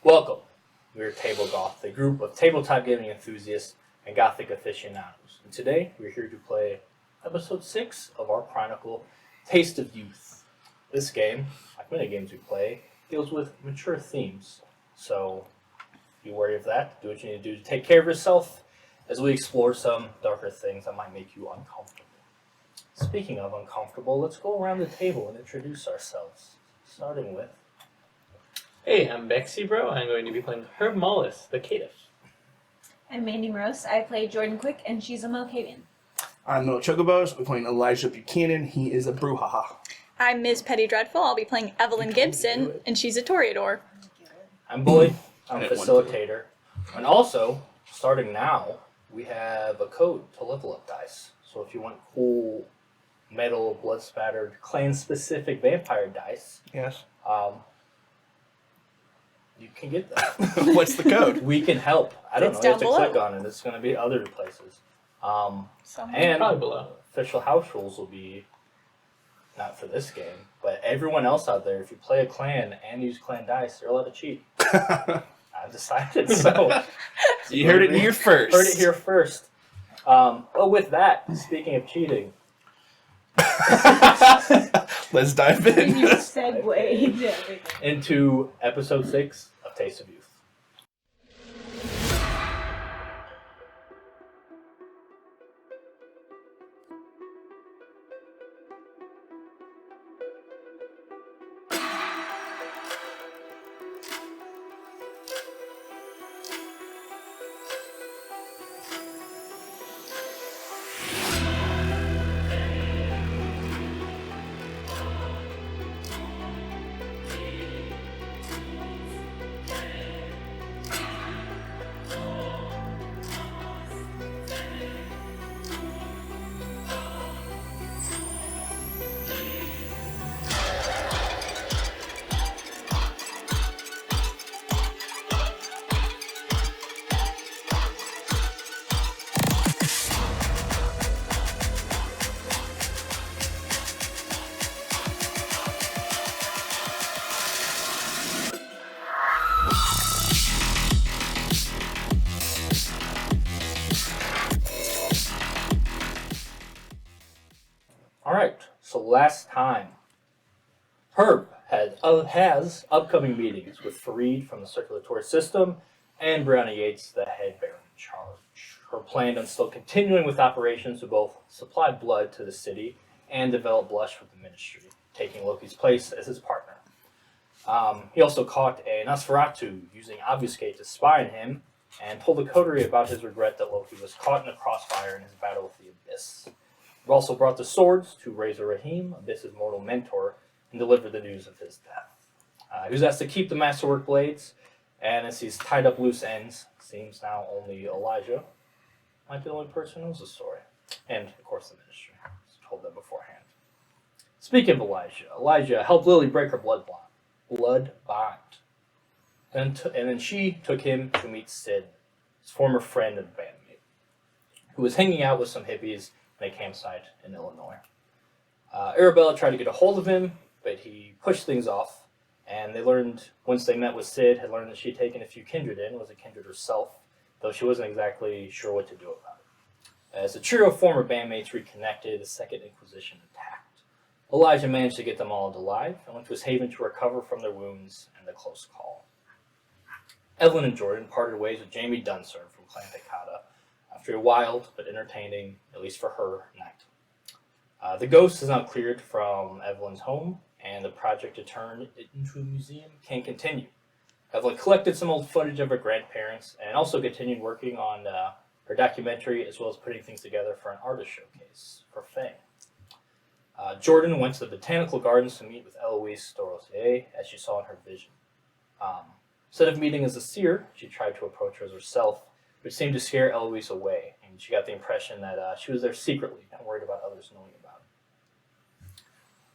Welcome. We're Table Goth, a group of tabletop gaming enthusiasts and gothic aficionados. And today we're here to play episode 6 of our chronicle, Taste of Youth. This game, like many games we play, deals with mature themes. So be wary of that. Do what you need to do to take care of yourself as we explore some darker things that might make you uncomfortable. Speaking of uncomfortable, let's go around the table and introduce ourselves. Starting with... Hey, I'm Bexy Bro. I'm going to be playing Herb Mollis, the caitiff. I'm Mandy Morose. I play Jordan Quick, and she's a Malkavian. I'm Noah Chocobos. We're playing Elijah Buchanan. He is a brouhaha. I'm Ms. Petty Dreadful. I'll be playing Evelyn Gibson, and she's a Toreador. I'm Boyd. I'm a facilitator. And also, starting now, we have a code to level up dice. So if you want cool, metal, blood-spattered, clan-specific vampire dice, Yes. you can get that. What's the code? We can help. I don't It's know. You have to down below. click on it. It's going to be other places. And Probably below. official house rules will be, not for this game, but everyone else out there, if you play a clan and use clan dice, they're allowed to cheat. I've decided so. You heard it here first. Heard it here first. Well, with that, speaking of cheating, Let's dive And you in. segue into everything. into episode 6 of Taste of Youth. Alright, so last time, Herb has upcoming meetings with Fareed from the Circulatory System and Brianna Yates, the head baron in charge. Herb planned on still continuing with operations to both supply blood to the city and develop Blush with the Ministry, taking Loki's place as his partner. He also caught a Nosferatu using Obfuscate to spy on him and told the coterie about his regret that Loki was caught in the crossfire in his battle with the Abyss. He also brought the swords to Razor Rahim, Abyss's mortal mentor, and delivered the news of his death. He was asked to keep the masterwork blades, and as he's tied up loose ends, it seems now only Elijah might be the only person who knows the story. And, of course, the Ministry. I told them beforehand. Speaking of Elijah helped Lily break her blood bond. And then she took him to meet Sid, his former friend and bandmate, who was hanging out with some hippies in a campsite in Illinois. Arabella tried to get a hold of him, but he pushed things off, and they learned, once they met with Sid, had learned that she'd taken a few kindred in, was a kindred herself, though she wasn't exactly sure what to do about it. As the trio of former bandmates reconnected, the Second Inquisition attacked. Elijah managed to get them all alive and went to his haven to recover from their wounds and the close call. Evelyn and Jordan parted ways with Jamie Dunsern from Clan Takata after a wild but entertaining, at least for her, night. The ghost is now cleared from Evelyn's home, and the project to turn it into a museum can continue. Evelyn collected some old footage of her grandparents and also continued working on her documentary, as well as putting things together for an artist showcase for Faye. Jordan went to the botanical gardens to meet with Eloise Dorothier, as she saw in her vision. Instead of meeting as a seer, she tried to approach her as herself, which seemed to scare Eloise away, and she got the impression that she was there secretly and worried about others knowing about it.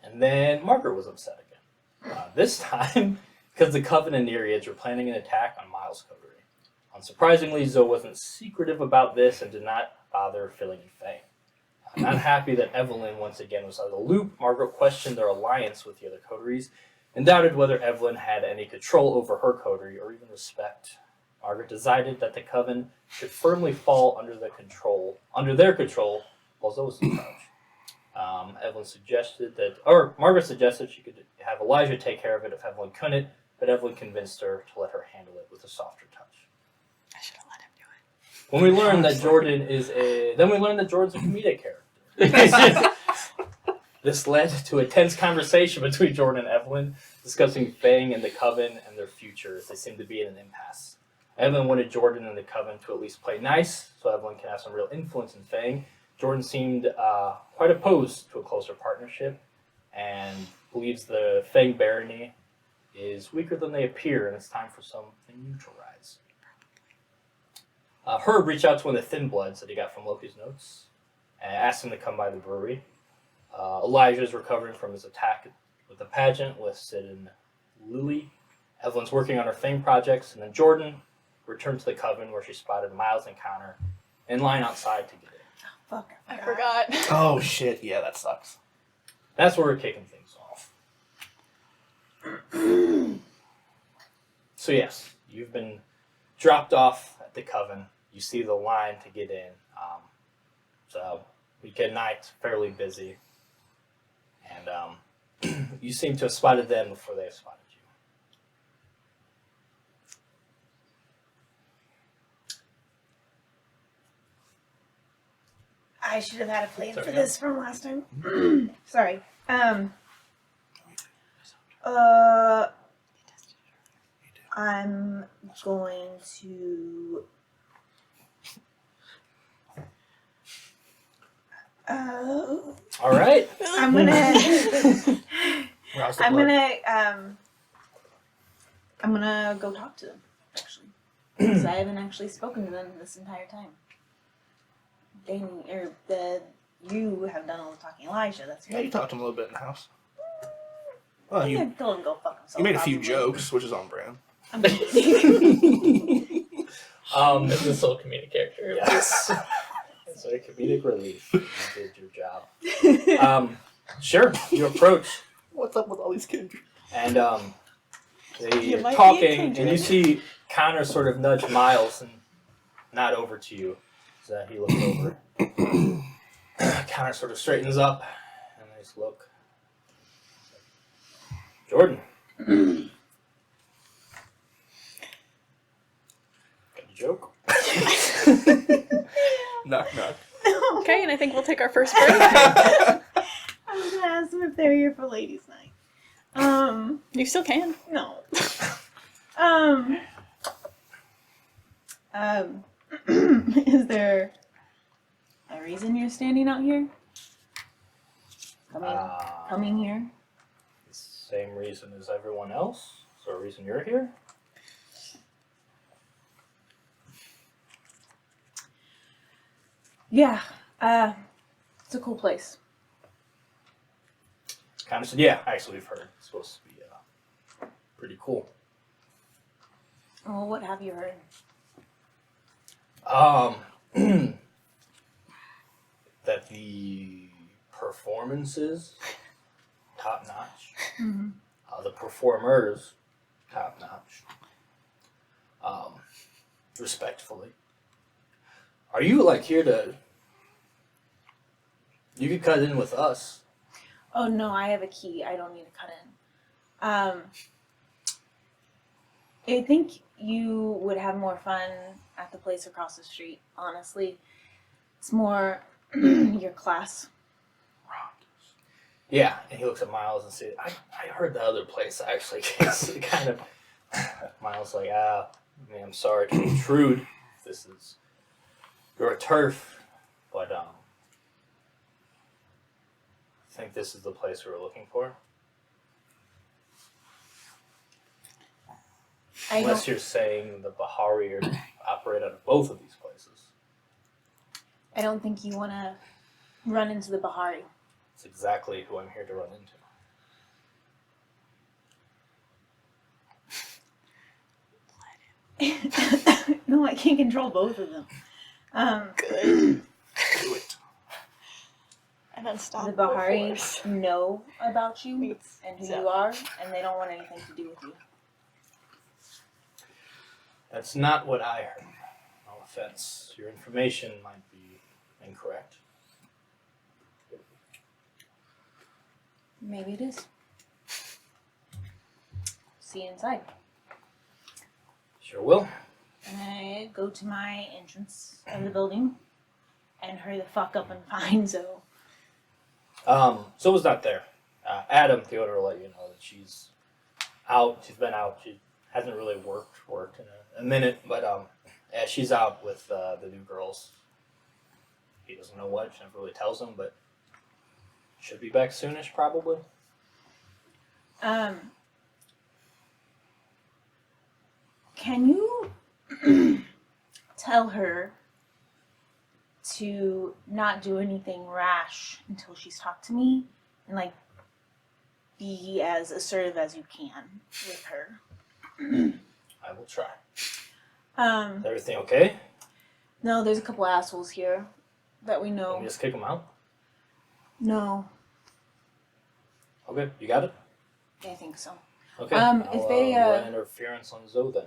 And then Margaret was upset again. This time, because the Covenant Nereids were planning an attack on Miles' coterie. Unsurprisingly, Zoe wasn't secretive about this and did not bother filling in Faye. Not happy that Evelyn once again was out of the loop, Margaret questioned their alliance with the other coteries, and doubted whether Evelyn had any control over her coterie or even respect. Margaret decided that the coven should firmly fall under their control, while Zoe was in charge. Margaret suggested she could have Elijah take care of it if Evelyn couldn't, but Evelyn convinced her to let her handle it with a softer touch. I should have let him do it. When we learned that Jordan's a comedic character. This led to a tense conversation between Jordan and Evelyn, discussing Fang and the Coven and their future, as they seemed to be in an impasse. Evelyn wanted Jordan and the Coven to at least play nice, so Evelyn can have some real influence in Fang. Jordan seemed quite opposed to a closer partnership, and believes the Fang barony is weaker than they appear, and it's time for something neutral rise. Herb reached out to one of the Thin Bloods that he got from Loki's notes, and asked him to come by the brewery. Elijah is recovering from his attack with the pageant with Sid and Lily. Evelyn's working on her Fang projects, and then Jordan returned to the Coven where she spotted Miles and Connor in line outside to get in. Fuck. I forgot. Oh shit! Yeah, that sucks. That's where we're kicking things off. So yes, you've been dropped off at the Coven. You see the line to get in. So weekend night's fairly busy, and you seem to have spotted them before they have spotted you. I should have had a plan Sorry, for no. this from last time. Sorry. I'm going to. All right. I'm gonna. Rouse the I'm blood. gonna go talk to them. Actually, because I haven't actually spoken to them this entire time. You have done all the talking, Elijah. That's Yeah, right. you talked to him a little bit in the house. I Well, think you I told him to go fuck himself. you made a few probably. jokes, which is on brand. I'm That's the sole comedic character. Yes. It's a comedic relief. You did your job. Sure, you approach, What's up with all these kids? and You they're might be a talking, and kindred. you see Connor sort of nudge Miles and nod over to you. So he looks over. Connor sort of straightens up, and a nice look. Jordan. Got a joke? Knock knock. Okay, and I think we'll take our first break. I was gonna ask them if they're here for ladies' night. You still can. No. Is there a reason you're standing out here? Coming here? Same reason as everyone else. So a reason you're here? Yeah. It's a cool place. Connor said, yeah, actually we've heard. It's supposed to be pretty cool. Well, what have you heard? That the performances, top notch. Mm-hmm. The performers, top notch. Respectfully. Are you like here to? You could cut in with us. Oh no, I have a key. I don't need to cut in. I think you would have more fun at the place across the street, honestly. It's more your class. Yeah, and he looks at Miles and says, I heard the other place actually. It's kind of Miles like, I'm sorry to intrude. This is your turf, but I think this is the place we were looking for. Unless you're saying the Bahari operate out of both of these places. I don't think you want to run into the Bahari. It's exactly who I'm here to run into. No, I can't control both of them. Good. Do it. And then stop. The Bahari know about you Meets and who Zeph. you are, and they don't want anything to do with you. That's not what I heard. No offense. Your information might be incorrect. Maybe it is. See you inside. Sure will. And I go to my entrance of the building and hurry the fuck up and find Zoe. Zoe's not there. Adam, Theodore will let you know that she's out. She's been out. She hasn't really worked in a minute, but yeah, she's out with the new girls. He doesn't know what. She never really tells him, but should be back soonish, probably. Can you tell her to not do anything rash until she's talked to me, and like be as assertive as you can with her? I will try. Um, Is everything okay? no, there's a couple assholes here that we Let know. me just kick them out. No, Okay, you got it? I think so. Okay. If they, run interference on Zoe then.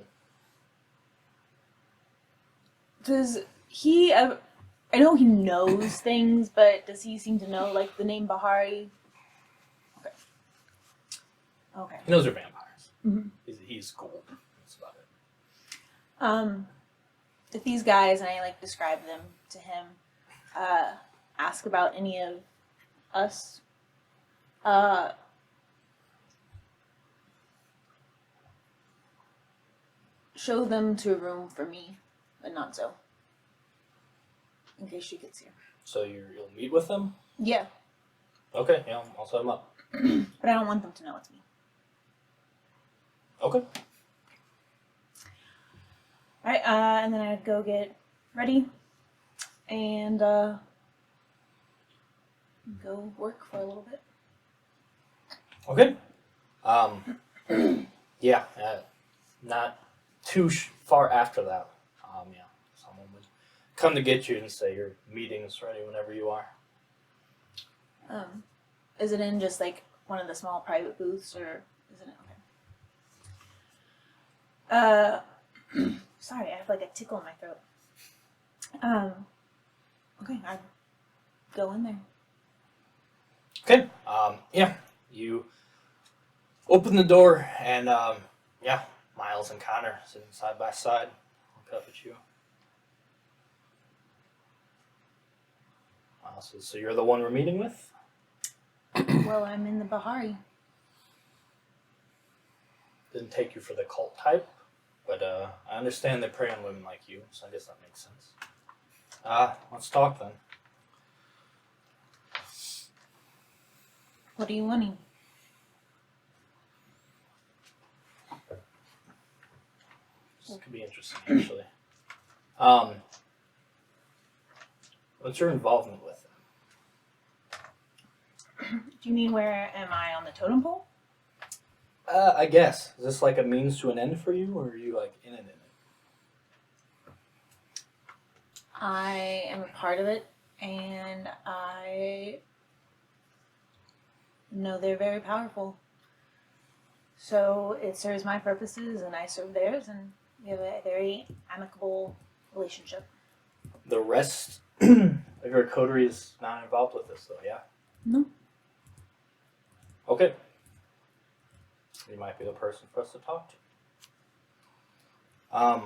Does he? I know he knows things, but does he seem to know like the name Bahari? Okay. Okay. He knows they're vampires. Mhm. He's cool. That's about it. If these guys, and I like describe them to him, ask about any of us, show them to a room for me, but not Zoe. In case she gets here. So you'll meet with them? Yeah, Okay, yeah, I'll set them up. but I don't want them to know it's me. Okay. Alright, and then I'd go get ready and go work for a little bit. Okay. Yeah, not too far after that. Yeah, someone would come to get you and say your meeting's ready whenever you are. Is it in just like one of the small private booths, or is it okay? Sorry, I have like a tickle in my throat. Okay, I go in there. Okay. Yeah, you open the door and yeah, Miles and Connor sitting side by side. Look up at you. Miles says, "So you're the one we're meeting with?" Well, I'm in the Bahari. Didn't take you for the cult type, but I understand they prey on women like you, so I guess that makes sense. Let's talk then. What are you wanting? This could be interesting, actually. What's your involvement with them? Do you mean where am I on the totem pole? I guess. Is this like a means to an end for you, or are you like in it? I am a part of it, and I know they're very powerful. So it serves my purposes, and I serve theirs, and we have a very amicable relationship. The rest of your coterie is not involved with this, though, yeah? No. Okay. You might be the person for us to talk to.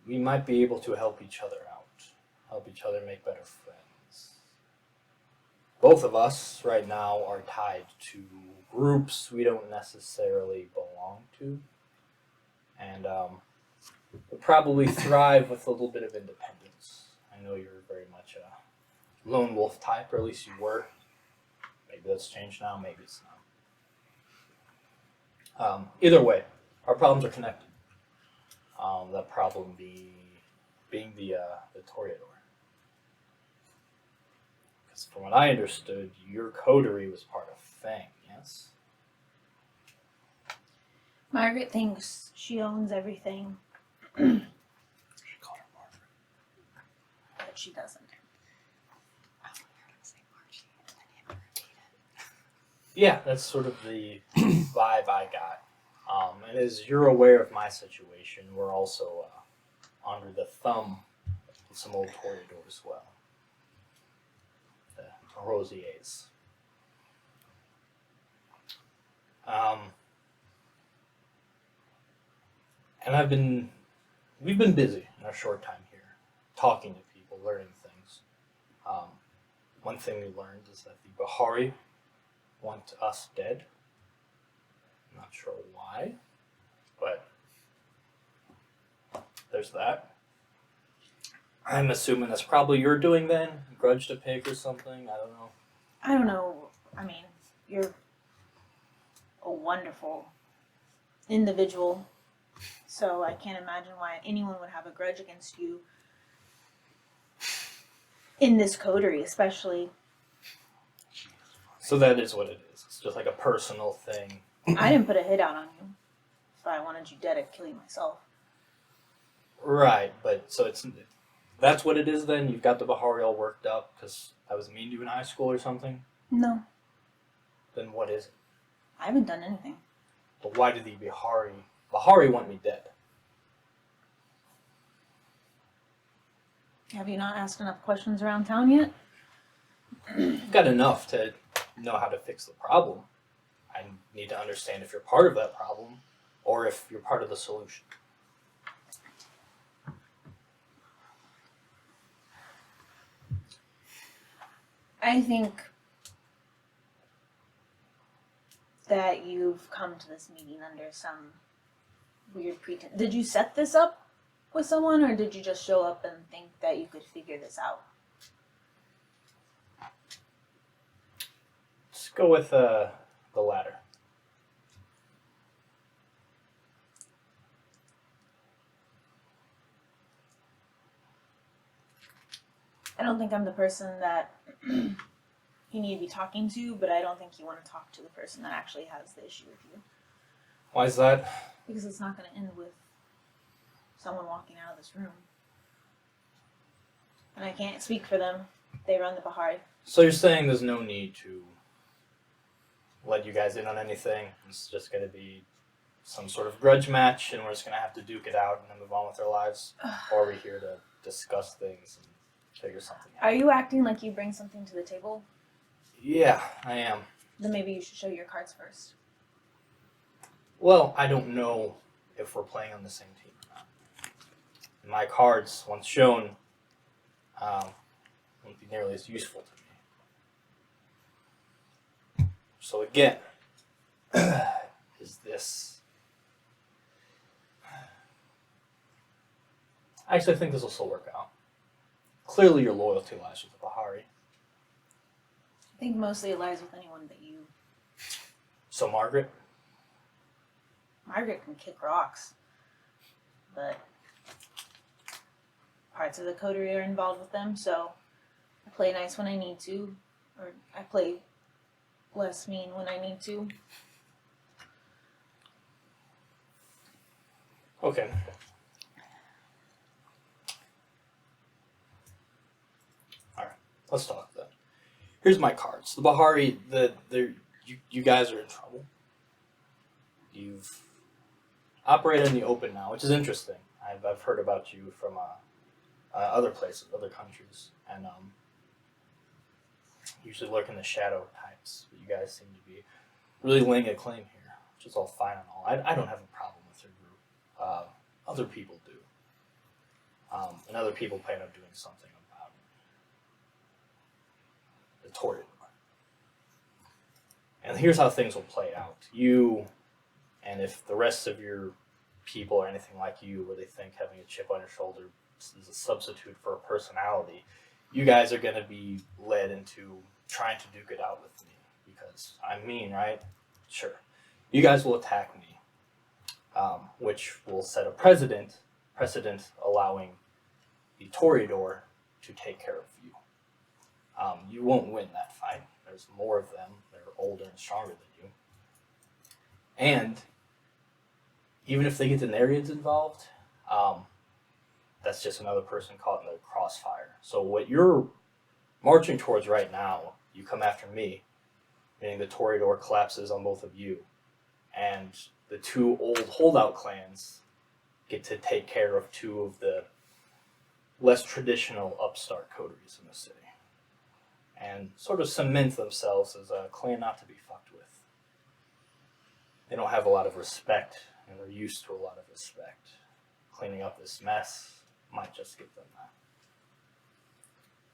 We might be able to help each other out. Help each other make better friends. Both of us right now are tied to groups we don't necessarily belong to. And would probably thrive with a little bit of independence. I know you're very much a lone wolf type, or at least you were. Maybe that's changed now, maybe it's not. Either way, our problems are connected. That problem being the Toreador. Because from what I understood, your coterie was part of Fang, yes? Margaret thinks she owns everything, You should call her Margaret. but she doesn't. Yeah, that's sort of the vibe I got. And as you're aware of my situation, we're also under the thumb of some old Toreador as well. The Rosiers. And we've been busy in our short time here, talking to people, learning things. One thing we learned is that the Bahari want us dead. I'm not sure why, but there's that. I'm assuming that's probably you're doing then? Grudge to pick or something? I don't know. I don't know. I mean, you're a wonderful individual, so I can't imagine why anyone would have a grudge against you in this coterie, especially. So that is what it is. It's just like a personal thing. I didn't put a hit out on you. If I wanted you dead, I'd kill you myself. Right, but so that's what it is then? You've got the Bahari all worked up because I was mean to you in high school or something? No, Then what is it? I haven't done anything. But why did the Bahari want me dead? Have you not asked enough questions around town yet? I've got enough to know how to fix the problem. I need to understand if you're part of that problem or if you're part of the solution. I think that you've come to this meeting under some weird pretense. Did you set this up with someone, or did you just show up and think that you could figure this out? Let's go with the latter. I don't think I'm the person that you need to be talking to, but I don't think you want to talk to the person that actually has the issue with you. Why is that? Because it's not going to end with someone walking out of this room. And I can't speak for them. They run the Bahari. So you're saying there's no need to let you guys in on anything? It's just going to be some sort of grudge match and we're just going to have to duke it out and then move on with our lives? Or are we here to discuss things and figure something out? Are you acting like you bring something to the table? Yeah, I am. Then maybe you should show your cards first. Well, I don't know if we're playing on the same team or not. And my cards, once shown, won't be nearly as useful to me. So again, is this... Actually, I think this will still work out. Clearly your loyalty lies with the Bahari. I think mostly it lies with anyone but you. So Margaret? Margaret can kick rocks. But parts of the coterie are involved with them, so I play nice when I need to. Or I play less mean when I need to. Okay. Alright, let's talk then. Here's my cards. The Bahari, you guys are in trouble. You've operated in the open now, which is interesting. I've heard about you from other places, other countries, and usually lurk in the shadow types. But you guys seem to be really laying a claim here, which is all fine and all. I don't have a problem with your group. Other people do, and other people plan on doing something about it. The Toreador. And here's how things will play out. You, and if the rest of your people are anything like you, where they think having a chip on your shoulder is a substitute for a personality, you guys are going to be led into trying to duke it out with me. Because I'm mean, right? Sure. You guys will attack me, which will set a precedent allowing the Toreador to take care of you. You won't win that fight. There's more of them. They're older and stronger than you. And even if they get the Nereids involved, that's just another person caught in the crossfire. So what you're marching towards right now, you come after me, meaning the Toreador collapses on both of you, and the two old holdout clans get to take care of two of the less traditional upstart coteries in the city, and sort of cement themselves as a clan not to be fucked with. They don't have a lot of respect, and they're used to a lot of respect. Cleaning up this mess might just give them that.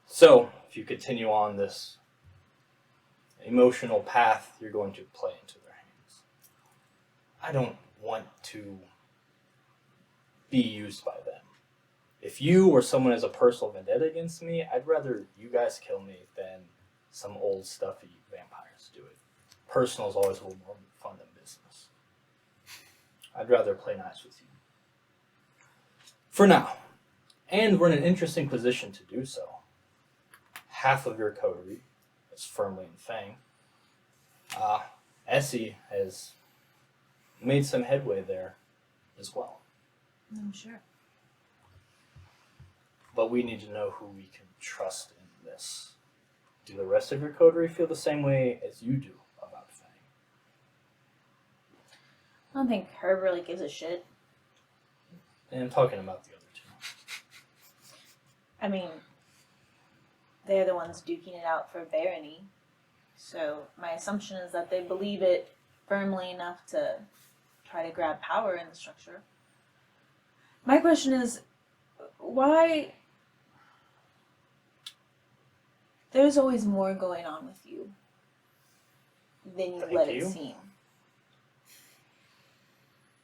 So, if you continue on this emotional path, you're going to play into their hands. I don't want to be used by them. If you or someone has a personal vendetta against me, I'd rather you guys kill me than some old stuffy vampires do it. Personal is always a little more fun than business. I'd rather play nice with you. For now. And we're in an interesting position to do so. Half of your coterie is firmly in Fang. Essie has made some headway there as well. I'm sure. But we need to know who we can trust in this. Do the rest of your coterie feel the same way as you do about Fang? I don't think Herb really gives a shit. And I'm talking about the other two. I mean, they're the ones duking it out for barony. So my assumption is that they believe it firmly enough to try to grab power in the structure. My question is, why... There's always more going on with you than you let it seem.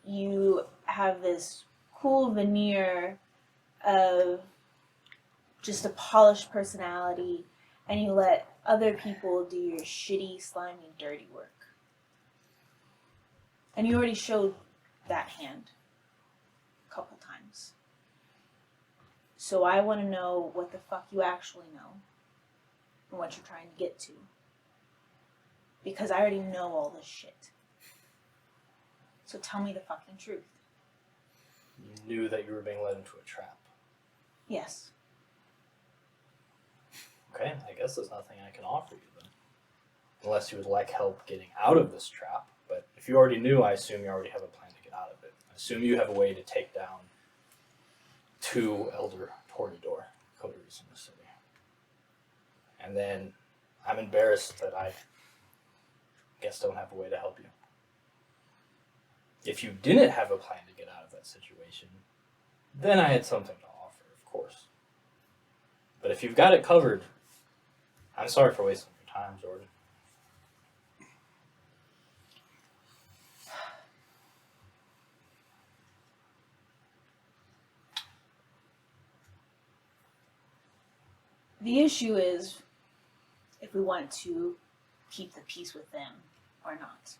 You have this cool veneer of just a polished personality, and you let other people do your shitty, slimy, dirty work. And you already showed that hand a couple times. So I want to know what the fuck you actually know and what you're trying to get to. Because I already know all this shit. So tell me the fucking truth. You knew that you were being led into a trap. Yes. Okay, I guess there's nothing I can offer you then. Unless you would like help getting out of this trap. But if you already knew, I assume you already have a plan to get out of it. I assume you have a way to take down two elder Toreador coteries in the city. And then I'm embarrassed that I guess don't have a way to help you. If you didn't have a plan to get out of that situation, then I had something to offer, of course. But if you've got it covered, I'm sorry for wasting your time, Jordan. The issue is if we want to keep the peace with them or not.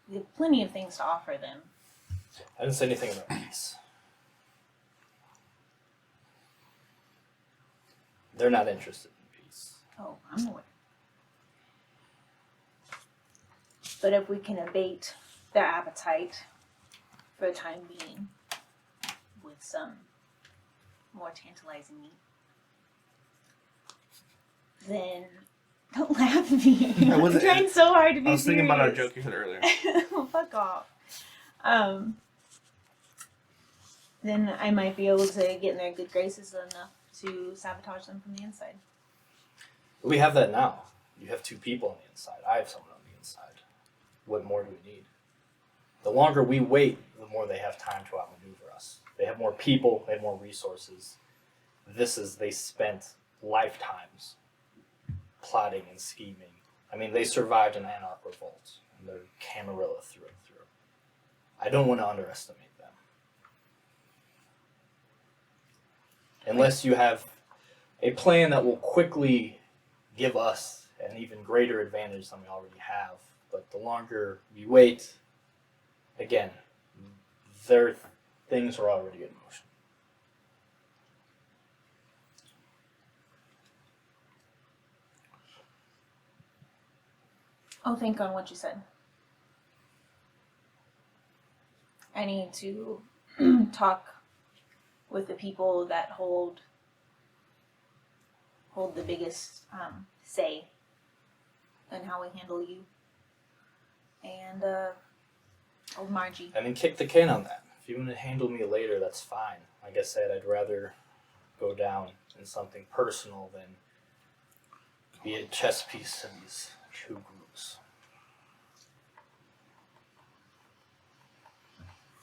We have plenty of things to offer them. I didn't say anything about peace. They're not interested in peace. Oh, I'm aware. But if we can abate their appetite for the time being with some more tantalizing meat, then don't laugh at me. I'm trying so hard to be serious. I was thinking about our joke you said earlier. Fuck off. Then I might be able to get in their good graces enough to sabotage them from the inside. We have that now. You have two people on the inside. I have someone on the inside. What more do we need? The longer we wait, the more they have time to outmaneuver us. They have more people, they have more resources. They spent lifetimes plotting and scheming. I mean, they survived an Anarch revolt, and they're Camarilla through and through. I don't want to underestimate them. Unless you have a plan that will quickly give us an even greater advantage than we already have. But the longer we wait, again, their things are already in motion. I'll think on what you said. I need to talk with the people that hold the biggest say and how we handle you. And, old Margie. And then kick the can on that. If you want to handle me later, that's fine. Like I said, I'd rather go down in something personal than be a chess piece in these two groups.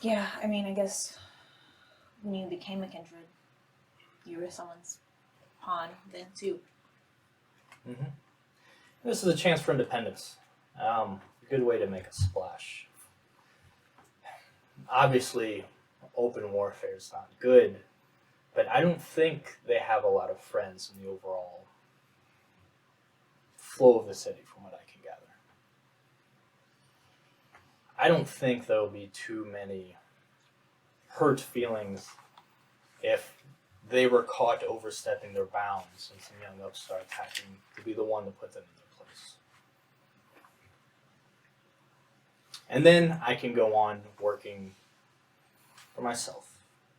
Yeah, I mean, I guess when you became a kindred, you were someone's pawn then too. Mm-hmm. This is a chance for independence. A good way to make a splash. Obviously, open warfare is not good, but I don't think they have a lot of friends in the overall flow of the city, from what I can gather. I don't think there'll be too many hurt feelings if they were caught overstepping their bounds and some young upstarts happened to be the one to put them in their place. And then I can go on working for myself.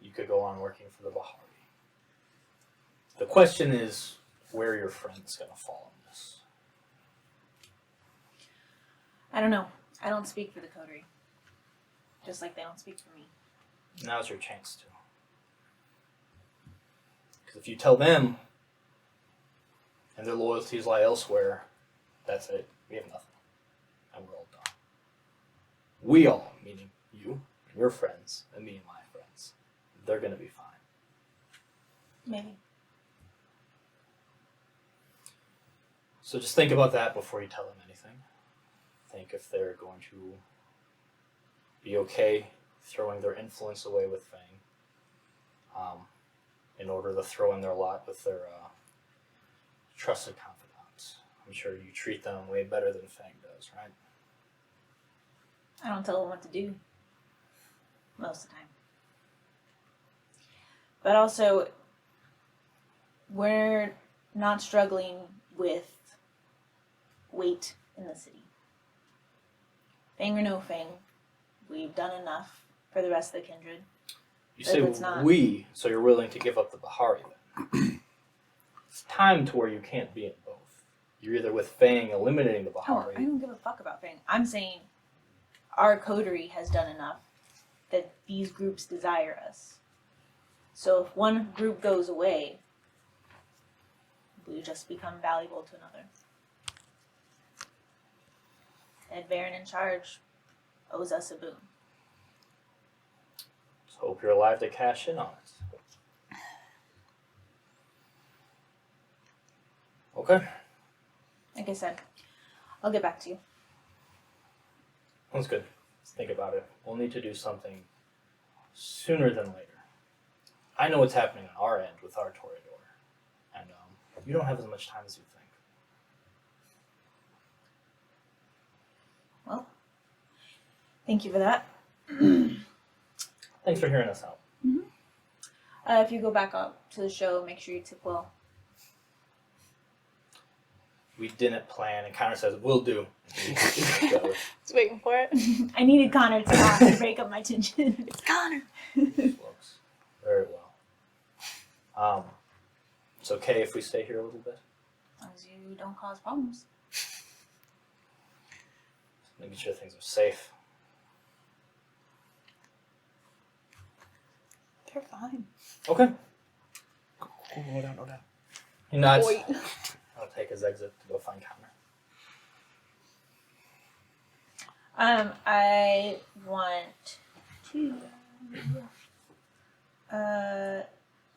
You could go on working for the Bahari. The question is where your friend's going to fall in this. I don't know. I don't speak for the coterie. Just like they don't speak for me. Now's your chance to. Because if you tell them and their loyalties lie elsewhere, that's it. We have nothing. And we're all done. We all, meaning you and your friends and me and my friends, they're going to be fine. Maybe. So just think about that before you tell them anything. Think if they're going to be okay throwing their influence away with Fang in order to throw in their lot with their trusted confidants. I'm sure you treat them way better than Fang does, right? I don't tell them what to do. Most of the time. But also, we're not struggling with weight in the city. Fang or no Fang, we've done enough for the rest of the kindred. You But say it's not. we, so you're willing to give up the Bahari then. It's time to where you can't be in both. You're either with Fang eliminating the Oh, Bahari. I don't give a fuck about Fang. I'm saying our coterie has done enough that these groups desire us. So if one group goes away, we just become valuable to another. Ed Baron in charge owes us a boon. Just hope you're alive to cash in on it. Okay, Like I said, I'll get back to you. that's good. Let's think about it. We'll need to do something sooner than later. I know what's happening on our end with our Toreador, and you don't have as much time as you think. Well, thank you for that. Thanks for hearing us out. If you go back up to the show, make sure you tip well. We didn't plan, and Connor says, we'll do. So, Just waiting for it. I needed Connor to talk to break up my tension. It's Connor. it looks very well. It's okay if we stay here a little bit. As long as you don't cause problems. Making sure things are safe. They're fine. Okay. No doubt, no doubt. He nods. Wait. I'll take his exit to go find Connor. I want to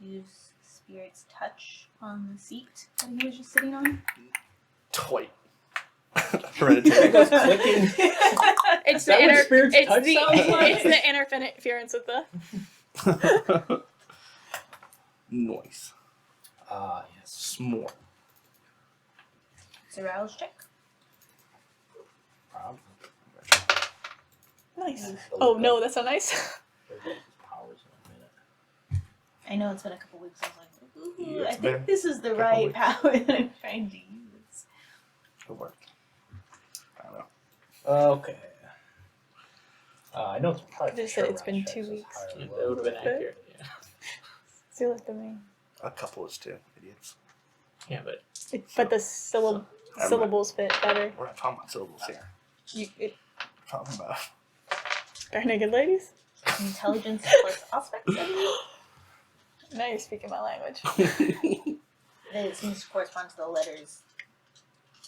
use Spirit's touch on the seat that he was just sitting on. Twite. Hereditary. Goes clicking. It's that the what Spirit's it's touch the sounds like? it's the interference with the. Noise. Yes. S'more. It's a rouse check. Probably. Nice. He'll Oh look no, up. that's not nice. He'll look up his powers in a minute. I know it's been a couple weeks. I was like, ooh, Yeah, I it's think been this is the a couple right weeks. power that I'm trying to use. Good work. I don't know. Okay. I know it's probably. Just said it's been 2 weeks. That would have been accurate. Yeah. See, look at me. A couple is two idiots. Yeah, but But the syllable. Syllables fit better. We're not talking about syllables here. We're We're talking about. bare naked ladies? Intelligence plus aspects. Now you're speaking my language. It seems to correspond to the letters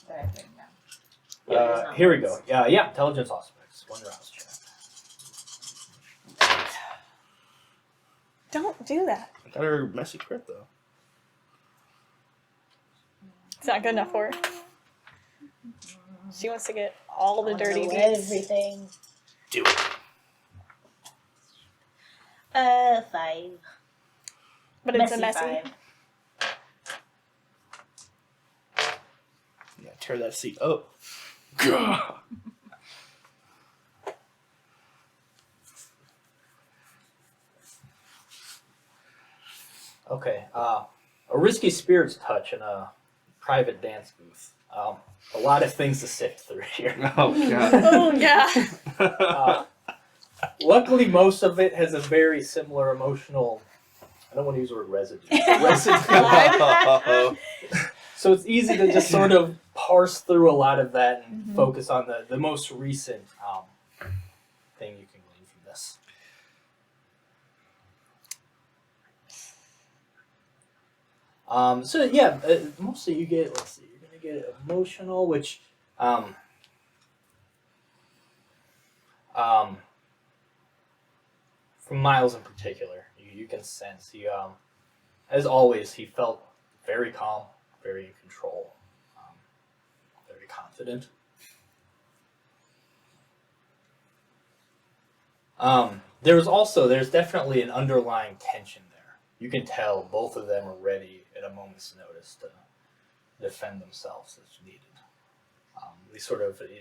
that I've written down. Here we go. Yeah, intelligence aspects. One rouse check. Don't do that. I got her messy crit though. It's not good enough for her. She wants to get all the I wanna dirty know beats. everything. Do it. 5. But it's a messy. 5. Yeah, tear that seat up. Gah. Okay. A risky spirits touch in a private dance booth. A lot of things to sift through here. Oh god. Oh, yeah. Luckily, most of it has a very similar emotional. I don't want to use the word residue. So it's easy to just sort of parse through a lot of that and focus on the most recent thing you can glean from this. So yeah, mostly you get. Let's see, you're gonna get emotional, which from Miles in particular, you can sense he, as always, he felt very calm, very in control, very confident. There's definitely an underlying tension there. You can tell both of them are ready at a moment's notice to defend themselves as needed.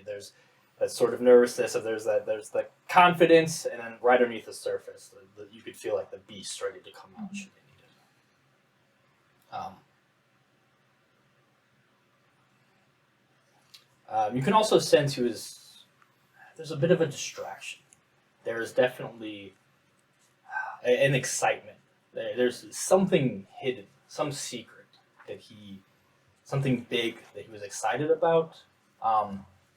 There's that sort of nervousness, there's the confidence, and then right underneath the surface, you could feel like the beast ready to come out should they need it. You can also sense there's a bit of a distraction. There is definitely an excitement. There's something hidden, some secret something big that he was excited about.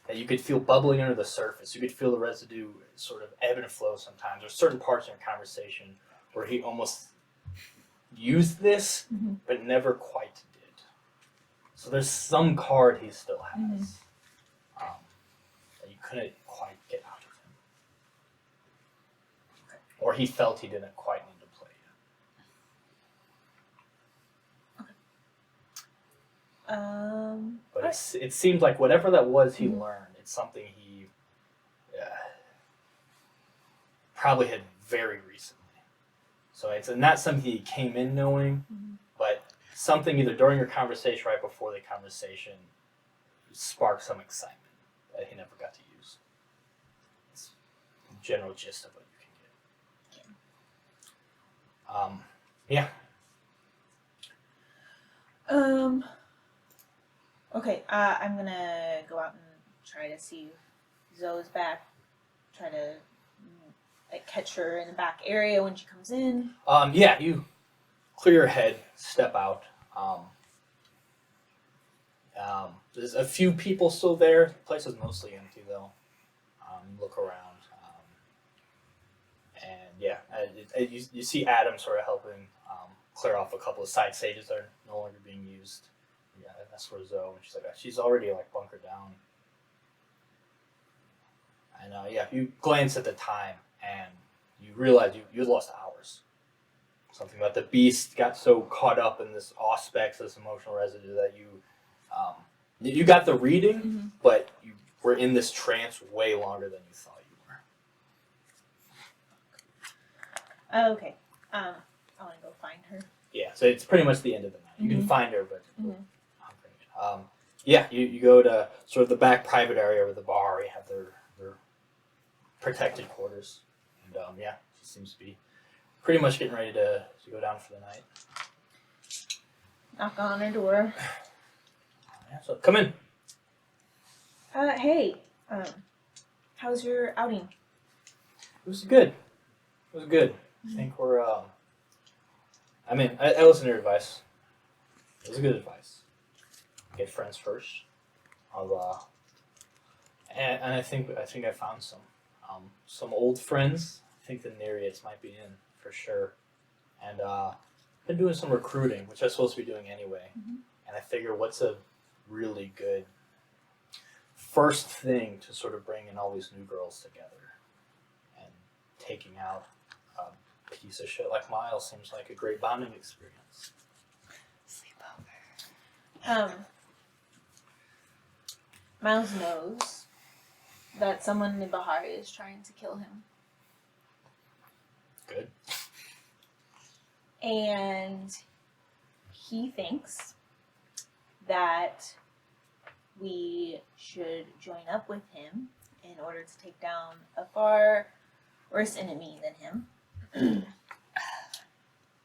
That you could feel bubbling under the surface. You could feel the residue sort of ebb and flow sometimes. There's certain parts in your conversation where he almost used this, but never quite did. So there's some card he still has that you couldn't quite get out of him. Or he felt he didn't quite need to play yet. But it seems like whatever that was he learned, it's something he probably had very recently. So it's not something he came in knowing, but something either during your conversation, right before the conversation, sparked some excitement that he never got to use. It's the general gist of what you can get. Okay, I'm gonna go out and try to see Zoe's back. Try to catch her in the back area when she comes in. You clear your head, step out. There's a few people still there. The place is mostly empty though. Look around, and you see Adam sort of helping clear off a couple of side stages that are no longer being used. Yeah, that's where Zoe, and she's like, she's already like bunkered down. And you glance at the time, and you realize you lost hours. Something about the beast got so caught up in this aspects, this emotional residue that you got the reading, but you were in this trance way longer than you thought you were. Okay, I want to go find her. Yeah, so it's pretty much the end of the night. You can find her, but you go to sort of the back private area with the bar where you have their protected quarters, and she seems to be pretty much getting ready to go down for the night. Knock on her door. Yeah, so come in. Hey, how's your outing? It was good. I think we're I listen to your advice. It was good advice. Get friends first. of and I think I found some old friends. I think the Nereids might be in for sure, and been doing some recruiting, which I'm supposed to be doing anyway. Mhm. And I figure, what's a really good first thing to sort of bring in all these new girls together, and taking out a piece of shit like Miles seems like a great bonding experience. Miles knows that someone in Bahari is trying to kill him. Good. And he thinks that we should join up with him in order to take down a far worse enemy than him.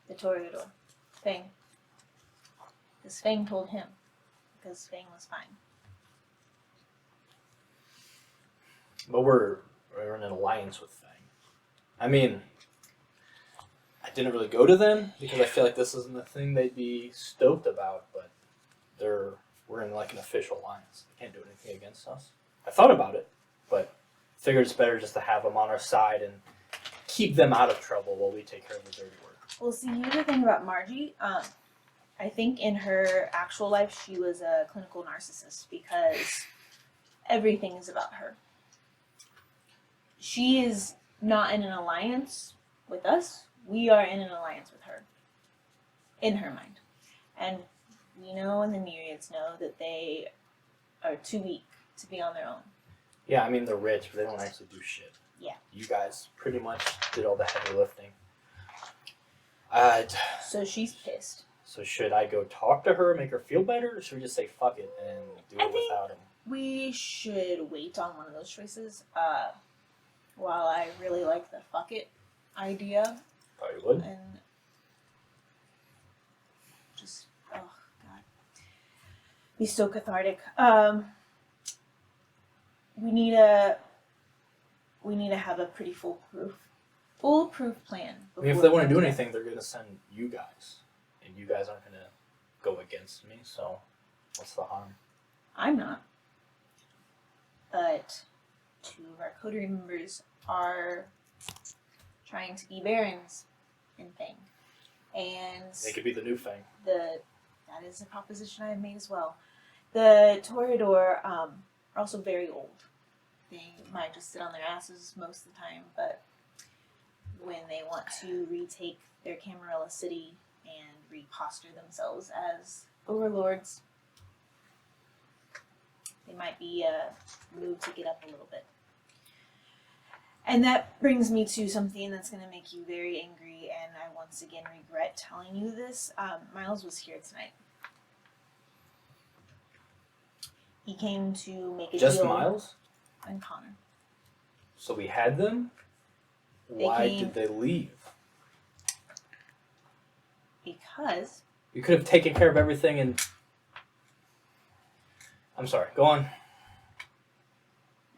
The Toreador. Fang. Because Fang told him. Because Fang was fine. But we're in an alliance with Fang. I mean, I didn't really go to them because I feel like this isn't the thing they'd be stoked about, but we're in like an official alliance. They can't do anything against us. I thought about it, but figured it's better just to have them on our side and keep them out of trouble while we take care of the dirty work. Well, see, here's the thing about Margie. I think in her actual life, she was a clinical narcissist because everything is about her. She is not in an alliance with us. We are in an alliance with her. In her mind. And we know and the Nereids know that they are too weak to be on their own. Yeah, I mean, they're rich, but they don't actually do shit. Yeah. You guys pretty much did all the heavy lifting. So she's pissed. So should I go talk to her, make her feel better, or should we just say fuck it and do I it think- without him? We should wait on one of those choices. While I really like the fuck it idea, Probably would. and just oh god, be so cathartic. We need to have a pretty foolproof plan. I mean, if before they we want to go do that. anything, they're going to send you guys. And you guys aren't going to go against me, so what's the harm? I'm not, but two of our coterie members are trying to be barons in Fang, and They could be the new thing. that is a proposition I have made as well. The Toreador are also very old. They might just sit on their asses most of the time, but when they want to retake their Camarilla city and reposture themselves as overlords, they might be moved to get up a little bit. And that brings me to something that's going to make you very angry, and I once again regret telling you this. Miles was here tonight. He came to make a Just deal. Miles? And Connor. So we had them? They Why came- did they leave? Because We could have taken care of everything and... I'm sorry, go on.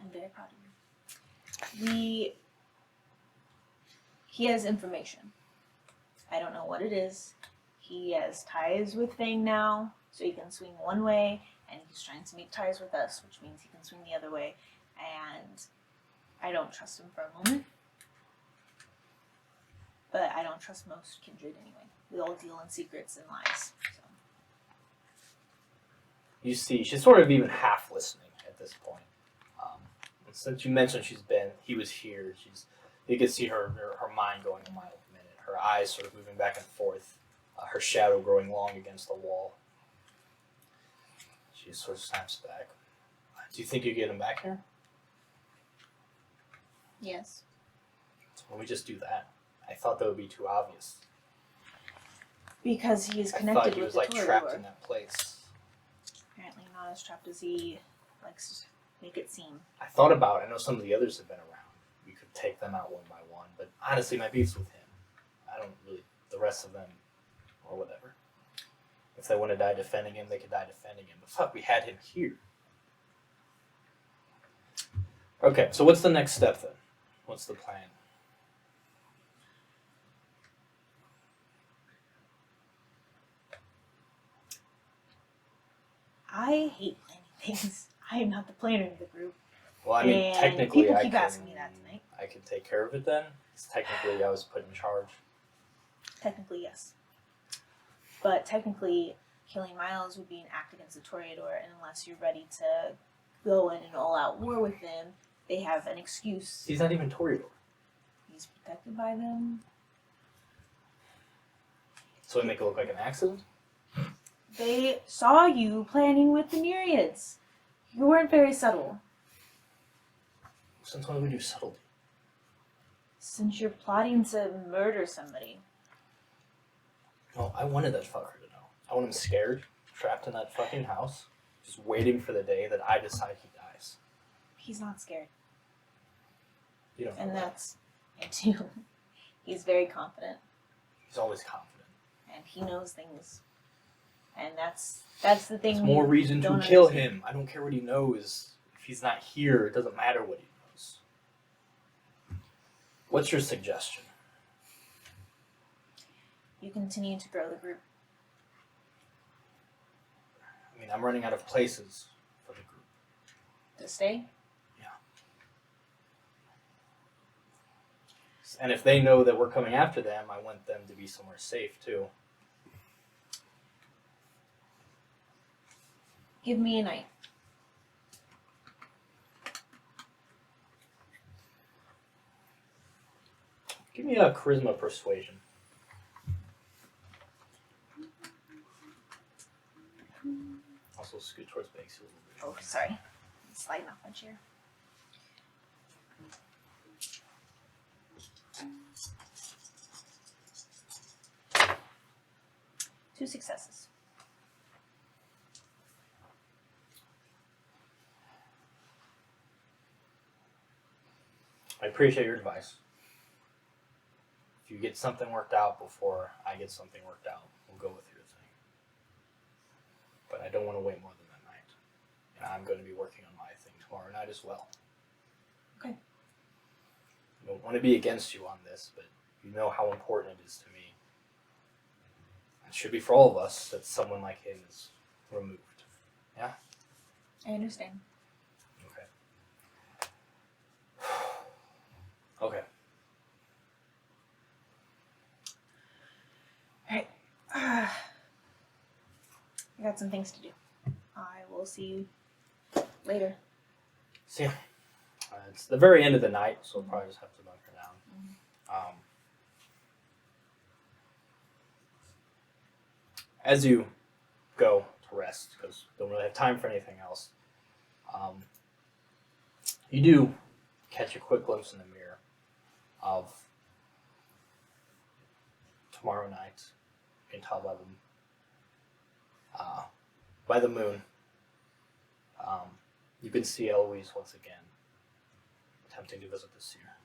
I'm very proud of you. He has information. I don't know what it is. He has ties with Fang now, so he can swing one way, and he's trying to make ties with us, which means he can swing the other way. And I don't trust him for a moment. But I don't trust most kindred anyway. We all deal in secrets and lies. So. You see, she's sort of even half listening at this point. Since you mentioned he was here, you can see her mind going a mile a minute. Her eyes sort of moving back and forth. Her shadow growing long against the wall. She sort of snaps back. Do you think you get him back here? Yes. Why don't we just do that? I thought that would be too obvious. Because he is I connected thought he with was the like trapped Toreador. in that place. Apparently not as trapped as he likes to make it seem. I thought about it. I know some of the others have been around. We could take them out one by one, but honestly, my beef's with him. I don't really, the rest of them, or whatever. If they want to die defending him, they could die defending him. But fuck, we had him here. Okay, so what's the next step then? What's the plan? I hate planning things. I am not the planner of the group. Well, I mean, and technically, people I keep can. asking me that tonight. I can take care of it then. 'Cause technically, I was put in charge. Technically, yes. But technically, killing Miles would be an act against the Toreador, and unless you're ready to go in an all-out war with them, they have an excuse. He's not even Toreador. He's protected by them. So we make it look like an accident? They saw you planning with the Nereids. You weren't very subtle. Since when do we do subtlety? Since you're plotting to murder somebody. No, I wanted that fucker to know. I want him scared, trapped in that fucking house, just waiting for the day that I decide he dies. He's not scared. You don't know And that. that's I do. He's very confident. He's always confident. And he knows things. And that's the thing. It's more you reason to don't kill understand. him. I don't care what he knows. If he's not here, it doesn't matter what he knows. What's your suggestion? You continue to grow the group. I mean, I'm running out of places for the group. To stay? And if they know that we're coming after them, I want them to be somewhere safe too. Give me a night. Give me a charisma persuasion. Also scoot towards Banksy a little bit. Oh, sorry. I'm sliding off my chair. Two successes. I appreciate your advice. If you get something worked out before I get something worked out, we'll go with your thing. But I don't want to wait more than that night. And I'm going to be working on my thing tomorrow night as well. Okay. I don't want to be against you on this, but you know how important it is to me. It should be for all of us that someone like him is removed. Yeah? I understand. Okay. Alright. I got some things to do. I will see you later. So yeah, it's the very end of the night, so we'll probably just have to bunker down. As you go to rest, because you don't really have time for anything else, you do catch a quick glimpse in the mirror of tomorrow night. You can tell by the moon. You can see Eloise once again attempting to visit the seer.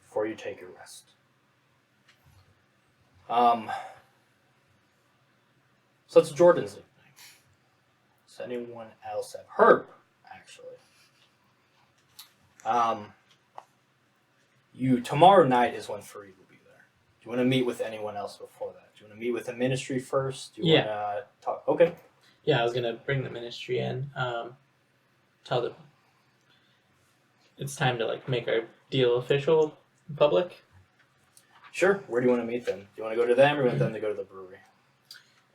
Before you take your rest. So it's Jordan's evening. Does anyone else have Herb, actually? Tomorrow night is when Fareed will be there. Do you want to meet with anyone else before that? Do you want to meet with the ministry first? Do you want to talk? Okay. Yeah, I was gonna bring the ministry in. Tell them it's time to make our deal official in public. Sure. Where do you want to meet them? Do you want to go to them or do you want them to go to the brewery?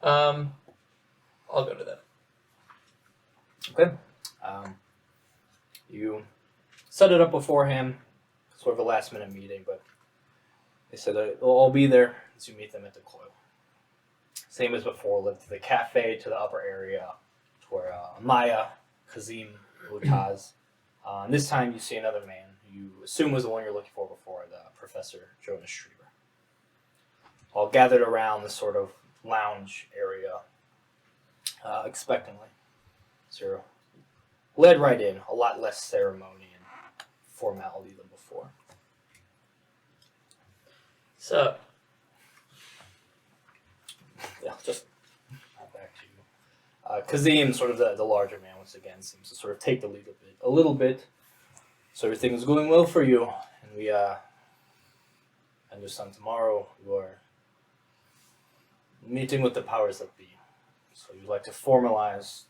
I'll go to them. Okay. You set it up beforehand, sort of a last minute meeting, but they said that they'll all be there as you meet them at the coil. Same as before, led to the cafe, to the upper area, to where Maya, Kazim, Utaz. And this time you see another man who you assume was the one you're looking for before, the Professor Jonas Schreiber. All gathered around this sort of lounge area, expectantly. So you're led right in, a lot less ceremony and formality than before. So, Yeah, just back to you. Kazim, sort of the larger man, once again, seems to sort of take the lead a little bit. So everything is going well for you, and we understand tomorrow you are meeting with the powers that be. So you'd like to formalize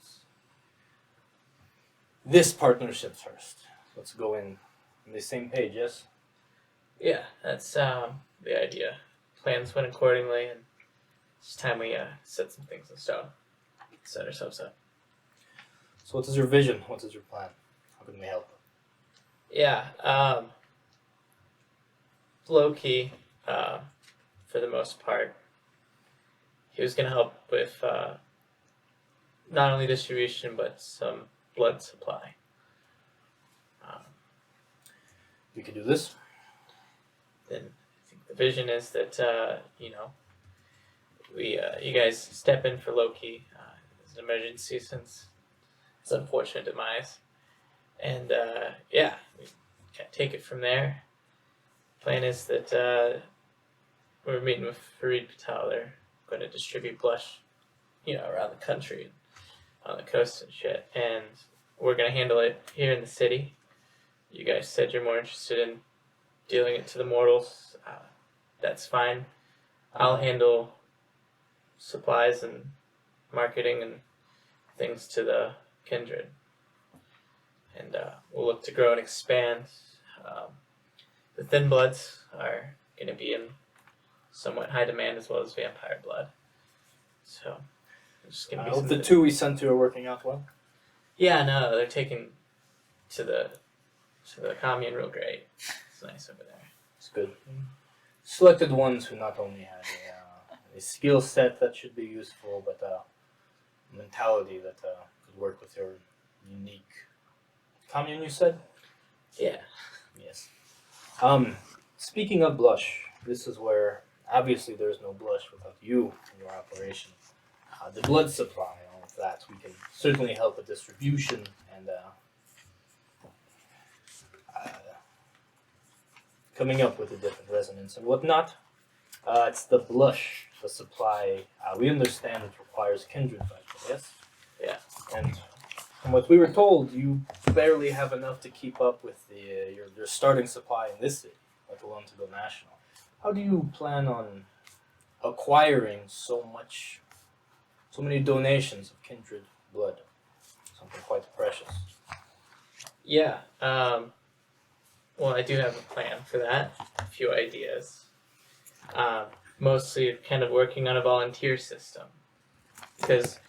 this partnership first. Let's go in on the same page, yes? Yeah, that's the idea. Plans went accordingly, and it's time we set some things in stone. Set ourselves up. So what is your vision? What is your plan? How can we help? Yeah, low key, for the most part. He was going to help with not only distribution, but some blood supply. We could do this. Then I think the vision is that, we you guys step in for Loki as an emergency since his unfortunate demise. And, we can take it from there. Plan is that we're meeting with Farid Patel. They're going to distribute blush, around the country, on the coast and shit. And we're going to handle it here in the city. You guys said you're more interested in dealing it to the mortals. That's fine. I'll handle supplies and marketing and things to the kindred. And we'll look to grow and expand. The thin bloods are going to be in somewhat high demand, as well as vampire blood. So, it's just going to be The two we sent to are working out well. Yeah, no, they're taken to the commune real great. It's nice over there. It's good. Selected ones who not only had a skill set that should be useful, but a mentality that could work with your unique commune, you said? Yeah. Yes. Speaking of blush, this is where obviously there's no blush without you in your operation. The blood supply, all of that, we can certainly help with distribution and coming up with a different resonance and whatnot. It's the blush, the supply. We understand it requires kindred vital, yes? Yeah. And from what we were told, you barely have enough to keep up with your starting supply in this city, let alone to go national. How do you plan on acquiring so many donations of kindred blood? Something quite precious. Yeah. Well, I do have a plan for that. A few ideas. Mostly kind of working on a volunteer system. Because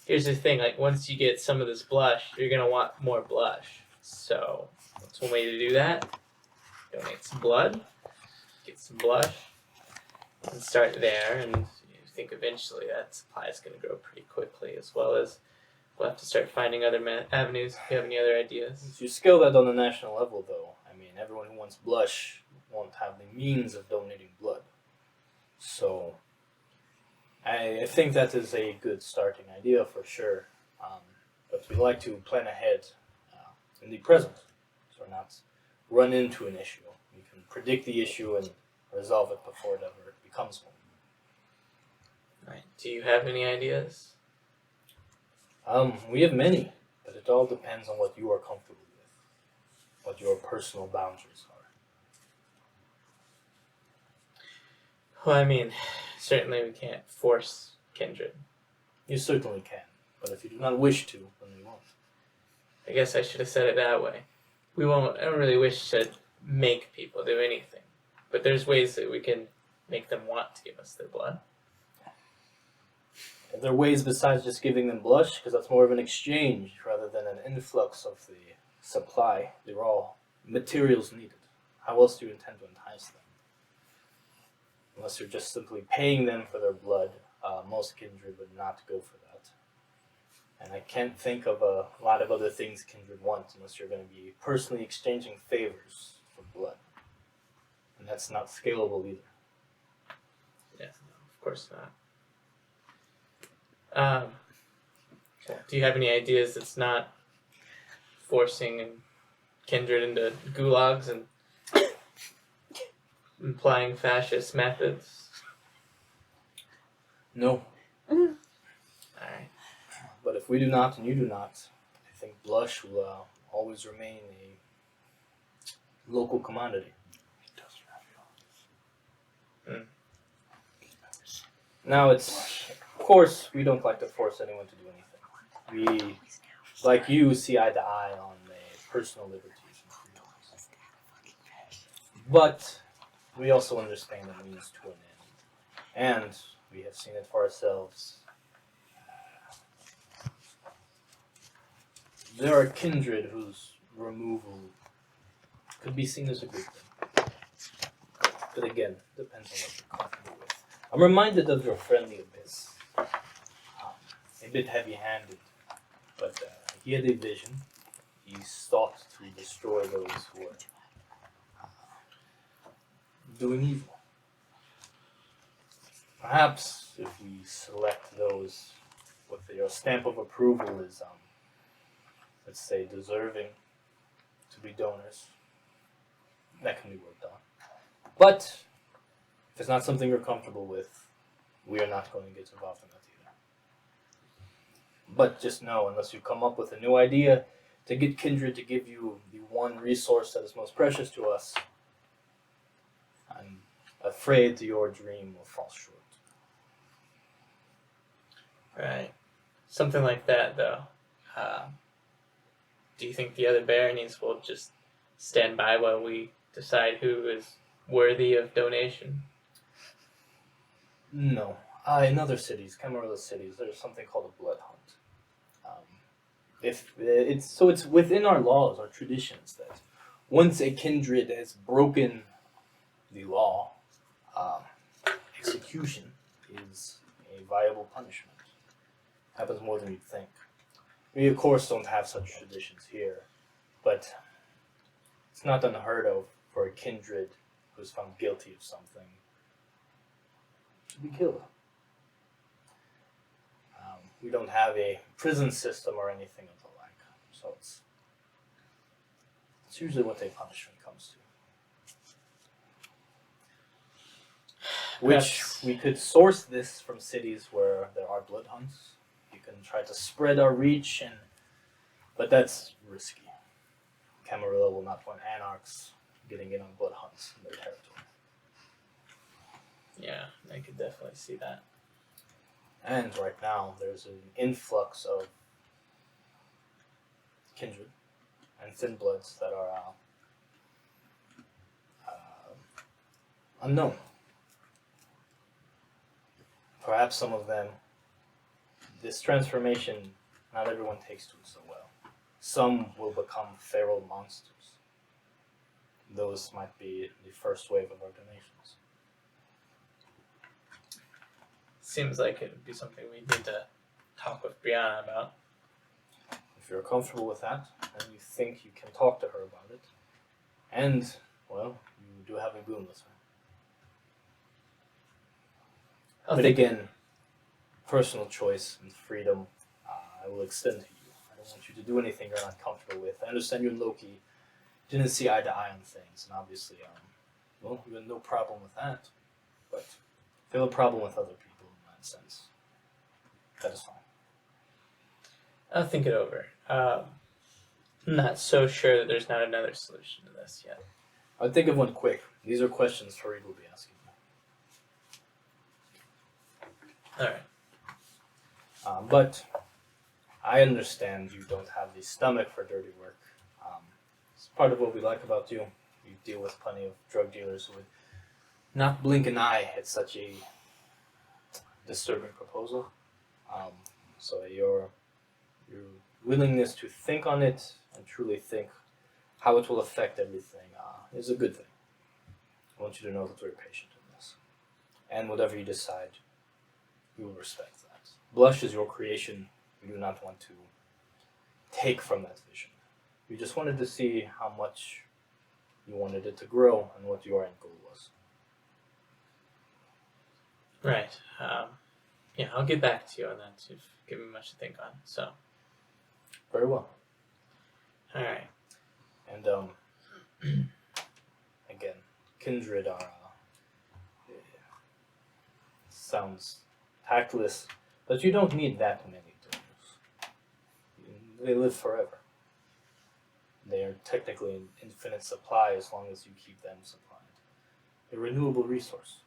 here's the thing, like once you get some of this blush, you're going to want more blush. So what's one way to do that? Donate some blood, get some blush, and start there. And you think eventually that supply is going to grow pretty quickly, as well as we'll have to start finding other avenues. If you have any other ideas. If you scale that on the national level, though, I mean, everyone who wants blush won't have the means of donating blood. So I think that is a good starting idea for sure. But we like to plan ahead in the present, so we're not run into an issue. We can predict the issue and resolve it before it ever becomes one. Right. Do you have any ideas? We have many, but it all depends on what you are comfortable with, what your personal boundaries are. Well, I mean, certainly we can't force kindred. You certainly can, but if you do not wish to, then we won't. I guess I should have said it that way. I don't really wish to make people do anything. But there's ways that we can make them want to give us their blood. Are there ways besides just giving them blush? Because that's more of an exchange rather than an influx of the supply. They're all materials needed. How else do you intend to entice them? Unless you're just simply paying them for their blood, most kindred would not go for that. And I can't think of a lot of other things kindred want unless you're going to be personally exchanging favors for blood. And that's not scalable either. Yeah, no, of course not. Do you have any ideas that's not forcing kindred into gulags and implying fascist methods? No. Alright. But if we do not and you do not, I think blush will always remain a local commodity. Now of course, we don't like to force anyone to do anything. We like you, see eye to eye on personal liberties and freedoms. But we also understand the means to an end. And we have seen it for ourselves. There are kindred whose removal could be seen as a good thing. But again, depends on what you're comfortable with. I'm reminded of your friendly Abyss. A bit heavy-handed, but he had a vision. He sought to destroy those who were doing evil. Perhaps if we select those with your stamp of approval is, let's say, deserving to be donors, that can be worked on. But if it's not something you're comfortable with, we are not going to get involved in that either. But just know, unless you come up with a new idea to get kindred to give you the one resource that is most precious to us, I'm afraid your dream will fall short. Right. Something like that, though. Do you think the other baronies will just stand by while we decide who is worthy of donation? No. In other cities, Camarilla cities, there's something called a blood hunt. It's within our laws, our traditions, that once a kindred has broken the law, execution is a viable punishment. Happens more than you'd think. We, of course, don't have such traditions here, but it's not unheard of for a kindred who's found guilty of something to be killed. We don't have a prison system or anything of the like, so it's usually what they punish when it comes to. Which we could source this from cities where there are blood hunts. You can try to spread our reach, but that's risky. Camarilla will not want anarchs getting in on blood hunts in their territory. Yeah, I could definitely see that. And right now, there's an influx of kindred and thin bloods that are unknown. Perhaps some of them, this transformation, not everyone takes to it so well. Some will become feral monsters. Those might be the first wave of our donations. Seems like it would be something we need to talk with Brianna about. If you're comfortable with that, and you think you can talk to her about it, and, well, you do have a boon with her. But again, personal choice and freedom, I will extend to you. I don't want you to do anything you're not comfortable with. I understand you and Loki didn't see eye to eye on things, and obviously, well, you had no problem with that. But if you have a problem with other people in that sense, that is fine. I'll think it over. I'm not so sure that there's not another solution to this yet. I'll think of one quick. These are questions Farid will be asking you. Alright. But I understand you don't have the stomach for dirty work. It's part of what we like about you. You deal with plenty of drug dealers who would not blink an eye at such a disturbing proposal. So your willingness to think on it and truly think how it will affect everything is a good thing. I want you to know that we're patient in this. And whatever you decide, we will respect that. Blush is your creation. We do not want to take from that vision. We just wanted to see how much you wanted it to grow and what your end goal was. Right. Yeah, I'll get back to you on that. You've given me much to think on. So. Very well. Alright. And again, kindred are sounds tactless, but you don't need that many donors. They live forever. They are technically an infinite supply as long as you keep them supplied. A renewable resource.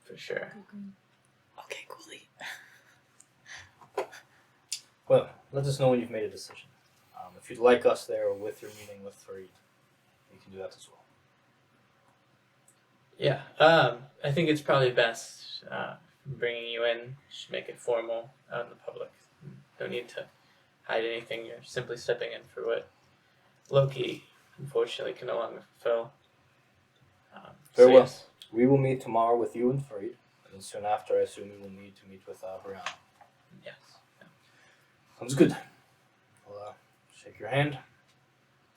For sure. Okay, coolie. Well, let us know when you've made a decision. If you'd like us there with your meeting with Fareed, you can do that as well. Yeah, I think it's probably best bringing you in. Should make it formal out in the public. No need to hide anything. You're simply stepping in for what Loki, unfortunately, can no longer fulfill. Very well. Yes. We will meet tomorrow with you and Fareed, and soon after, I assume we will need to meet with Brianna. Yes. Sounds good. I'll shake your hand.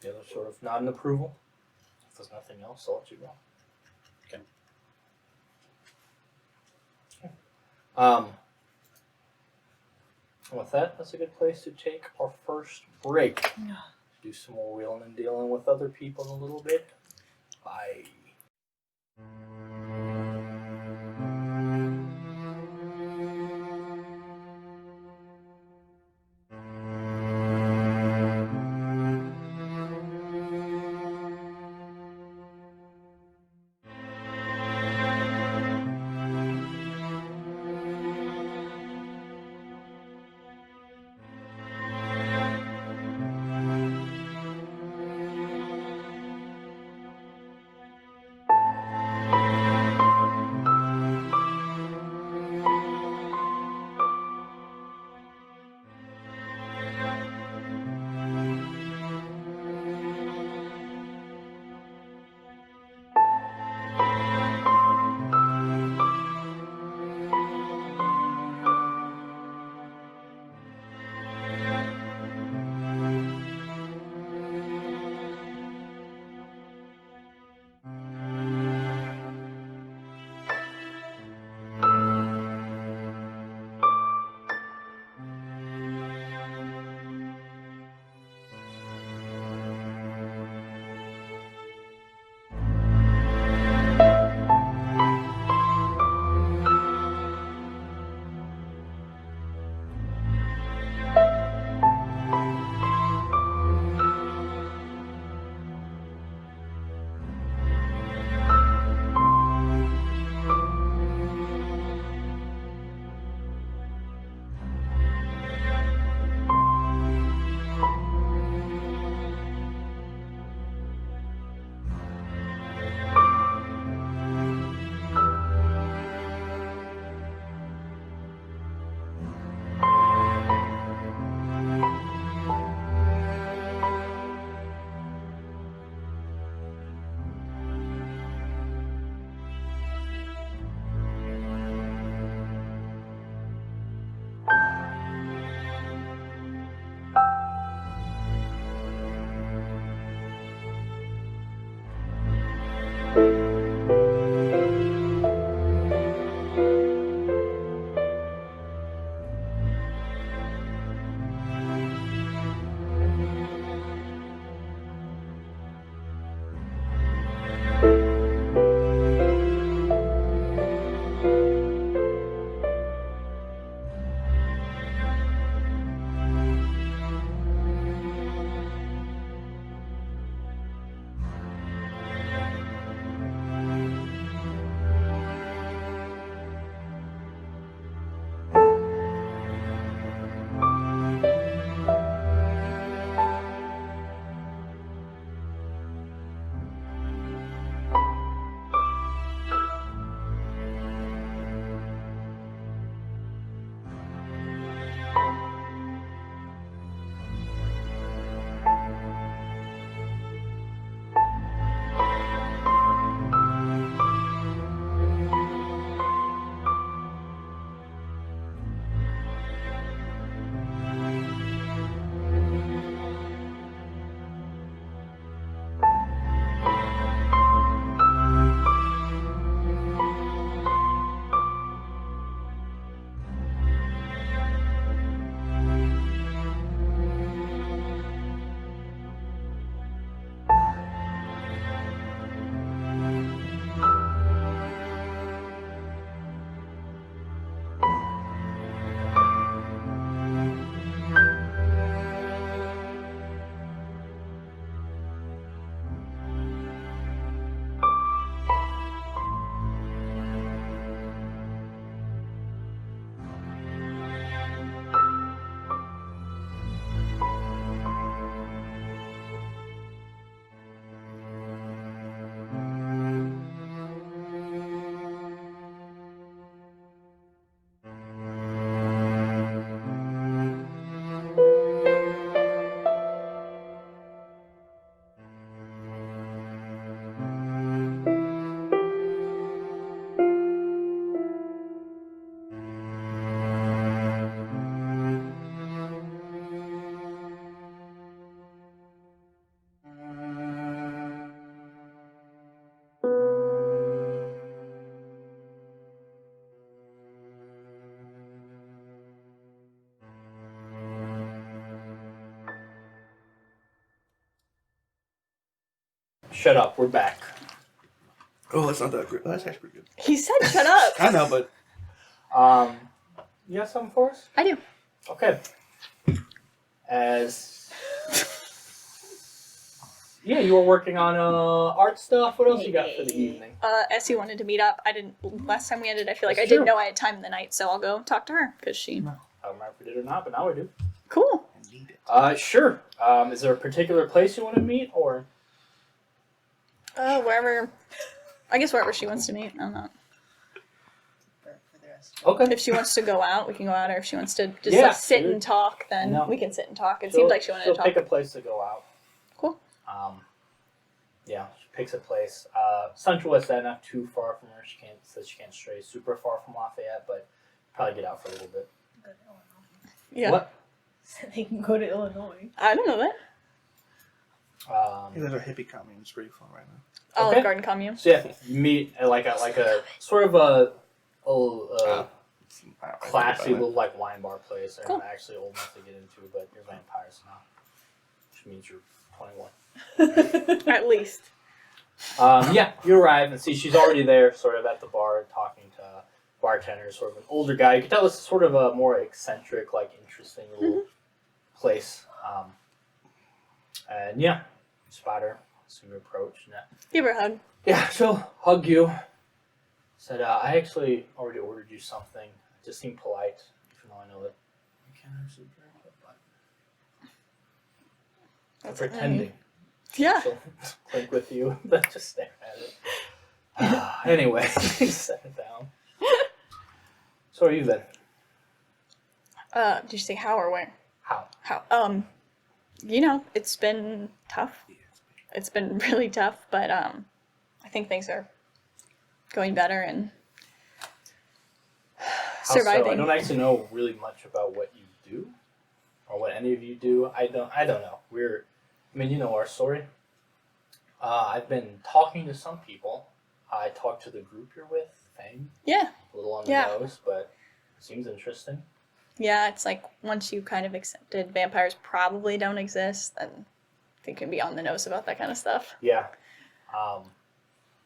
The other sort of nod in approval. If there's nothing else, I'll let you go. Okay. And with that, that's a good place to take our first break. Do some more wheeling and dealing with other people in a little bit. Bye. shut up. We're back. Oh, that's not that great. That's actually pretty good. He said shut up. I know, but You got something for us? I do. Okay. Yeah, you were working on art stuff. What else you got for the evening? Essie wanted to meet up. I didn't. Last time we ended, I feel like That's I didn't true. know I had time in the night, so I'll go talk to her because she. I don't remember if we did or not, but now we do. Cool. Indeed it. Sure. Is there a particular place you want to meet, or? Wherever. I guess wherever she wants to meet. I don't know. For the rest. Okay. If she wants to go out, we can go out. Or if she wants to just Yeah, like sit dude. and talk, then No. we can sit and talk. It seemed like she wanted to she'll talk. pick a place to go out. Cool. Yeah, she picks a place. Central West End, not too far from her. She can't stray super far from Lafayette, but probably get out for a little bit. Go to Illinois. Yeah. What? So they can go to Illinois. I don't know that. Hey, there's a hippie commune. It's pretty fun right now. Olive Okay. Garden commune. So yeah, you meet at like a sort of a classy little like wine bar place. They're Cool. not actually old enough to get into, but you're vampires now, which means you're 21. At least. Yeah, you arrive and see she's already there, sort of at the bar, talking to bartender, sort of an older guy. You can tell it's sort of a more eccentric, like interesting little place. And yeah, you spot her, so you approach. And, Give her a hug. yeah, she'll hug you. Said, I actually already ordered you something. It just seemed polite, even though I know that you can't actually drink it, but I'm That's pretending. Yeah. She'll clink with you, but just stare at it. Anyway, set it down. So are you then? Did you say how or where? How? How? You know, it's been tough. It's been really tough, but I think things are going better and How so? I surviving. don't actually know really much about what you do, or what any of you do. I don't know. You know our story. I've been talking to some people. I talked to the group you're with, Fame. Yeah. A little on the Yeah. nose, but it seems interesting. Yeah, it's like once you kind of accepted vampires probably don't exist, then they can be on the nose about that kind of stuff. Yeah.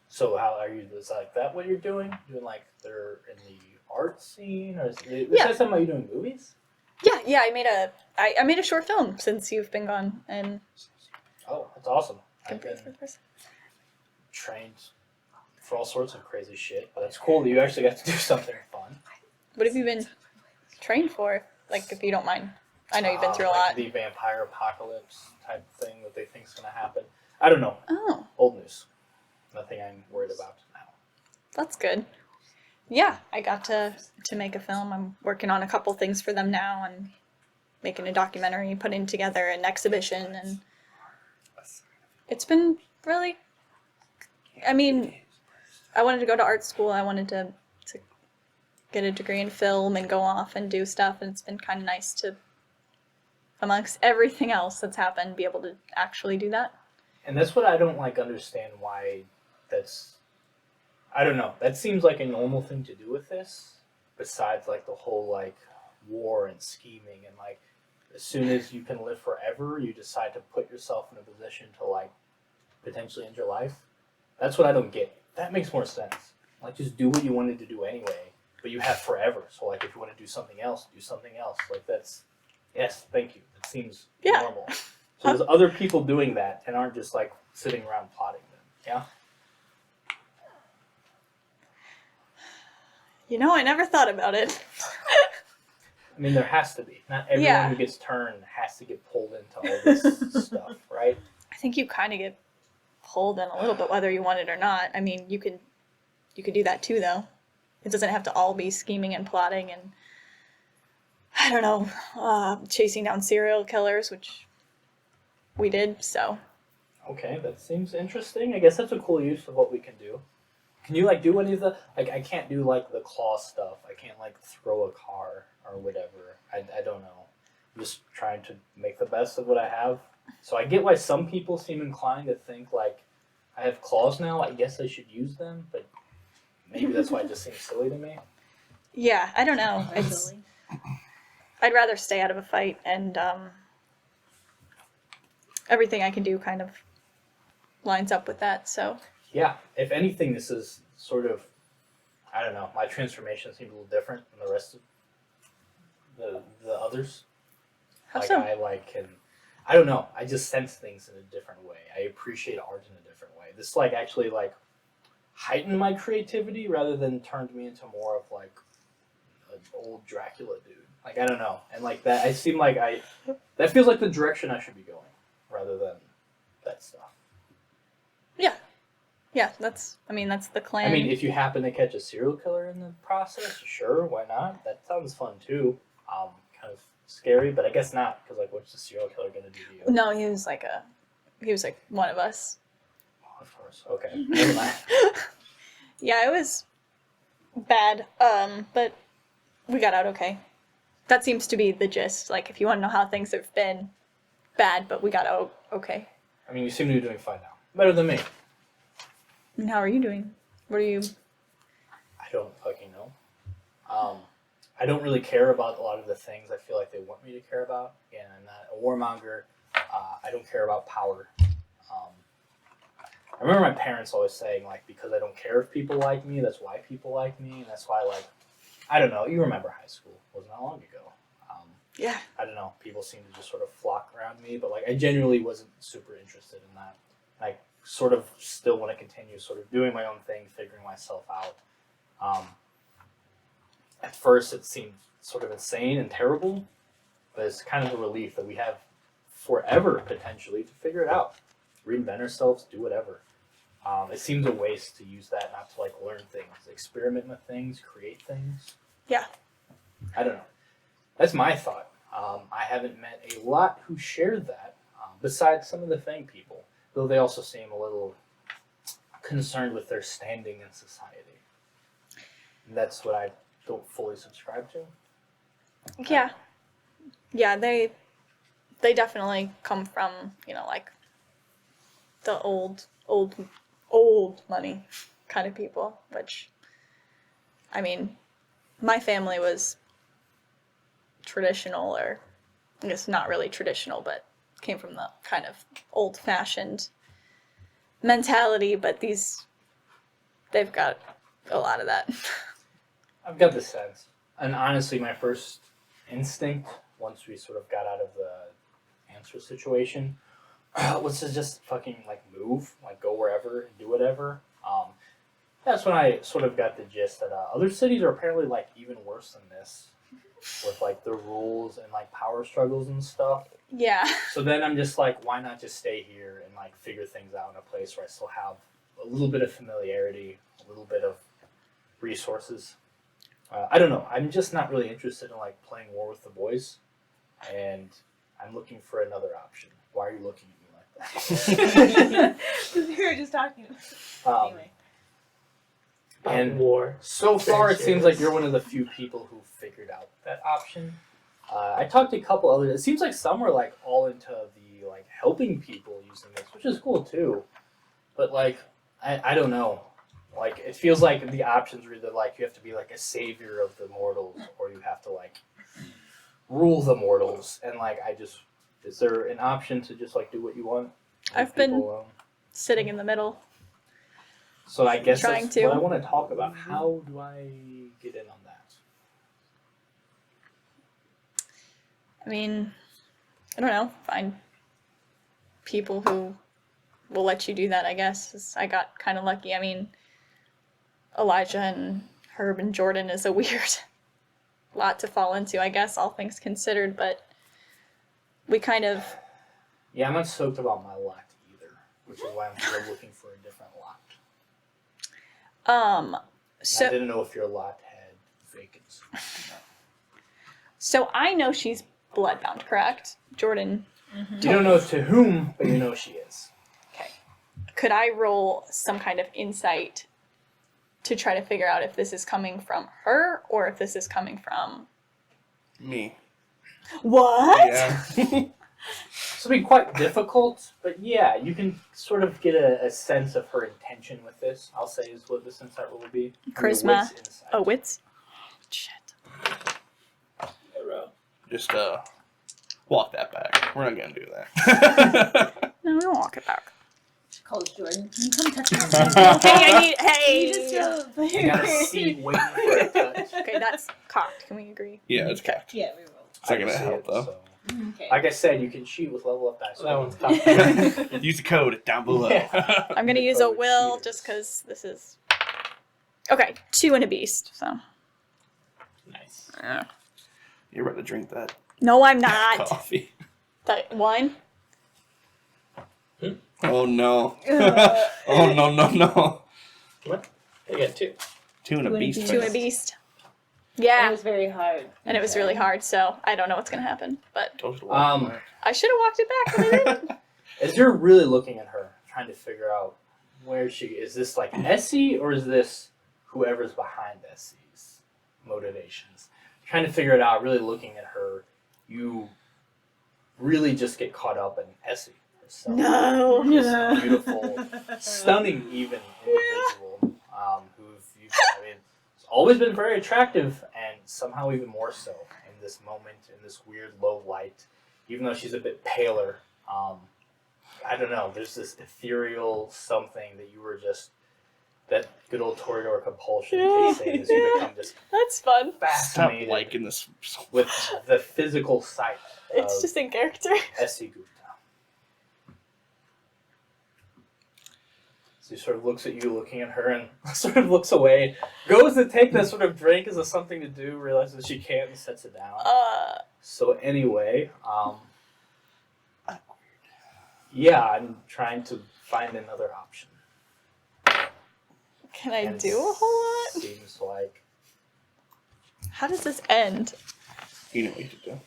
So how are you? Is like that what you're doing? Doing like they're in the art scene, or is it Yeah. says something about you doing movies? Yeah. I made a short film since you've been gone, and Oh, that's awesome. I've compared to been the person. trained for all sorts of crazy shit, but it's cool that you actually got to do something fun. What have you been trained for? Like, if you don't mind, I know you've been through a Like lot. the vampire apocalypse type thing that they think's gonna happen. I don't know. Oh, Old news. Nothing I'm worried about now. that's good. Yeah, I got to make a film. I'm working on a couple things for them now, and making a documentary, putting together an exhibition, and it's been really. I mean, I wanted to go to art school. I wanted to get a degree in film and go off and do stuff, and it's been kind of nice to, amongst everything else that's happened, be able to actually do that. And that's what I don't understand why that's. I don't know. That seems like a normal thing to do with this, besides the whole war and scheming and as soon as you can live forever, you decide to put yourself in a position to potentially end your life. That's what I don't get. That makes more sense. Just do what you wanted to do anyway, but you have forever. So if you want to do something else, do something else. That's yes, thank you. It seems Yeah. normal. So there's other people doing that and aren't just sitting around plotting them. Yeah. You know, I never thought about it. I mean, there has to be. Not everyone Yeah. who gets turned has to get pulled into all this stuff, right? I think you kind of get pulled in a little bit, whether you want it or not. I mean, you could do that too, though. It doesn't have to all be scheming and plotting and, I don't know, chasing down serial killers, which we did, so. Okay, that seems interesting. I guess that's a cool use of what we can do. Can you do any of the I can't do the claw stuff. I can't throw a car or whatever. I don't know. I'm just trying to make the best of what I have. So I get why some people seem inclined to think I have claws now. I guess I should use them, but maybe that's why it just seems silly to me. Yeah, I don't know. It's, I'd rather stay out of a fight, and everything I can do kind of lines up with that. So Yeah, if anything, this is sort of, I don't know, my transformation seems a little different than the rest of the others. how Like so? I don't know, I just sense things in a different way. I appreciate art in a different way. This like actually like heightened my creativity rather than turned me into more of like an old Dracula dude. Like I don't know, and like that, I seem like that feels like the direction I should be going rather than that stuff. Yeah, that's the clan. I mean, if you happen to catch a serial killer in the process, sure, why not? That sounds fun too. Kind of scary, but I guess not, because like, what's the serial killer gonna do to you? No, he was like one of us. Oh, of course. Okay. Never mind. Yeah, it was bad. But we got out okay. That seems to be the gist. Like, if you want to know how things have been, bad, but we got out okay. I mean, you seem to be doing fine now. Better than me. And how are you doing? What are you? I don't fucking know. I don't really care about a lot of the things I feel like they want me to care about. Again, I'm not a warmonger. I don't care about power. I remember my parents always saying, like, because I don't care if people like me, that's why people like me, and that's why, like, I don't know. You remember high school? It wasn't that long ago. Yeah. I don't know. People seem to just sort of flock around me, but like I genuinely wasn't super interested in that. I sort of still want to continue sort of doing my own thing, figuring myself out. At first, it seemed sort of insane and terrible, but it's kind of a relief that we have forever potentially to figure it out, reinvent ourselves, do whatever. It seems a waste to use that not to like learn things, experiment with things, create things. Yeah. I don't know. That's my thought. I haven't met a lot who shared that, besides some of the Fang people, though they also seem a little concerned with their standing in society. And that's what I don't fully subscribe to. Yeah. Yeah, they definitely come from, like the old money kind of people, which, I mean, my family was traditional, or I guess not really traditional, but came from the kind of old-fashioned mentality, but they've got a lot of that. I've got the sense. And honestly, my first instinct, once we sort of got out of the answer situation, was to just fucking, like, move, like, go wherever and do whatever. That's when I sort of got the gist that other cities are apparently, like, even worse than this, with, like, the rules and, like, power struggles and stuff. Yeah. So then I'm just like, why not just stay here and, like, figure things out in a place where I still have a little bit of familiarity, a little bit of resources. I don't know. I'm just not really interested in, like, playing War with the Boys, and I'm looking for another option. Why are you looking at me like that? Because we were just talking. Anyway. And war. so far, it seems like Adventures. you're one of the few people who figured out that option. I talked to a couple others. It seems like some were like all into the like helping people using this, which is cool too. But like, I don't know. Like, it feels like the options are either like you have to be like a savior of the mortals, or you have to like rule the mortals. And like, is there an option to just like do what you want? I've Leave been people alone? sitting in the middle. So I guess trying that's to. what I want to talk about. How do I get in on that? I mean, I don't know. Find people who will let you do that, I guess. I got kind of lucky. I mean, Elijah and Herb and Jordan is a weird lot to fall into, I guess, all things considered, but we kind of... Yeah, I'm not stoked about my lot either, which is why I'm sort of looking for a different lot. So I didn't know if your lot had vacancy. So I know she's bloodbound, correct? Jordan. You don't know to whom, but you know she is. Okay. Could I roll some kind of insight to try to figure out if this is coming from her or if this is coming from... Me. What? Yeah. This will be quite difficult, but yeah, you can sort of get a sense of her intention with this, I'll say is what this insight roll will be. Charisma. Wits insight. Oh, wits? Shit. Just walk that back. We're not gonna do that. No, we won't walk it back. calls Jordan. Can you come touch my Hey, You just You got a C waiting for a touch. Okay, that's cocked. Can we agree? Yeah, it's cocked. Yeah, we will. It's not I can gonna see help it, though. so. Okay. Like I said, you can cheat with level up dice. That one's tough. Use the code down below. Yeah. I'm gonna The use a code will cheaters. just because this is. Okay, 2 and a beast. So. Nice. You're about to drink that No, I'm not. coffee. That 1. Oh no. Oh no. What? You got 2. 2 and a Two and a beast. beast. 2 and a beast. It Yeah, was very hard. and it was really hard, so I don't know what's gonna happen. But Told you to walk Um, away. I should have walked it back, but I didn't. As you're really looking at her, trying to figure out where she is, this like Essie or is this whoever's behind Essie's motivations? Trying to figure it out, really looking at her, you really just get caught up in Essie herself. No. This beautiful, stunning, even individual I mean, has always been very attractive, and somehow even more so in this moment, in this weird low light. Even though she's a bit paler, I don't know. There's this ethereal something that you were just that good old Toreador compulsion chasing as you become just That's fun. Stop fascinated liking this. with the physical sight It's of just in character. Essie Gupta. So he sort of looks at you, looking at her, and sort of looks away. Goes to take that sort of drink as a something to do, realizes she can't, and sets it down. So anyway, yeah, I'm trying to find another option. Can I And do a whole lot? Seems like How does this end? You know what you should do.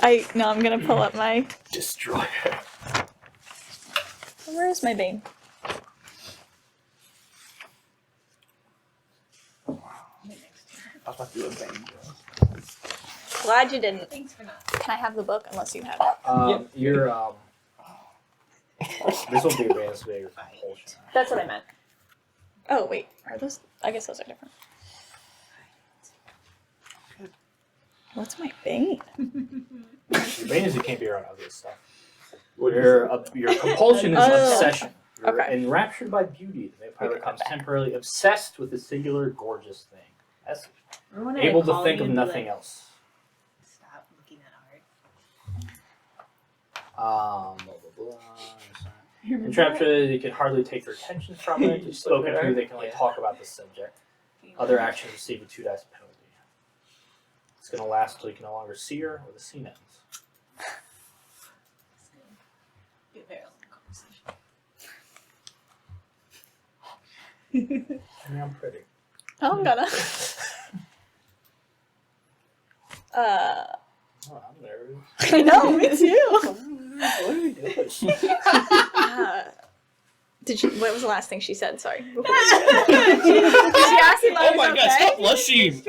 I'm gonna pull up my. Destroy her. Where is my Bane? I was about to do a bang. Glad you didn't. Thanks for not. Can I have the book unless you have it? Yep. you're this will be advanced bigger compulsion. That's what I meant. Oh wait, are those? I guess those are different. What's my Bane? Your bane is you can't be around ugly stuff. Your compulsion is Oh. obsession. You're Okay. enraptured by beauty. The vampire becomes temporarily obsessed with a singular gorgeous thing. That's Remember when I able to called think you of and be nothing like, else. Stop looking that hard. Blah, blah, blah. Entraptured, you can hardly take their attention from it. If spoken to, they can only talk about the subject. Other actions receive a 2 dice penalty. It's going to last until you can no longer see her or the scene ends. Get very long conversation. I mean, I'm pretty. Oh, I'm gonna. Oh, I'm nervous. I know, me too. What are you doing? Did you? What was the last thing she said? Sorry. Did she ask if I Oh was my okay? god, stop blushing!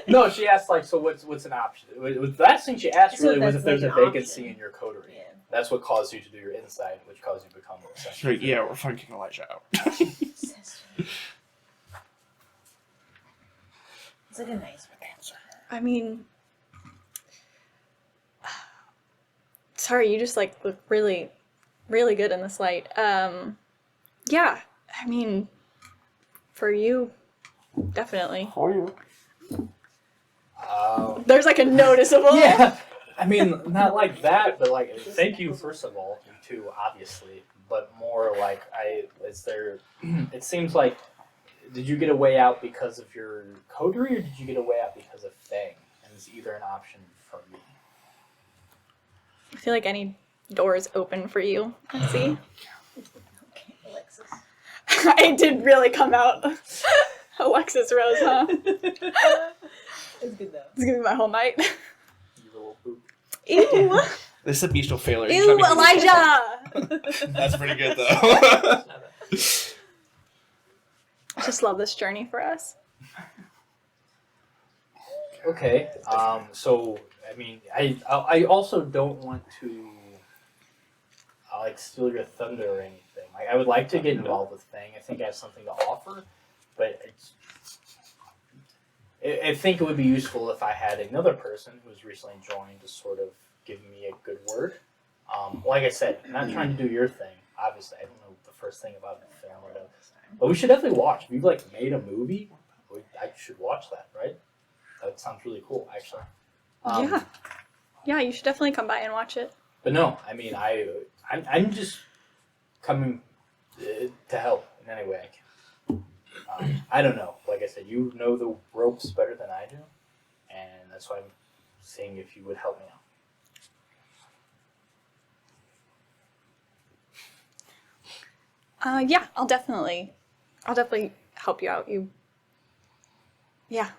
No, she asked like, so what's an option? The last thing she asked So really was that's if there's like a an vacancy option. in your coterie. Yeah. That's what caused you to do your insight, which caused you to become obsessed. Right, yeah, we're fucking Elijah out. It's like a nice Answer. I mean, sorry, you just like look really, really good in this light. Yeah, I mean, for you, definitely. For you. There's like a noticeable. Yeah, I mean, not like that, but like, thank you first of all, you too, obviously, but more like it seems like, did you get a way out because of your coterie, or did you get a way out because of Fang? And it's either an option for me. I feel like any door is open for you. Let's see. Okay, Alexis. I did really come out. Alexis Rose, huh? It's good though. It's gonna be my whole night. You little boop. Ew! This is a bestial failure. Ew, Elijah! That's pretty good though. I just love this journey for us. Okay. So I mean, I also don't want to like steal your thunder or anything. Like, I would like to get involved with Fang. I think I have something to offer, but I think it would be useful if I had another person who was recently joined to sort of give me a good word. Like I said, I'm not trying to do your thing. Obviously, I don't know the first thing about the film or whatever. But we should definitely watch. If you've like made a movie, I should watch that, right? That sounds really cool, actually. Yeah, you should definitely come by and watch it. But no, I mean, I'm just coming to help in any way I can. I don't know. Like I said, you know the ropes better than I do, and that's why I'm seeing if you would help me out. Yeah, I'll definitely help you out. Yeah.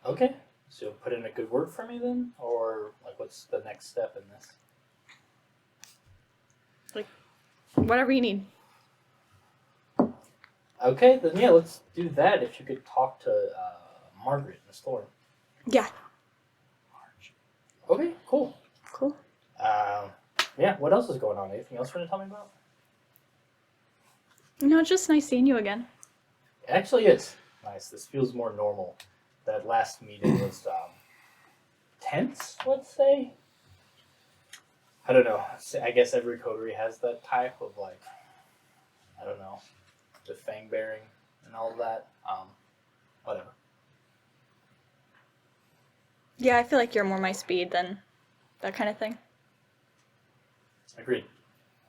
Okay. So you'll put in a good word for me then, or like, what's the next step in this? Whatever you need. Okay, then yeah, let's do that. If you could talk to Margaret, Miss Thorne. Yeah. Okay, cool. Cool. Yeah, what else is going on? Anything else you want to tell me about? No, it's just nice seeing you again. Actually, it's nice. This feels more normal. That last meeting was tense, let's say. I don't know. I guess every coterie has that type of like, I don't know, the fang bearing and all of that. Whatever. Yeah, I feel like you're more my speed than that kind of thing. Agreed.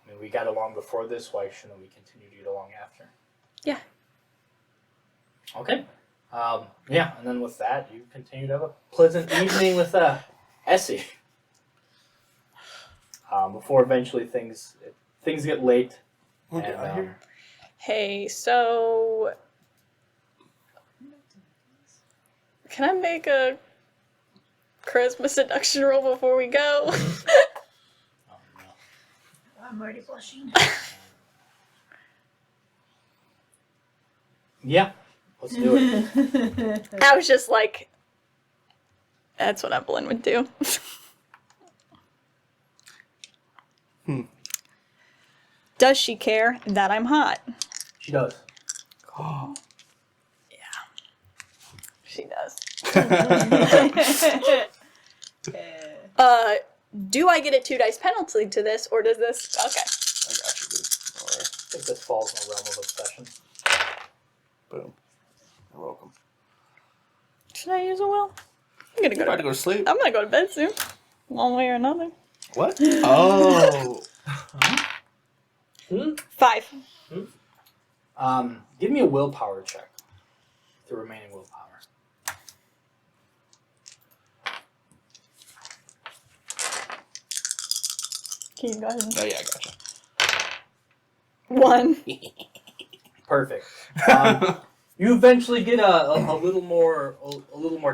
I mean, we got along before this. Why shouldn't we continue to get along after? Yeah. Okay. Yeah, and then with that, you continue to have a pleasant evening with Essie. Before eventually things get late. Okay, and, I hear. Hey, so can I make a charisma seduction roll before we go? Oh, no. I'm already blushing. Yeah, let's do it. I was just like, that's what Evelyn would do. Does she care that I'm hot? She does. Oh. She does. Do I get a 2 dice penalty to this, or does this? Okay. I got you, dude. Don't worry. I think this falls in the realm of obsession. Boom. You're welcome. Should I use a will? I'm gonna You're about to go. go to sleep. I'm gonna go to bed soon, one way or another. What? Oh. 5. Give me a willpower check. The remaining willpower. Can you go ahead? Oh yeah, I got you. 1. Perfect. You eventually get a little more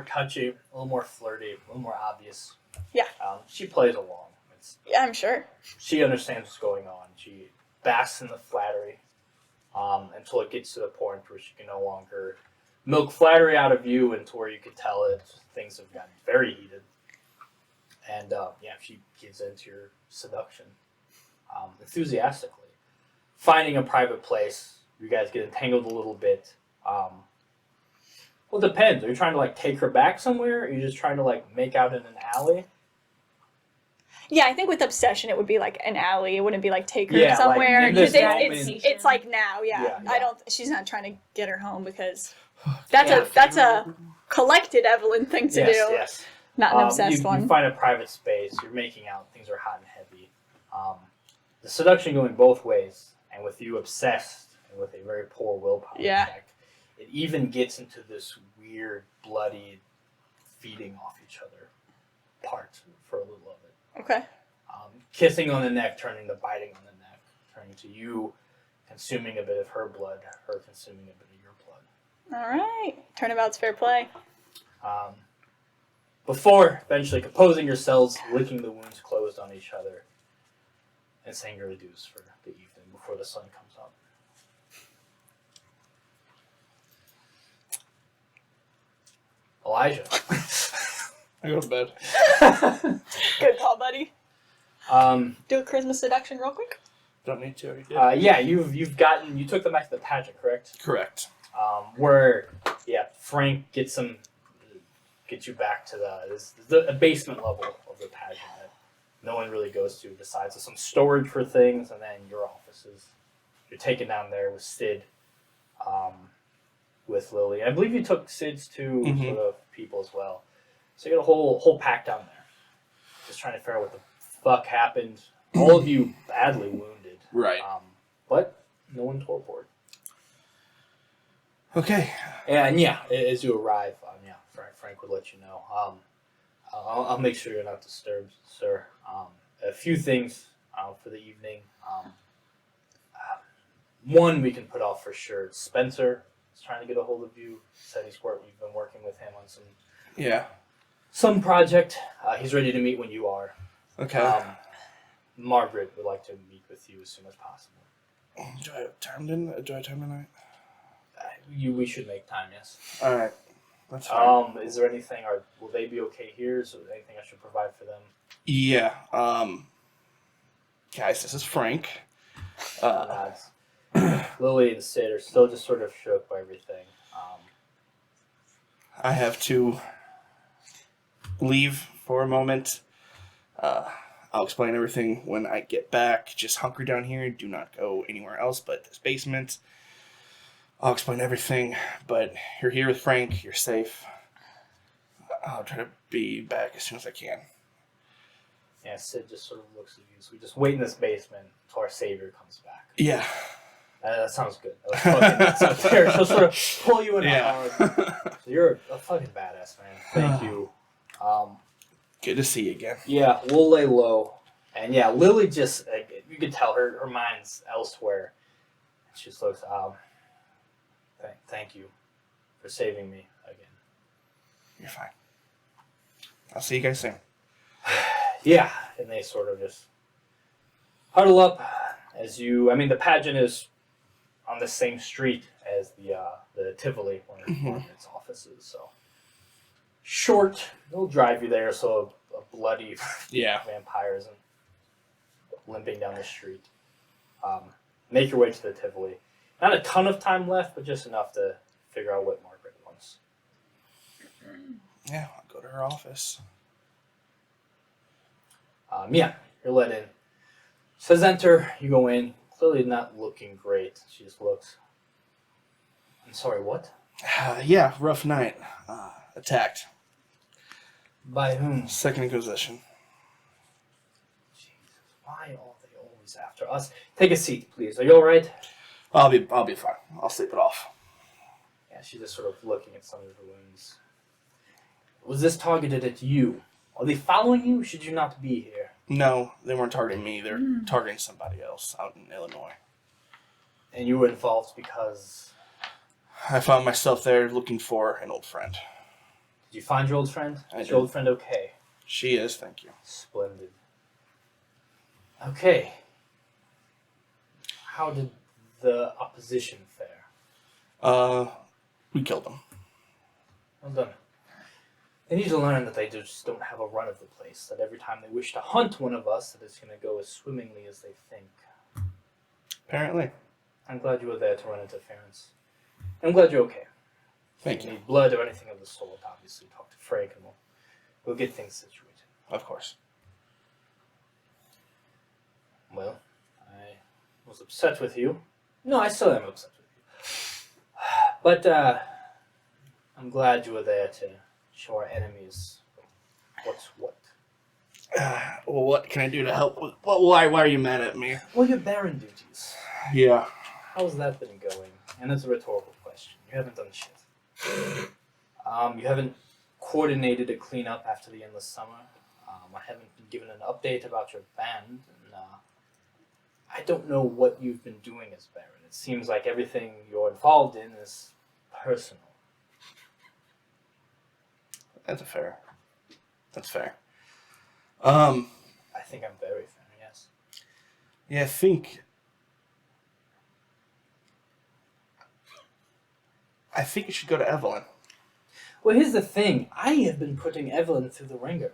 touchy, a little more flirty, a little more obvious. Yeah. She plays along. Yeah, I'm sure. She understands what's going on. She basks in the flattery until it gets to the point where she can no longer milk flattery out of you, and to where you could tell it things have gotten very heated. And she gives into your seduction enthusiastically. Finding a private place, you guys get entangled a little bit. Well, it depends. Are you trying to like take her back somewhere? Or are you just trying to like make out in an alley? Yeah, I think with obsession it would be like an alley. It wouldn't be like take her Yeah, like, somewhere in this because moment- it's like now. Yeah. Yeah, yeah. I don't. She's not trying to get her home because that's a collected Evelyn thing to do, Yes. not an obsessed you one. find a private space. You're making out. Things are hot and heavy. The seduction going both ways, and with you obsessed and with a very poor willpower check, it even gets into this weird, bloody, feeding off each other part for a little of it. Okay. Kissing on the neck, turning to biting on the neck, turning to you consuming a bit of her blood, her consuming a bit of your blood. All right. Turnabout's fair play. Before eventually composing yourselves, licking the wounds closed on each other, and saying your adieus for the evening before the sun comes up. Elijah. I go to bed. Good call, buddy. Um, Do a charisma seduction real quick. Don't need to. Already did. yeah, you took them back to the pageant, correct? Correct. Where Frank gets you back to the basement level of the pageant. no one really goes to besides some storage for things, and then your offices. You're taken down there with Sid, with Lily. I believe you took Sid's two sort of people as well. So you got a whole pack down there. Just trying to figure out what the fuck happened. All of you badly wounded. Right. But no one torpored. Okay. And yeah, as you arrive, Frank would let you know. I'll make sure you're not disturbed, sir. A few things for the evening. One we can put off for sure. Spencer is trying to get a hold of you. Said you've been working with him on some project. He's ready to meet when you are. Okay. Margaret would like to meet with you as soon as possible. Do I have time tonight? We should make time, yes. All right. That's fine. Is there anything, or will they be okay here? Is there anything I should provide for them? Yeah. Guys, this is Frank. Nods. Lily and Sid are still just sort of shook by everything. I have to leave for a moment. I'll explain everything when I get back. Just hunker down here. Do not go anywhere else but this basement. I'll explain everything, but you're here with Frank. You're safe. I'll try to be back as soon as I can. Yeah, Sid just sort of looks at you. So we just wait in this basement until our savior comes back. Yeah. That sounds good. That was fucking nuts out there. She'll sort of pull you in hard. So you're a fucking badass, man. Thank you. Good to see you again. Yeah, we'll lay low. And yeah, Lily just, you can tell her mind's elsewhere. She just looks, thank you for saving me again. You're fine. I'll see you guys soon. Yeah, and they sort of just huddle up as you, the pageant is on the same street as the Tivoli, where its office is, so. Short, they'll drive you there, so a bloody vampire isn't limping down the street. Make your way to the Tivoli. Not a ton of time left, but just enough to figure out what Margaret wants. Yeah, I'll go to her office. You're let in. Says enter, you go in. Clearly not looking great. She just looks. I'm sorry, what? Yeah, rough night. Attacked. By whom? Second Inquisition. Jesus, why are they always after us? Take a seat, please. Are you alright? I'll be fine. I'll sleep it off. Yeah, she's just sort of looking at some of her wounds. Was this targeted at you? Are they following you? Should you not be here? No, they weren't targeting me. They're targeting somebody else out in Illinois. And you were involved because... I found myself there looking for an old friend. Did you find your old friend? I Is did. your old friend okay? She is, thank you. Splendid. Okay. How did the opposition fare? We killed them. Well done. They need to learn that they just don't have a run of the place, that every time they wish to hunt one of us, that it's going to go as swimmingly as they think. Apparently. I'm glad you were there to run interference. I'm glad you're okay. Thank If you. you need blood or anything of the sort, obviously talk to Frank and we'll get things situated. Of course. Well, I was upset with you. No, I still am upset with you. But I'm glad you were there to show our enemies what's what. Well, what can I do to help? Why are you mad at me? Well, your Baron duties. Yeah. How's that been going? And it's a rhetorical question. You haven't done shit. You haven't coordinated a cleanup after the endless summer. I haven't been given an update about your band, and I don't know what you've been doing as Baron. It seems like everything you're involved in is personal. That's fair. I think I'm very fair, yes. Yeah, I think you should go to Evelyn. Well, here's the thing. I have been putting Evelyn through the ringer.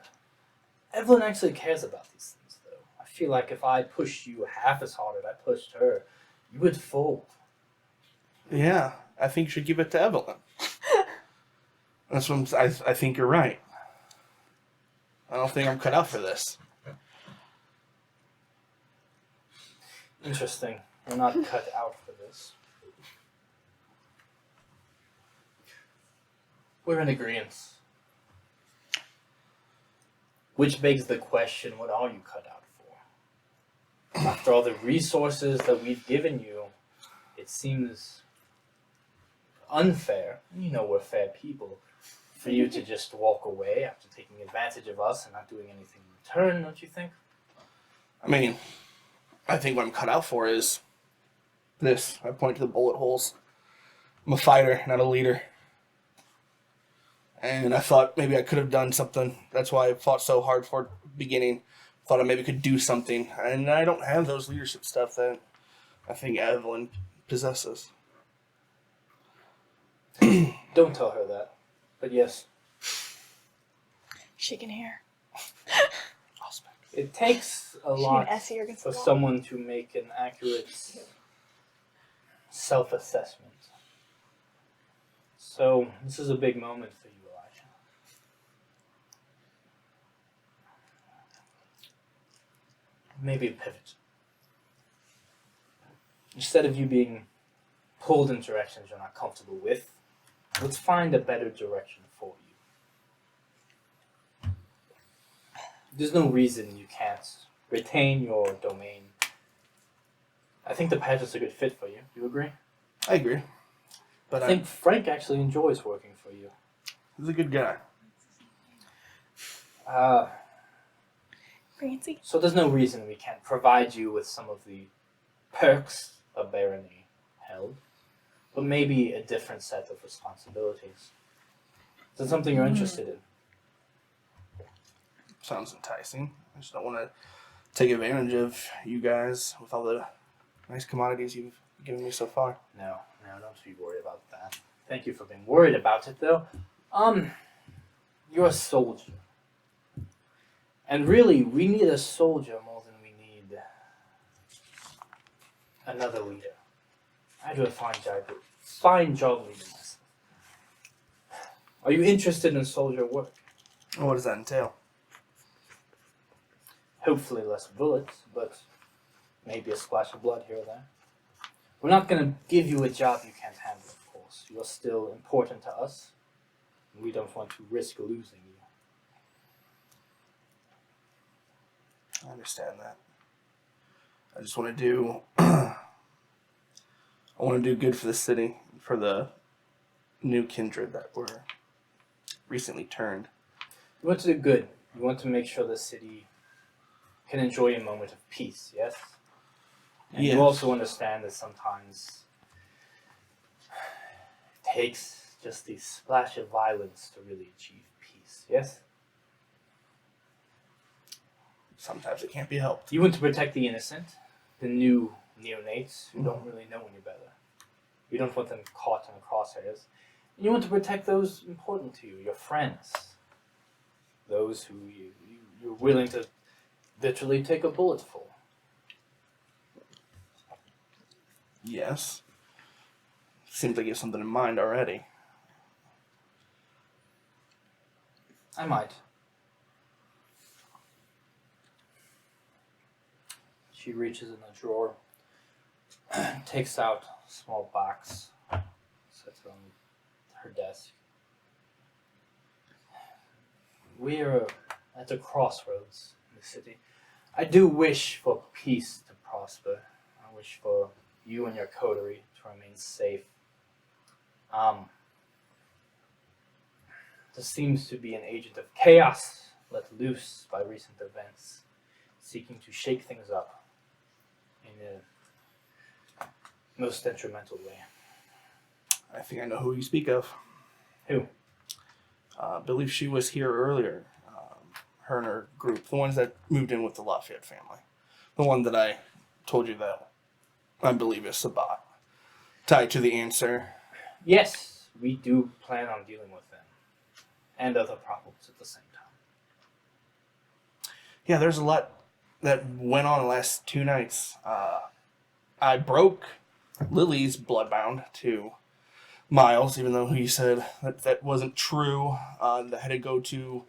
Evelyn actually cares about these things, though. I feel like if I pushed you half as hard as I pushed her, you would fold. Yeah, I think you should give it to Evelyn. That's what I think you're right. I don't think I'm cut out for this. Interesting. We're not cut out for this. We're in agreement. Which begs the question, what are you cut out for? After all the resources that we've given you, it seems unfair, you know we're fair people, for you to just walk away after taking advantage of us and not doing anything in return, don't you think? I mean, I think what I'm cut out for is this. I point to the bullet holes. I'm a fighter, not a leader. And I thought maybe I could have done something. That's why I fought so hard for it at the beginning. Thought I maybe could do something. And I don't have those leadership stuff that I think Evelyn possesses. Don't tell her that. But yes, She can hear. it takes a She lot and Essie are against for the wall. someone to make an accurate self-assessment. So, this is a big moment for you, Elijah. Maybe a pivot. Instead of you being pulled in directions you're not comfortable with, let's find a better direction for you. There's no reason you can't retain your domain. I think the pageant's a good fit for you. You agree? I agree. But I think Frank actually enjoys working for you. he's a good guy. Fancy. So there's no reason we can't provide you with some of the perks a barony held, but maybe a different set of responsibilities. Is that something you're interested in? Sounds enticing. I just don't want to take advantage of you guys with all the nice commodities you've given me so far. No, don't be worried about that. Thank you for being worried about it, though. You're a soldier. And really, we need a soldier more than we need another leader. I do a fine job leading myself. Are you interested in soldier work? What does that entail? Hopefully less bullets, but maybe a splash of blood here or there. We're not going to give you a job you can't handle, of course. You're still important to us. We don't want to risk losing you. I understand that. I just want to do I want to do good for the city, for the new kindred that were recently turned. You want to do good. You want to make sure the city can enjoy a moment of peace, yes? And Yes. you also understand that sometimes it takes just the splash of violence to really achieve peace, yes? Sometimes it can't be helped. You want to protect the innocent, the new neonates who don't really know any better. You don't want them caught in the crosshairs. And you want to protect those important to you, your friends. Those who you're willing to literally take a bullet for. Yes. Seems like you have something in mind already. I might. She reaches in the drawer, takes out a small box, sets it on her desk. We are at a crossroads in the city. I do wish for peace to prosper. I wish for you and your coterie to remain safe. There seems to be an agent of chaos let loose by recent events, seeking to shake things up in a most detrimental way. I think I know who you speak of. Who? I believe she was here earlier. Her and her group, the ones that moved in with the Lafayette family. The one that I told you that I believe is Sabat. Tied to the answer. Yes, we do plan on dealing with them and other problems at the same time. Yeah, there's a lot that went on the last 2 nights. I broke Lily's bloodbound to Miles, even though he said that wasn't true. That had to go to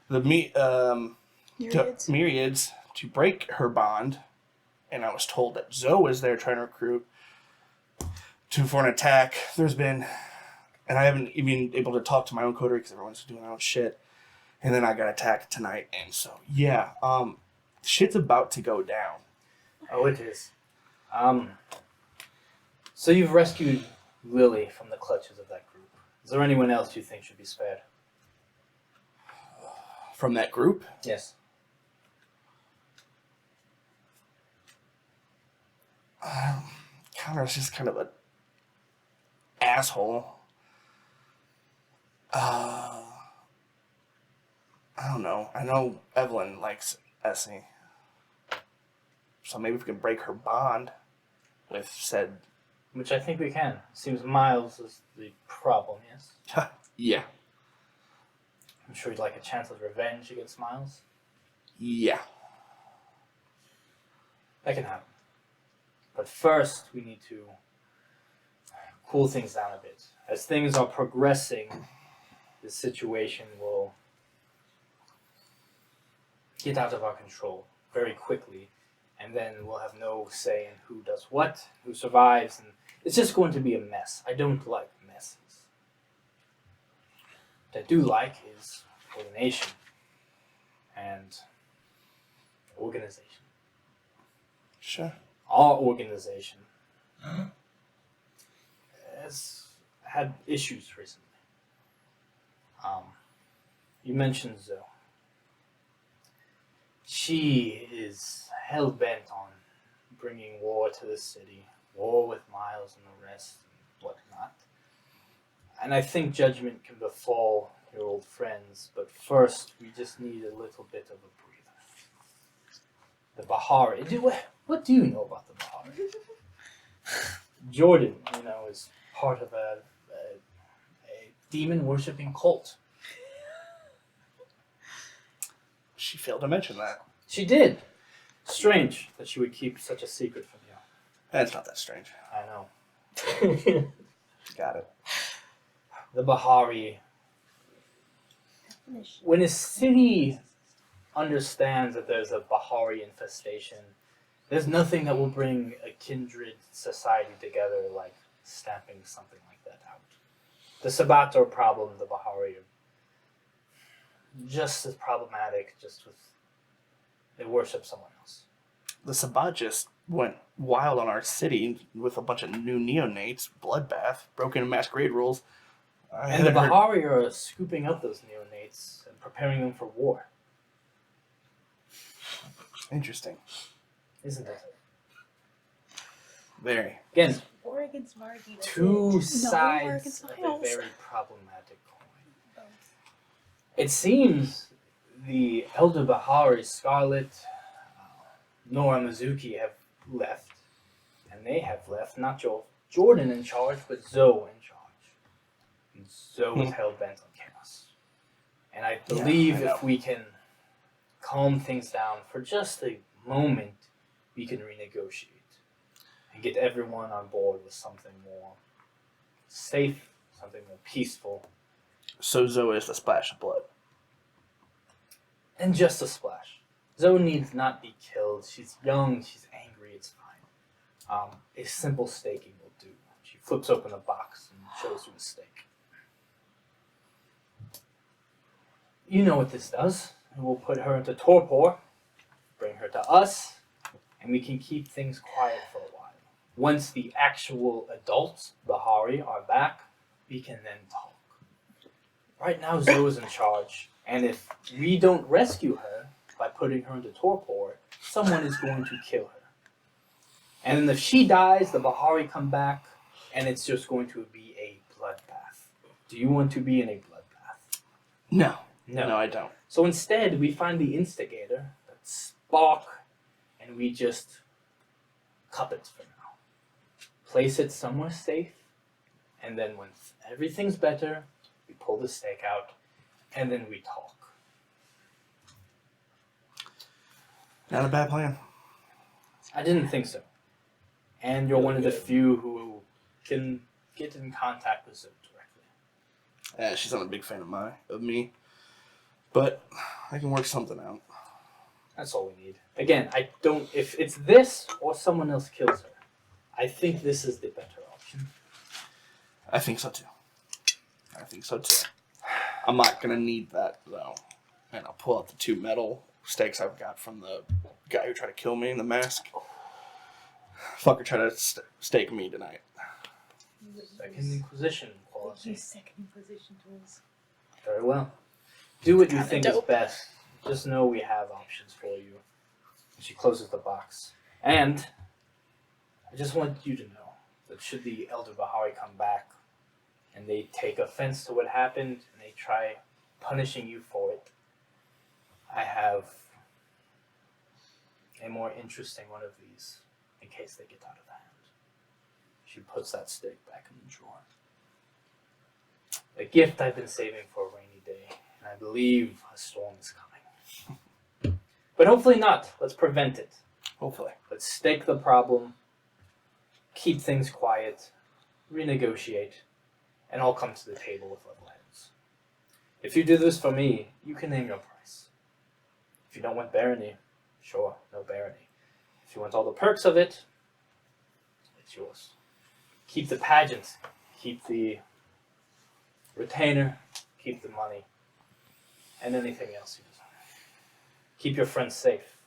the Myriads. Myriads to break her bond, and I was told that Zoe is there trying to recruit for an attack. There's been, and I haven't even been able to talk to my own coterie because everyone's doing their own shit. And then I got attacked tonight, and so yeah, shit's about to go down. Oh, it is. So you've rescued Lily from the clutches of that group. Is there anyone else you think should be spared? From that group? Yes. Connor's just kind of a asshole. I don't know. I know Evelyn likes Essie. So maybe we can break her bond with said... Which I think we can. Seems Miles is the problem, yes? Yeah. I'm sure you'd like a chance of revenge against Miles. Yeah. That can happen. But first, we need to cool things down a bit. As things are progressing, the situation will get out of our control very quickly, and then we'll have no say in who does what, who survives, and it's just going to be a mess. I don't like messes. What I do like is coordination and organization. Sure. Our organization has had issues recently. You mentioned Zoe. She is hell-bent on bringing war to the city, war with Miles and the rest and whatnot. And I think judgment can befall your old friends, but first we just need a little bit of a breather. The Bahari. What do you know about the Bahari? Jordan, is part of a demon-worshipping cult. She failed to mention that. She did. Strange that she would keep such a secret from you. That's not that strange. I know. Got it. The Bahari. When a city understands that there's a Bahari infestation, there's nothing that will bring a kindred society together like stamping something like that out. The Sabbat are a problem, the Bahari are just as problematic, just with they worship someone else. The Sabbat just went wild on our city with a bunch of new neonates, bloodbath, broken Masquerade rules. And the Bahari are scooping up those neonates and preparing them for war. Interesting. Isn't it? Very. Again, War against Margie. that's two it. sides of a Miles. very problematic coin. It seems the Elder Bahari, Scarlet, Nora Mizuki have left. And they have left not Jordan in charge, but Zoe in charge. And Zoe is hell-bent on chaos. And I believe I know. if we can calm things down for just a moment, we can renegotiate and get everyone on board with something more safe, something more peaceful, So Zoe is the splash of blood. and just a splash. Zoe needs not be killed. She's young, she's angry, it's fine. A simple staking will do. She flips open a box and shows you a stake. You know what this does. We'll put her into torpor, bring her to us, and we can keep things quiet for a while. Once the actual adults, Bahari, are back, we can then talk. Right now, Zoe's in charge, and if we don't rescue her by putting her into torpor, someone is going to kill her. And then if she dies, the Bahari come back, and it's just going to be a bloodbath. Do you want to be in a bloodbath? No. No. No, I don't. So instead, we find the instigator, that spark, and we just cup it for now. Place it somewhere safe, and then when everything's better, we pull the stake out, and then we talk. Not a bad plan. I didn't think so. And you're one of the few who can get in contact with Zoe directly. She's not a big fan of me. But I can work something out. That's all we need. Again, I don't. If it's this or someone else kills her, I think this is the better option. I think so too. I'm not gonna need that though. And I'll pull out the 2 metal stakes I've got from the guy who tried to kill me in the mask. Fucker tried to stake me tonight. Second Inquisition quality. Use second position tools. Very well. Do what you Kinda think is dope. best. Just know we have options for you. She closes the box. And I just want you to know that should the Elder Bahari come back and they take offense to what happened and they try punishing you for it, I have a more interesting one of these in case they get out of hand. She puts that stick back in the drawer. A gift I've been saving for a rainy day, and I believe a storm is coming. But hopefully not. Let's prevent it. Hopefully. Let's stake the problem, keep things quiet, renegotiate, and all come to the table with level heads. If you do this for me, you can name your price. If you don't want barony, sure, no barony. If you want all the perks of it, it's yours. Keep the pageant, keep the retainer, keep the money, and anything else you desire. Keep your friends safe.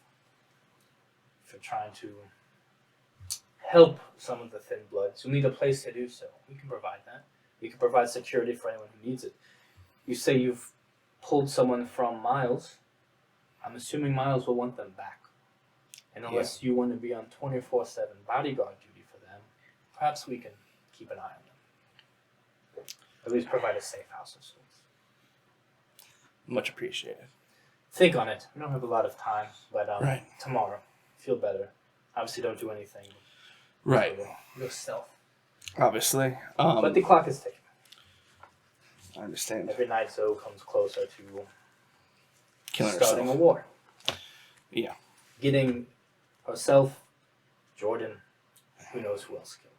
If you're trying to help some of the thin bloods, you'll need a place to do so. We can provide that. We can provide security for anyone who needs it. You say you've pulled someone from Miles. I'm assuming Miles will want them back. And unless you want to be on 24/7 bodyguard duty for them, perhaps we can keep an eye on them. At least provide a safe house of sorts. Much appreciated. Think on it. We don't have a lot of time, but Right. tomorrow, feel better. Obviously, don't do anything. Right. Go stealth. Obviously. But the clock is ticking. I understand. Every night Zoe comes closer to Killing starting herself. a war. Yeah. Getting herself, Jordan, who knows who else killed.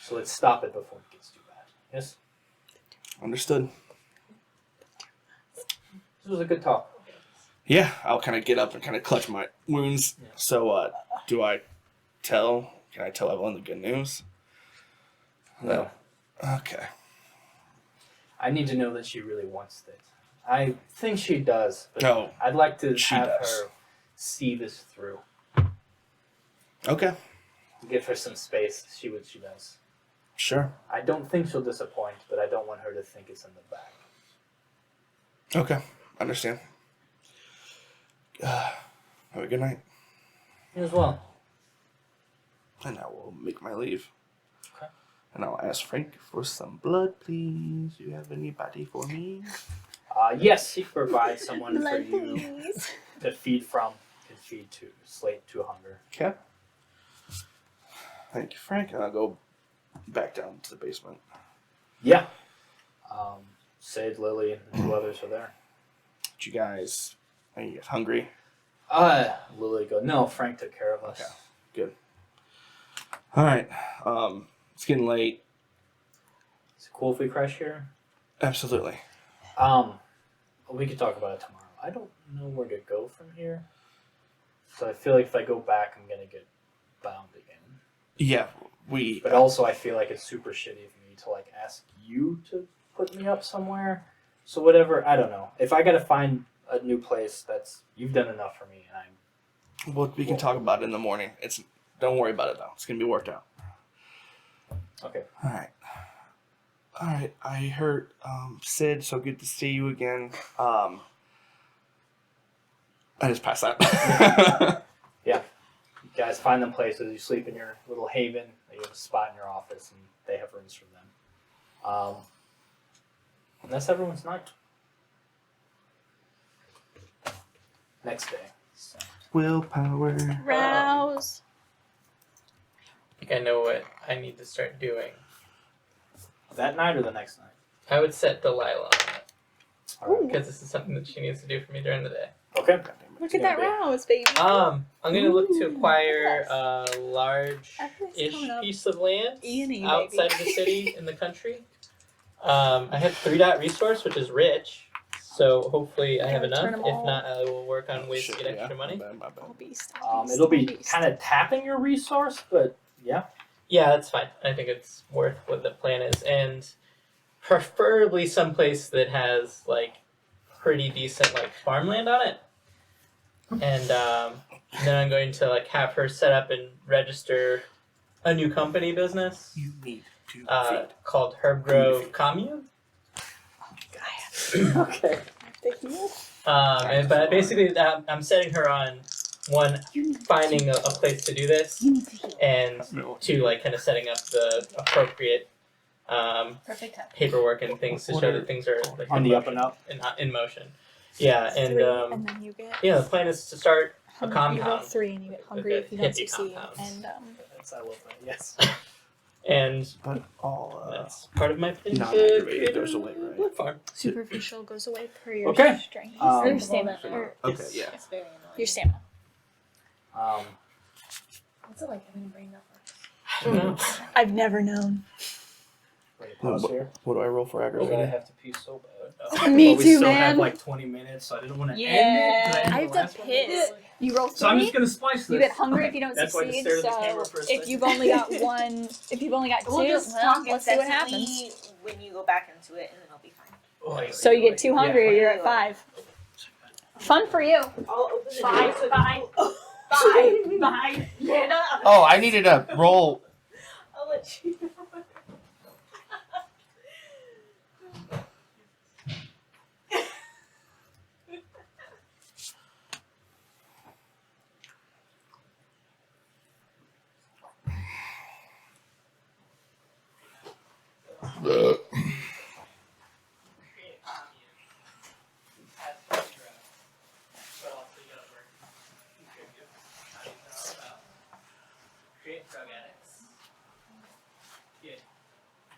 So let's stop it before it gets too bad. Yes? Understood. This was a good talk. Yeah, I'll kind of get up and kind of clutch my wounds. Yeah. So, can I tell Evelyn the good news? No. Okay. I need to know that she really wants it. I think she does, but No, I'd like to she have does. her see this through. Okay. Give her some space, see what she does. Sure. I don't think she'll disappoint, but I don't want her to think it's in the bag. Okay. Understand. Have a good night. You as well. And I will make my leave. Okay. And I'll ask Frank for some blood, please. You have anybody for me? Yes, he provides someone for Blood, you please. to feed from, can feed to, slate to hunger. Okay. Thank you, Frank. And I'll go back down to the basement. Yeah. Sid, Lily, and 2 others are there. Are you guys hungry? Lily go, no, Frank took care of us. Okay. Good. All right. It's getting late. Is it cool if we crash here? Absolutely. We could talk about it tomorrow. I don't know where to go from here. So I feel like if I go back, I'm going to get bound again. Yeah, But also I feel like it's super shitty of me to like ask you to put me up somewhere. So whatever, I don't know. If I got to find a new place, you've done enough for me, and Well, we can talk about it in the morning. Don't worry about it though. It's gonna be worked out. okay. All right. I heard Sid. So good to see you again. I just passed out. You guys find them places. You sleep in your little haven. You have a spot in your office, and they have rooms for them. And that's everyone's night. Next day. So. Willpower. Rouse. I think I know what I need to start doing. That night or the next night? I would set Delilah on it, Alright. because this is something that she needs to do for me during the day. Okay. Look at that rouse, baby. I'm gonna look to Ooh, acquire yes. a large-ish Everything's coming up. piece of land E&E, outside of baby. the city in the country. I have 3 dot resource, which is rich, So hopefully I have Yeah, enough. turn 'em If all. not, I will work on ways to Shit, get yeah, extra money. my bad. I'll beast. It'll be kind of tapping your resource, but yeah. Yeah, that's fine. I think it's worth what the plan is, and preferably someplace that has like pretty decent like farmland on it. And then I'm going to like have her set up and register a new company business You need to feed. called Herb You need to Grove feed. Commune. Okay. But basically, I'm setting her on one, finding a place to do this, and No. two, like kind of setting up the appropriate Perfect time. paperwork and things to What show are- that things are like On in the up motion, and up. in motion. Yeah, and 3, and then you get. yeah, the plan is to start a You roll compound, 3 and you get hungry a if you don't hippie succeed. compound. And That's I love that. Yes. and But all that's part of my plan not to aggravated create goes a away, right? wood farm. superficial goes away per your Okay. strength. Um, Your stamina. Or okay, yeah. It's very annoying. your stamina. What's it like having a brain that I don't know. I've never known. Wait, pause here. What do I roll for I aggravated? have to pee so bad. Me But we too, still have man. like 20 minutes, so I didn't want to Yeah. end it. 'cause I ended have the to last one. piss. You roll 3. So I'm just gonna splice this. You get hungry if you don't That's why I just succeed. stared at the So camera for a if second. you've only got one, if you've only got 2, We'll just well, talk let's see what incessantly happens. when you go back into it, and then I'll be fine. Oh, So you get 2 hungry, or Yeah. you're at 5. Fun for you. I'll open the Fine, door. fine. Fine. Get up. Oh, I needed a roll. I'll let you know. Create drug addicts. Get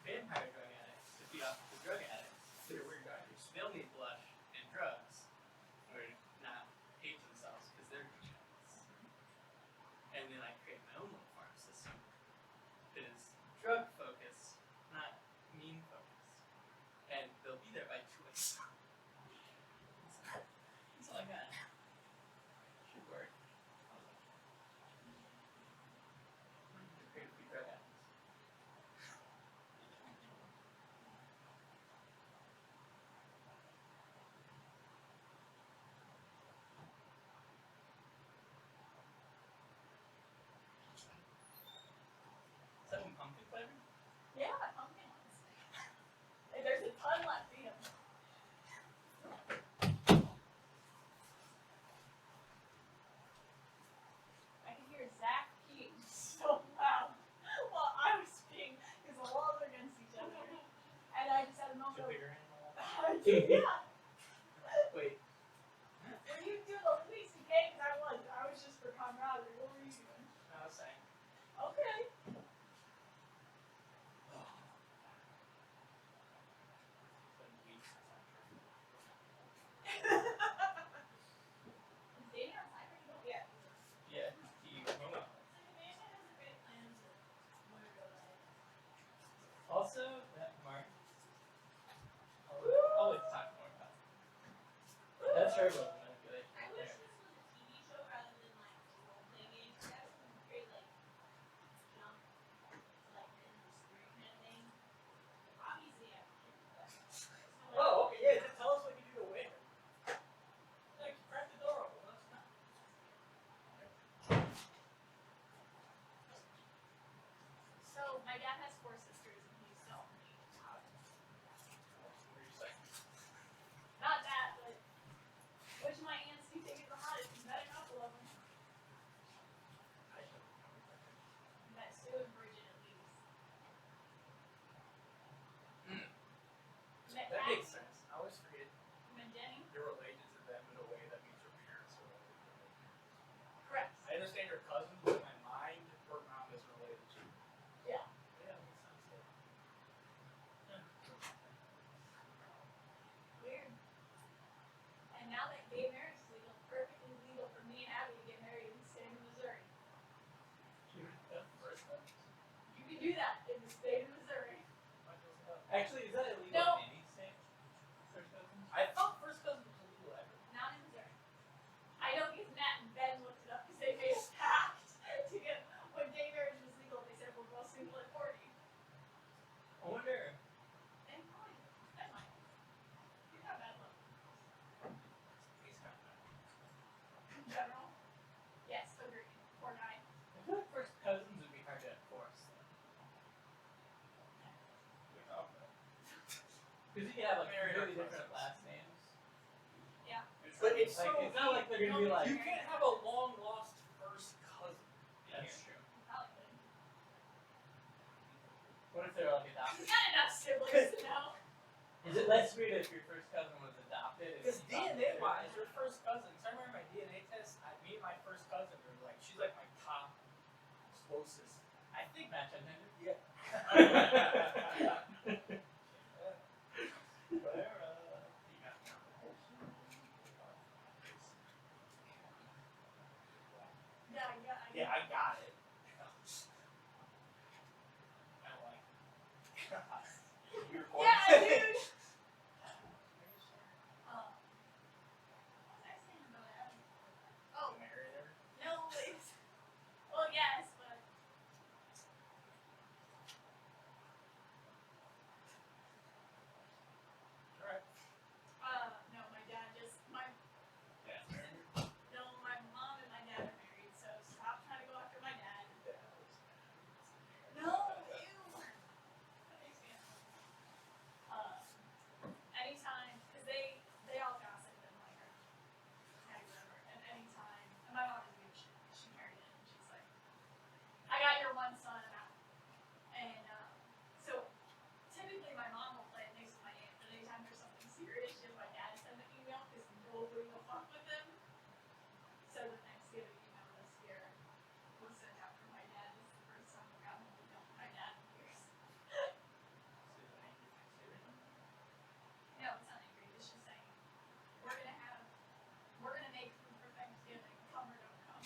vampire drug addicts to feed off the drug addicts. They're weird drivers. They'll need blush and drugs or not hate themselves because they're drug addicts. And then I create my own little farm system that is drug focused, not mean focused. And they'll be there by choice. That's all I got. Should work. Create a few drug addicts. Is that one pumpkin flavored? Yeah, pumpkin ones. There's a ton left in them. I can hear Zach peeing so loud while I was peeing because the walls are against each other. And I just had a moment Should of, bigger animal. yeah. Wait. Were you doing the Louis C.K.? Because I was just for camaraderie. What were you doing? I was saying. Okay. Yeah. Also, that Mark. Always talk more about. That's her little manipulation. I Right wish there. this was a TV show rather than like a role playing game. That would be great, like jump, like in the screen kind of thing. Obviously, I can't. But Oh, okay, yeah, just tell us what you do to win. Like, crack the door open. Let's not. So my dad has 4 sisters and he's so What are you saying? not that, but which completely different last names. Yeah. But it's Like, so it's not like they're gonna be like. you can't have a long lost first cousin. That's true. Probably could. What if they're like adopted? You've got enough siblings to know. Is it less weird if your first cousin was adopted? Because DNA wise, your first cousin. Because I remember my DNA test. Me and my first cousin were like, she's like my top closest. I think match on Tinder. Yeah. Yeah, I got it. I like. Yeah, dude. What was I saying about that? Oh, Married her. no, it's. Well, yes, but. Alright. No, my dad just. Yeah. No, my mom and my dad are married, so stop trying to go after my dad. No, ew. That makes me anytime, because they all gossip and like are whatever. And anytime, and my mom is weird. She married him. And she's like, I got your one son out. And so typically my mom will play it nice with my aunt, but anytime there's something serious, she has my dad send an email because nobody will fuck with him. So the Thanksgiving email this year was sent out from my dad. This is the first time I got an email from my dad in years. No, it's not angry. It's just saying we're gonna make food for Thanksgiving. Come or don't come.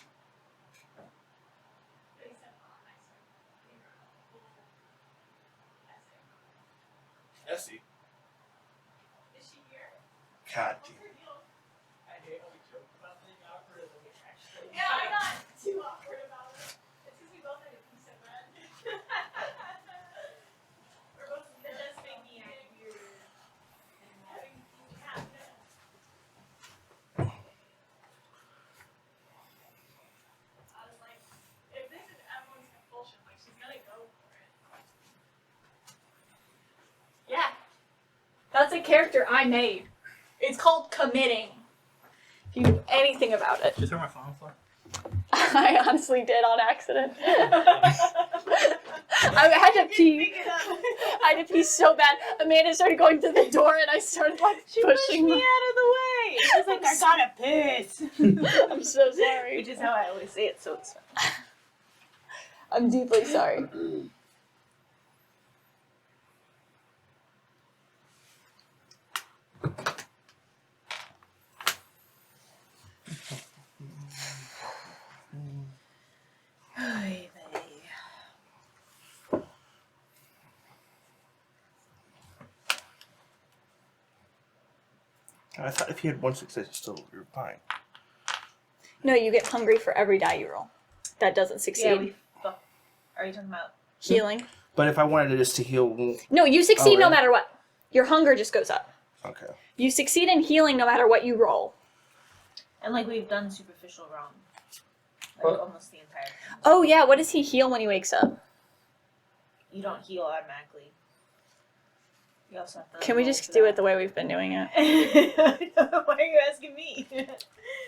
But he said a lot nicer. He wrote a little essay. Essie. Is she here? God What's her deal? I hate how we joke about being awkward and then we actually. Yeah, I got too awkward about it. It's because we both had a piece of bread. We're both that does make me act weird. And having half it. I was like, if this is everyone's compulsion, like she's gonna go for it. Yeah. That's a character I made. It's called committing. If you knew anything about it. Did you throw my phone on the floor? I honestly did on accident. I had to pee. I had to pee so bad. Amanda started going to the door, and I started like She pushed pushing. me out of the way. She's like, I gotta piss. I'm so sorry. Which is how I always say it, so it's fine. I'm deeply sorry. I thought if you had one success, you still you're fine. No, you get hungry for every die you roll. That doesn't succeed. Yeah, are you talking about? Healing. But if I wanted it just to heal, No, you succeed no really? matter what. Your hunger just goes up. okay. You succeed in healing no matter what you roll. And like we've done superficial wrong. Like Well- almost the entire time. Oh yeah, what does he heal when he wakes up? You don't heal automatically. You also have to Can we roll just for do that. it the way we've been doing it? Why are you asking me?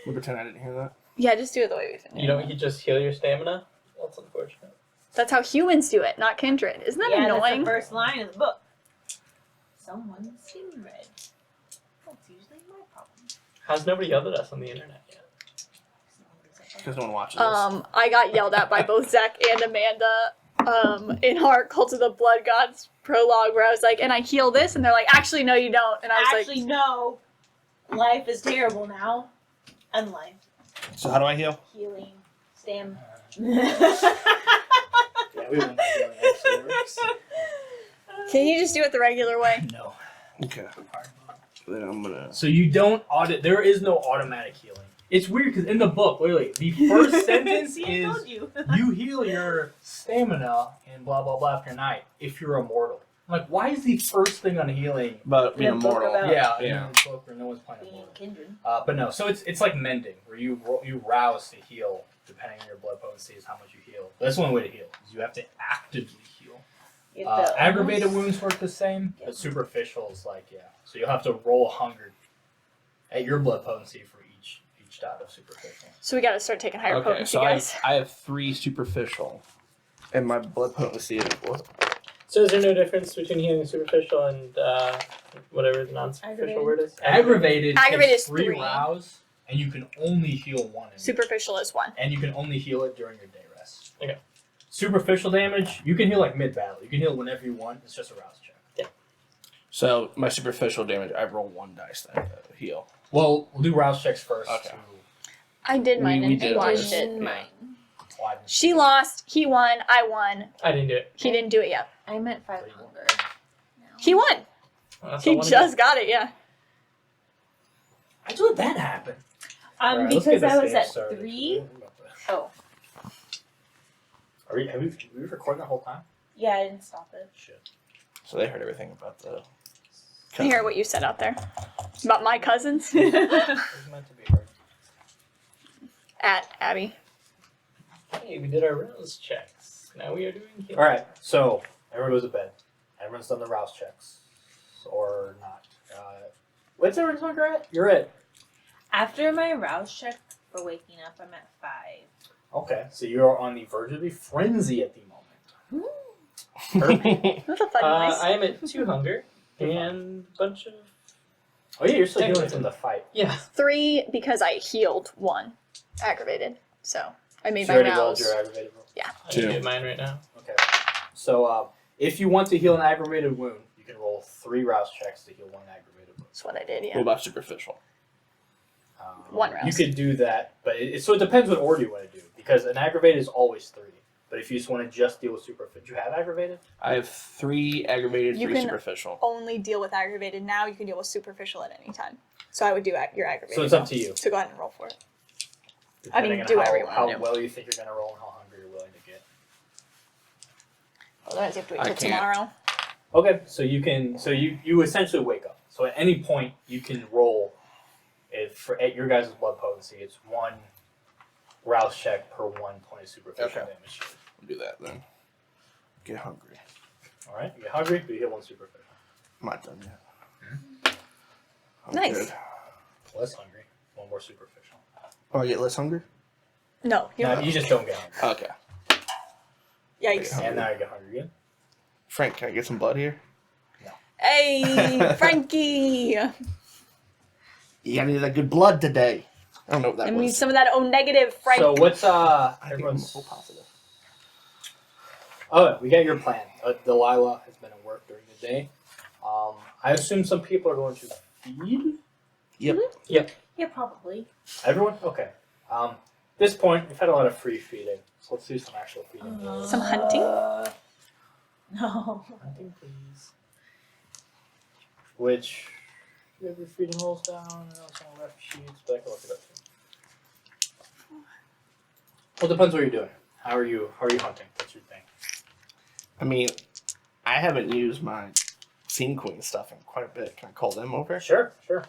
We'll pretend I didn't hear that. Yeah, just do it the way we've been doing You it. don't. You just heal your stamina. That's unfortunate. That's how humans do it, not kindred. Isn't that yeah, annoying? that's the first line of the book. Someone's seen red. That's usually my problem. How's nobody yelled at us on the internet yet? Because no one watches this. I got yelled at by both Zach and Amanda in our Cult of the Blood Gods prologue where I was like, and I heal this, and they're like, actually, no, you don't. And I was Actually, no. Life is terrible now. Unlife. So how do I heal? Healing. Stam. Yeah, we went that way. Actually works. like, can you just do it the regular way? No. Okay. Then I'm gonna. So you don't there is no automatic healing. It's weird because in the book, literally, the first sentence See, I is told you. you heal your stamina and blah blah blah after night if you're immortal. I'm like, why is the first thing on healing? But being The book immortal. about- Yeah, Yeah. in the book where no one's playing Being immortal. kindred. But no, so it's like mending, where you rouse to heal, depending on your blood potency is how much you heal. That's the only way to heal. Is you have to actively heal. You have to Aggravated almost- wounds work the same, Yeah. but superficial is like, yeah. So you'll have to roll 100 at your blood potency for each dot of superficial. So we got to start taking higher Okay, potency, so guys. I have 3 superficial, and my blood potency is what? So is there no difference between healing superficial and whatever the non-superficial word is? Aggravated Aggravated takes is 3 3. rows, and you can only heal 1. in each. Superficial is 1. And you can only heal it during your day rest. Okay. Superficial damage, you can heal like mid-battle. You can heal whenever you want. It's just a rouse check. So my superficial damage, I roll 1 dice then to heal. Well, we'll do rouse checks first. Okay. To I did mine we and did watched ours. it. Mine. widen. She lost. He won. I won. I didn't do it. He didn't do it yet. I meant 5 hunger. No. He won. That's He all I just got it. Yeah. How did that happen? Alright, let's Because get this I was game at started. 3. Oh, Have we recording the whole time? yeah, I didn't stop it. Shit. So they heard everything about the. I hear what you said out there about my cousins. It was meant to be heard. At Abby. Hey, we did our rouse checks. Now we are doing healing. All right, so everyone goes to bed. Everyone's done the rouse checks, or not. What's everyone's hunger at? You're at. After my rouse check for waking up, I'm at 5. Okay, so you're on the verge of a frenzy at the moment. Herbie. That's a fun noise. I am at 2 hunger and a bunch of Oh yeah, you're still healing Technically. from the fight. yeah. 3 because I healed 1 aggravated. So I made So you my already rolled rouse. your aggravated roll. I 2. can do mine right now. Okay. So if you want to heal an aggravated wound, you can roll 3 rouse checks to heal 1 aggravated wound. That's what I did. What Yeah. about superficial? 1 rouse. You could do that, but so it depends what order you want to do, because an aggravated is always 3. But if you just want to just deal with superficial, you have aggravated? I have 3 aggravated, You 3 can- superficial. Only deal with aggravated now. You can deal with superficial at any time. So I would do your aggravated. So it's up to you. So go ahead and roll for it. Depending on do how, whatever you wanna how do. well you think you're going to roll and how hungry you're willing to get. Otherwise, you have to wait I till can't. tomorrow. Okay, so you can, so you essentially wake up. So at any point you can roll at your guys' blood potency. It's 1 rouse check per 1 point of superficial Okay. damage. We'll do that then. Get hungry. All right, you get hungry, but you hit 1 superficial. I'm not done yet. I'm Nice. good. Less hungry, 1 more superficial. Oh, I get less hungry? No. You're No, you just don't get hungry. Okay. Yikes. And now you get hungry again. Frank, can I get some blood here? Hey, Frankie! You got any of that good blood today? I don't know what that I was. need some of that O negative, Frank. So what's I think I'm everyone's? O positive. Oh, we got your plan. Delilah has been at work during the day. I assume some people are going to feed. Yeah, probably. Everyone? Okay. At this point, we've had a lot of free feeding, so let's do some actual feeding. Some hunting? No. Hunting, please. Which, do you have your feeding rolls down? I know it's on the left sheets, but I can look it up too. Well, it depends what you're doing. How are you hunting? What's your thing? I mean, I haven't used my scene queen stuff in quite a bit. Can I call them over? Sure. So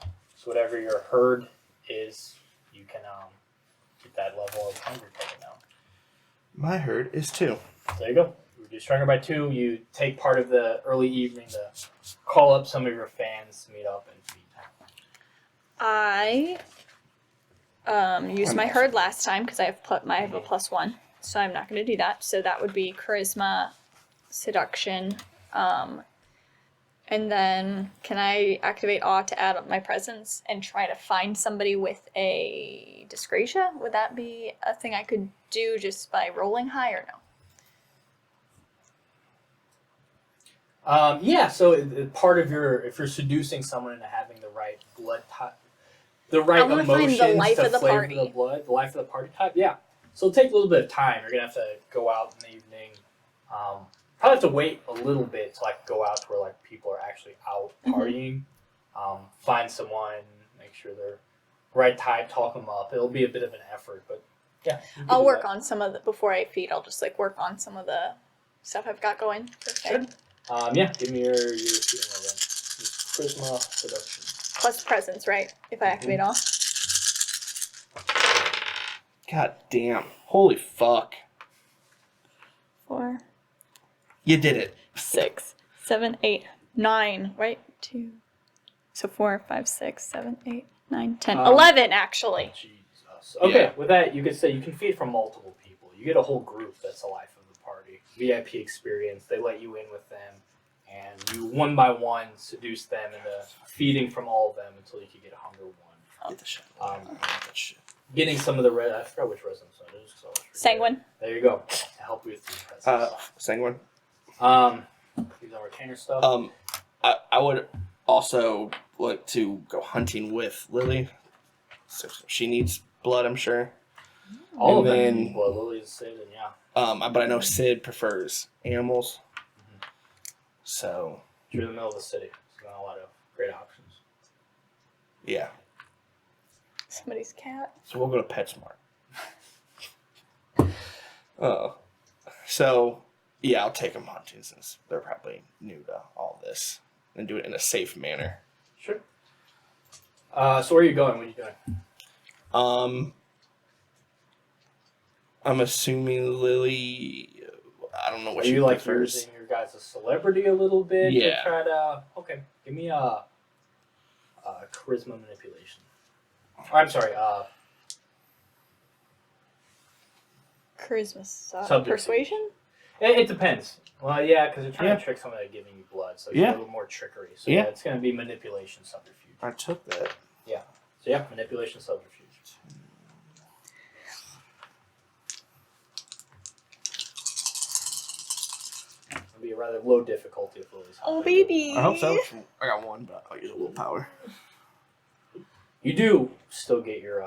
whatever your herd is, you can get that level of hunger taken out. My herd is 2. There you go. You reduce hunger by 2. You take part of the early evening to call up some of your fans to meet up and feed. I used my herd last time because I have I have a +1, so I'm not going to do that. So that would be charisma, seduction, and then can I activate awe to add up my presence and try to find somebody with a disgracia? Would that be a thing I could do just by rolling high or no? Yeah, so part of if you're seducing someone into having the right blood type, the right I wanna find the emotions life to of the flavor party. the blood, the life of the party type, yeah. So it'll take a little bit of time. You're gonna have to go out in the evening. Probably have to wait a little bit to go out to where people are actually out partying. Find someone, make sure they're right type, talk them up. It'll be a bit of an effort, but yeah. you can I'll do work that. on some of the before I feed. I'll just work on some of the stuff I've got going. Sure. Yeah, give me your shooting roll then. Charisma seduction. Plus presence, right? If I activate all. God damn. Holy fuck. 4. You did it. 6, 7, 8, 9. Right? 2. So 4, 5, 6, 7, 8, 9, 10, 11 actually. Jesus. Okay, Yeah. with that, you could say you can feed from multiple people. You get a whole group that's the life of the party. VIP experience. They let you in with them, and you one by one seduce them into feeding from all of them until you can get hunger one. Get the shit. That shit. Getting some of the red. I forgot which resin so it is. So Sanguine. there you go. To help you with these presents. Sanguine. These are retainer stuff. I would also like to go hunting with Lily. So she needs blood, I'm sure. All and of them. then- Need blood lilies, Sid, and yeah. But I know Sid prefers animals. So You're in the middle of the city. So not a lot of great options. yeah. Somebody's cat. So we'll go to PetSmart. So yeah, I'll take them hunting since they're probably new to all this, and do it in a safe manner. Sure. So where are you going? What are you doing? I'm assuming Lily. I don't know what Are she you like prefers. using your guys' celebrity a little bit Yeah. to try to? Okay, give me a charisma manipulation. Or, I'm sorry. Charisma. Subterfuge. Persuasion? It depends. Well, yeah, because you're trying to trick someone into giving you blood, so it's Yeah. a little more trickery. So Yeah. it's going to be manipulation subterfuge. I took that. So yeah, manipulation subterfuge. It'll be a rather low difficulty if Lily's Oh, helping. baby. I hope so. I got one, but I'll use a willpower. You do still get your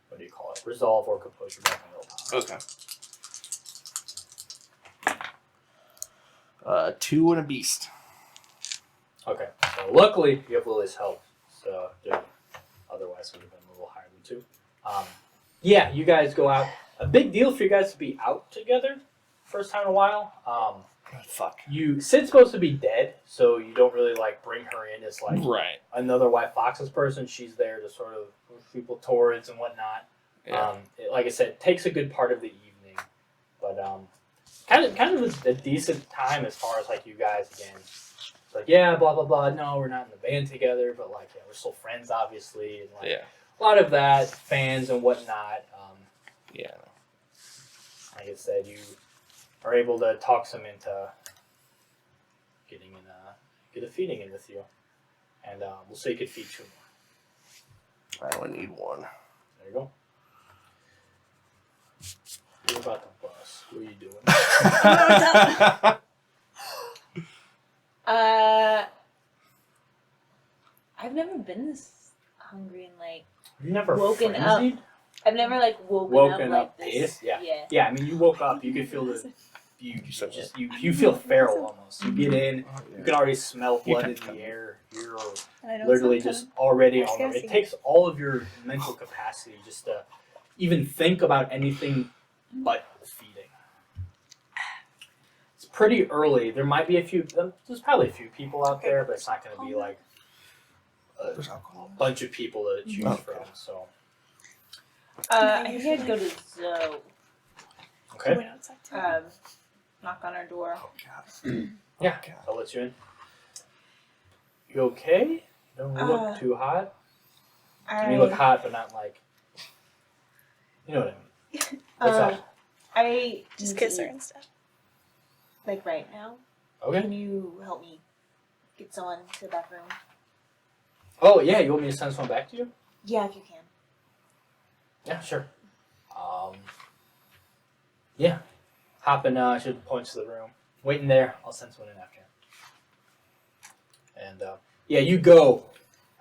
what do you call it? Resolve or composure back in willpower. Okay. 2 and a beast. Okay. So luckily you have Lily's help. So otherwise it would have been a little higher than 2. Yeah, you guys go out. A big deal for you guys to be out together. First time in a while. Fuck. Sid's supposed to be dead, so you don't really like bring her in as like Right. another White Foxes person. She's there to sort of move people towards and whatnot. Yeah. Like I said, it takes a good part of the evening, but kind of a decent time as far as like you guys again. It's like yeah, blah blah blah. No, we're not in the band together, but like yeah, we're still friends, obviously, and like Yeah. a lot of that fans and whatnot. Yeah. Like I said, you are able to talk some into getting in get a feeding in with you, and we'll say you could feed 2 more. I only need 1. There you go. You're about the bus. What are you doing? I've never been this hungry and like You never Woken up. frenzied? I've never like woken Woken up up like this. pissed? Yeah. Yeah. Yeah, I mean, you woke up. You could feel you feel feral almost. You get in. You can already smell blood in the air. You're And I don't literally sound just already I on. see. It takes all of your mental capacity just to even think about anything but feeding. It's pretty early. There might be a few. There's probably a few people out there, but it's not going to be like There's a alcohol. bunch of people to choose Okay. from. So I think I'd go to Zoe. okay, Wait outside too. Knock on her door. Oh god. yeah, God. I'll let you in. You okay? Don't look too hot. I mean, look hot, but not like. You know what I mean? What's up? I Just need kiss to her eat, and stuff. like right now. Okay. Can you help me get someone to the back room? Oh yeah, you want me to send someone back to you? Yeah, if you can. Yeah, sure. Yeah. Hop in, should point to the room. Wait in there. I'll send someone in after you. And, yeah, you go.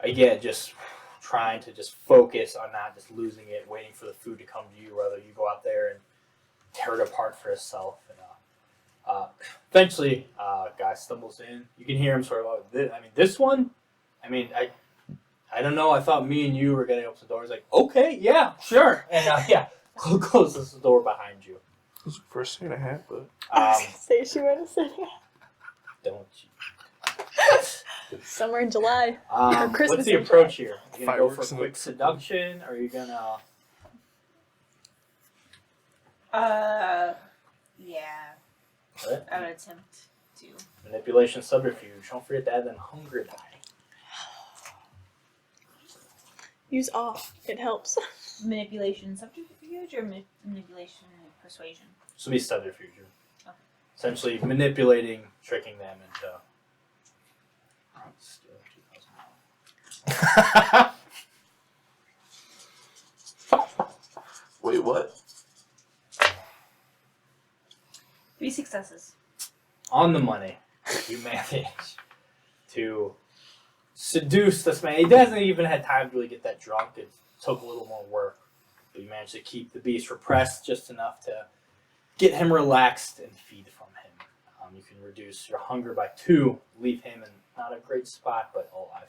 Again, just trying to just focus on not just losing it, waiting for the food to come to you, rather you go out there and tear it apart for yourself. And, eventually, guy stumbles in. You can hear him sort of, this one? I don't know. I thought me and you were getting up the door. He's like, okay, yeah, sure. And yeah, closes the door behind you. It was the first thing I had, but I was gonna say she would have said yeah. Don't you? Somewhere in July. Or Christmas What's the in approach here? Are you gonna go for Fireworks a and quick seduction? Or are you gonna? Yeah. Right? I would attempt to. Manipulation, subterfuge. Don't forget to add that hunger die. Use awe. It helps. Manipulation, subterfuge, or manipulation, persuasion? This will be subterfuge. Okay. Essentially manipulating, tricking them into. Steal $2,000. Wait, what? 3 successes. On the money, you manage to seduce this man. He doesn't even have time to really get that drunk. It took a little more work. But you managed to keep the beast repressed just enough to get him relaxed and feed from him. You can reduce your hunger by 2, leave him in not a great spot, but alive.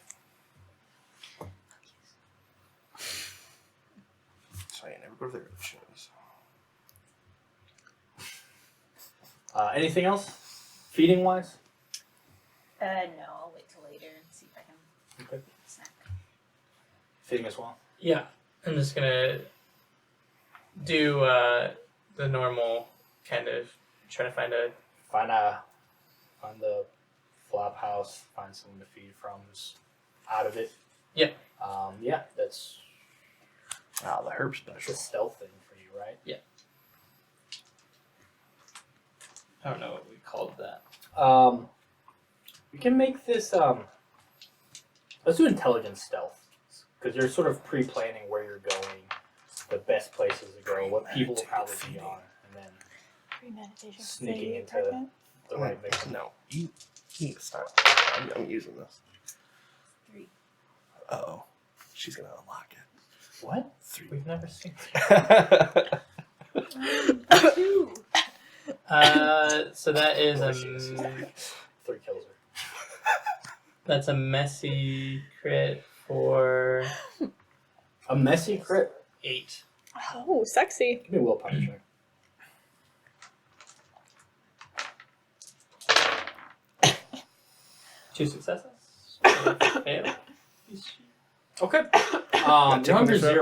So I never go to their shows. Anything else? Feeding wise? No, I'll wait till later and see if I can Okay. snack. Feeding as well. Yeah, I'm just gonna do the normal kind of try to find a. Find the flop house, find someone to feed from who's out of it. Yeah. Yeah, that's Ah, the herb a special. stealth thing for you, right? I don't know what we called that. We can make this. Let's do intelligence stealth because you're sort of pre-planning where you're going, the best places to go, what people will probably be on, and then Premeditation. Sneaking into Apartment. the right victim. No, you need to stop. I'm using this. 3. Uh-oh. She's gonna unlock it. What? 3. We've never seen. 2. So that is a 3 kills her. that's a messy crit for A messy crit. 8. Oh, sexy. Give me a willpower check. Two successes. Fail. Okay. Not Your taking hunger's this up.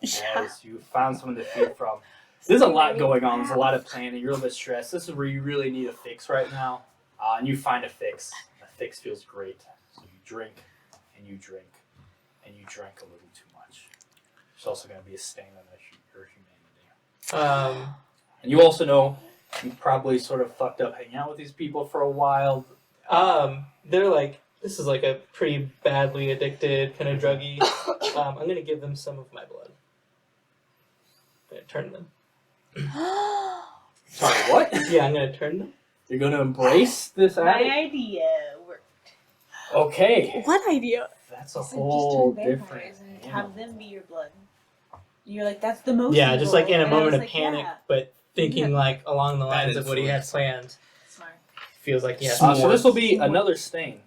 0. As you found someone to feed from. There's a lot going on. There's a lot of planning. You're a little bit stressed. This is where you really need a fix right now. And you find a fix. A fix feels great. So you drink, and you drink, and you drank a little too much. There's also going to be a stain on your humanity. And you also know you probably sort of fucked up hanging out with these people for a while. They're like, this is like a pretty badly addicted kind of druggie. I'm gonna give them some of my blood. I'm gonna turn them. Sorry, what? Yeah, I'm gonna turn them. You're going to embrace this My addict? idea worked. Okay. What idea? That's a I said whole just turn different vampires and animal. have them be your blood. You're like, that's the most. Yeah, just like in a evil. And I moment was of like, panic, yeah. but thinking like along the Bad lines of what he had influence. planned. Smart. Feels like he has So this will be another stain.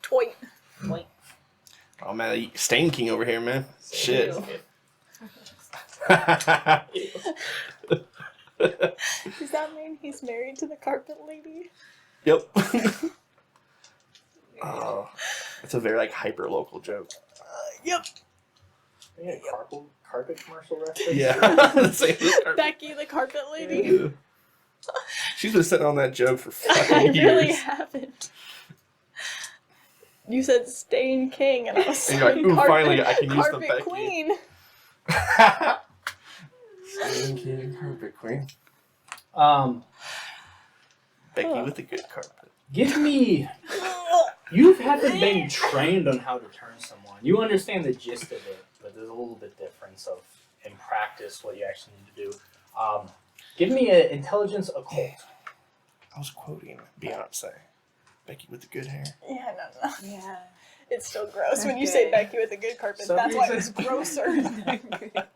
Toy. Wait. Oh man, Stain King over here, man. Shit. Does that mean he's married to the carpet lady? Yep. Oh, it's a very like hyper local joke. Yep. Are you a carpet commercial reference? Yeah. Same as carpet. Becky, the carpet lady. She's been sitting on that joke for I fucking really years. haven't. You said Stain King, and I was And you're like, saying ooh, carpet, finally, I can use the carpet Becky. queen. Stain King, carpet queen. Becky with the good carpet. Give me. You haven't been trained on how to turn someone. You understand the gist of it, but there's a little bit difference of in practice what you actually need to do. Give me an intelligence occult. I was quoting Beyonce. Becky with the good hair. Yeah, no. Yeah. It's still gross when you say Becky with a good carpet. Some That's why it was reason- grosser.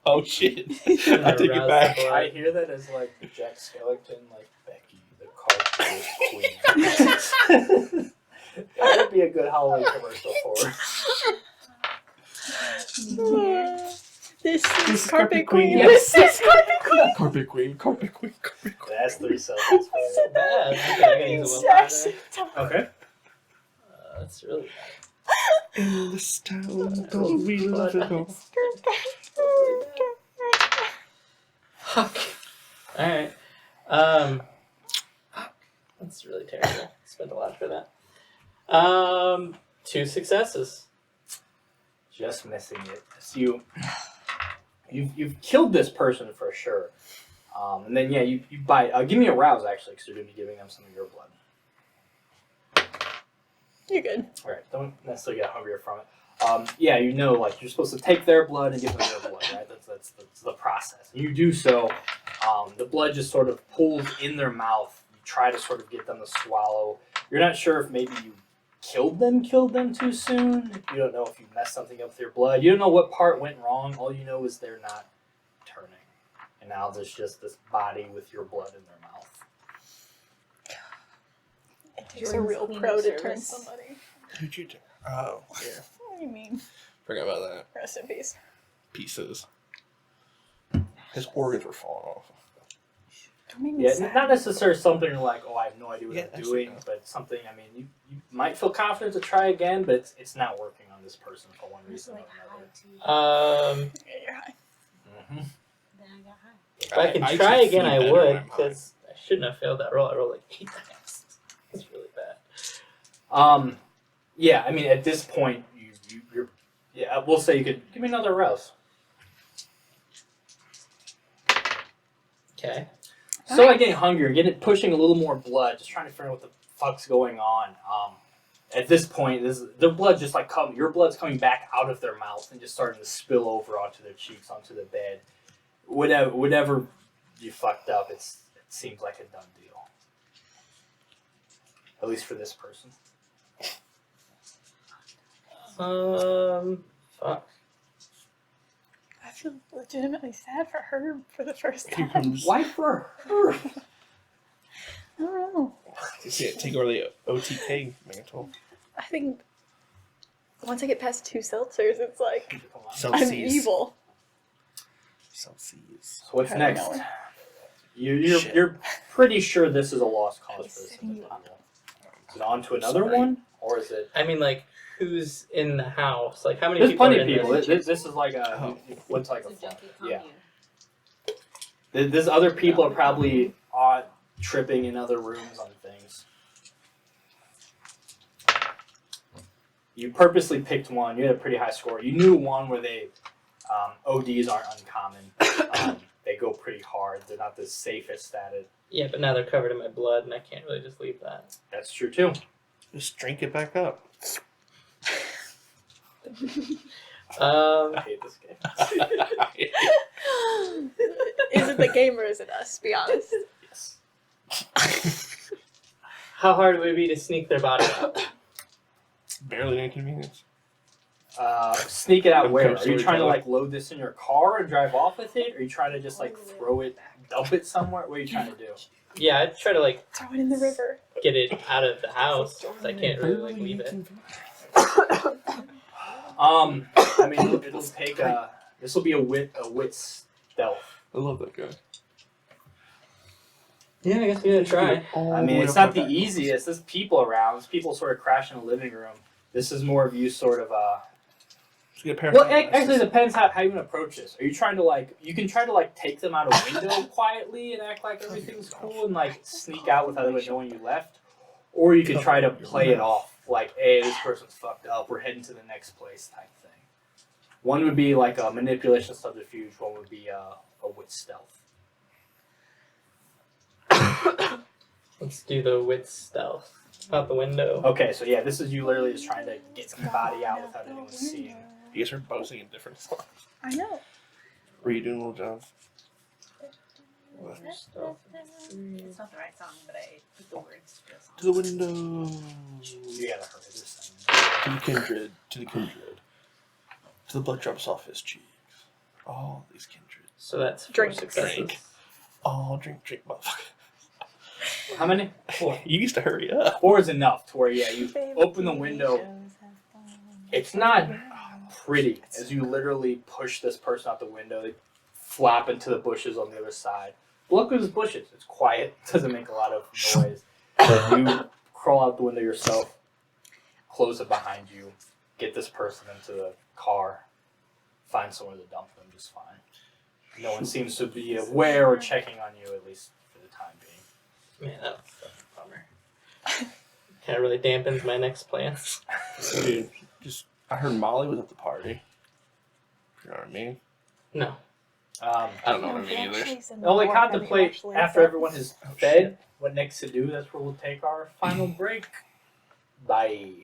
Oh shit. I take it back. I hear that as like the Jack Skellington, like Becky, the carpet queen. That would be a good Halloween commercial for her. This This is is carpet queen. Yes. This is carpet queen. Carpet queen, carpet queen, carpet queen. That's 3 syllables for so it. bad. Okay, I gotta use a willpower. Okay. That's really In this town, don't we love it all? Fuck. Alright. That's really terrible. Spent a lot for that. 2 successes. Just missing it. So you've killed this person for sure. And then you bite. Give me a rouse actually, because you're gonna be giving them some of your blood. You're good. All right, don't necessarily get hungrier from it. You know, like you're supposed to take their blood and give them your blood, right? That's the process. And you do so. The blood just sort of pools in their mouth. You try to sort of get them to swallow. You're not sure if maybe you killed them too soon. You don't know if you messed something up with your blood. You don't know what part went wrong. All you know is they're not turning. And now there's just this body with your blood in their mouth. It takes a Jordan's real cleaning pro to turn service. somebody. Who'd you do? Oh, yeah. What do you mean? Forgot about that. Rest in peace. Pieces. His organs were falling off. Don't make me Yeah, sad. not necessarily something you're like, oh, I have no idea what Yeah, I'm actually, doing, no. but something, I mean, you might feel confident to try again, but it's not working on this person for one I was reason or like high another. too. Yeah, you're high. Mm-hmm. Then I got high. If I can I try actually again, feel I better when would, I'm high. because I shouldn't have failed that roll. I rolled like 8 times. That's really bad. Yeah, I mean, at this point, you're, yeah, we'll say you could give me another rouse. Okay. So I'm getting hungrier, pushing a little more blood, just trying to figure out what the fuck's going on. At this point, their blood just like your blood's coming back out of their mouth and just starting to spill over onto their cheeks, onto the bed. Whatever you fucked up, it seems like a done deal. At least for this person. Fuck. I feel legitimately sad for her for the first Here time. comes. Why for her? I don't know. Yeah, take over the OTK mantle. I think once I get past 2 seltzers, it's like So I'm evil. Celsius. So what's I don't next? know. Shit. You're pretty sure this is a lost cause for this Setting you individual. Is it on to another Sorry. one, or is it? I mean, like, who's in the house? Like, how many There's people plenty are of in people. this? This is like a Oh. what's like a It's a flood. junkie Yeah. commune. There's other people are probably tripping in other rooms on things. You purposely picked one. You had a pretty high score. You knew one where they ODs aren't uncommon. They go pretty hard. They're not the safest at it. Yeah, but now they're covered in my blood, and I can't really just leave that. That's true too. Just drink it back up. I hate this game. Is it the game or is it us? Be honest. Yes. How hard would it be to sneak their body out? Barely an inconvenience. Sneak it out I'm where? kind of Are you sorry, trying to Tyler. like load this in your car and drive off with it? Or are you trying to just like throw it, dump it somewhere? What are you trying to do? Yeah, I'd try to, like, Throw it in the river. get it out of the house, 'cause I can't really, like, leave it. I mean, it'll take this will be a wit stealth. I love that guy. Yeah, I guess we gotta try. I mean, it's not the easiest. There's people around. There's people sort of crashing in the living room. This is more of you sort of well, it actually depends how you can approach this. Are you trying to like? You can try to like take them out a window quietly and act like everything's cool and like sneak out without anyone knowing you left, or you can try to play it off like, "Hey, this person's fucked up. We're heading to the next place," type thing. One would be like a manipulation subterfuge. One would be a wit stealth. Let's do the wit stealth. Out the window. Okay, so yeah, this is you literally just trying to get the body out without anyone seeing. You guys are boasting in different songs. I know. Were you doing Little John? It's not the right song, but I put the words to the song. To the window. You gotta hurry this thing. To the kindred. To the kindred. To the blood drops off his cheeks. All these kindred. So that's 4 Drink. successes. Drink. Oh, drink, motherfucker. How many? 4. You used to hurry up. 4 is enough to where you open the window. It's not pretty as you literally push this person out the window. They flap into the bushes on the other side. Look at those bushes. It's quiet. Doesn't make a lot of noise. You crawl out the window yourself. Close it behind you. Get this person into the car. Find somewhere to dump them just fine. No one seems to be aware or checking on you, at least for the time being. Man, that was a bummer. kind of really dampens my next plans. Dude, I heard Molly was at the party. You know what I mean? No. I don't know what I mean either. Only contemplate after everyone has Oh, fed shit. what next to do. That's where we'll take our final break. Bye.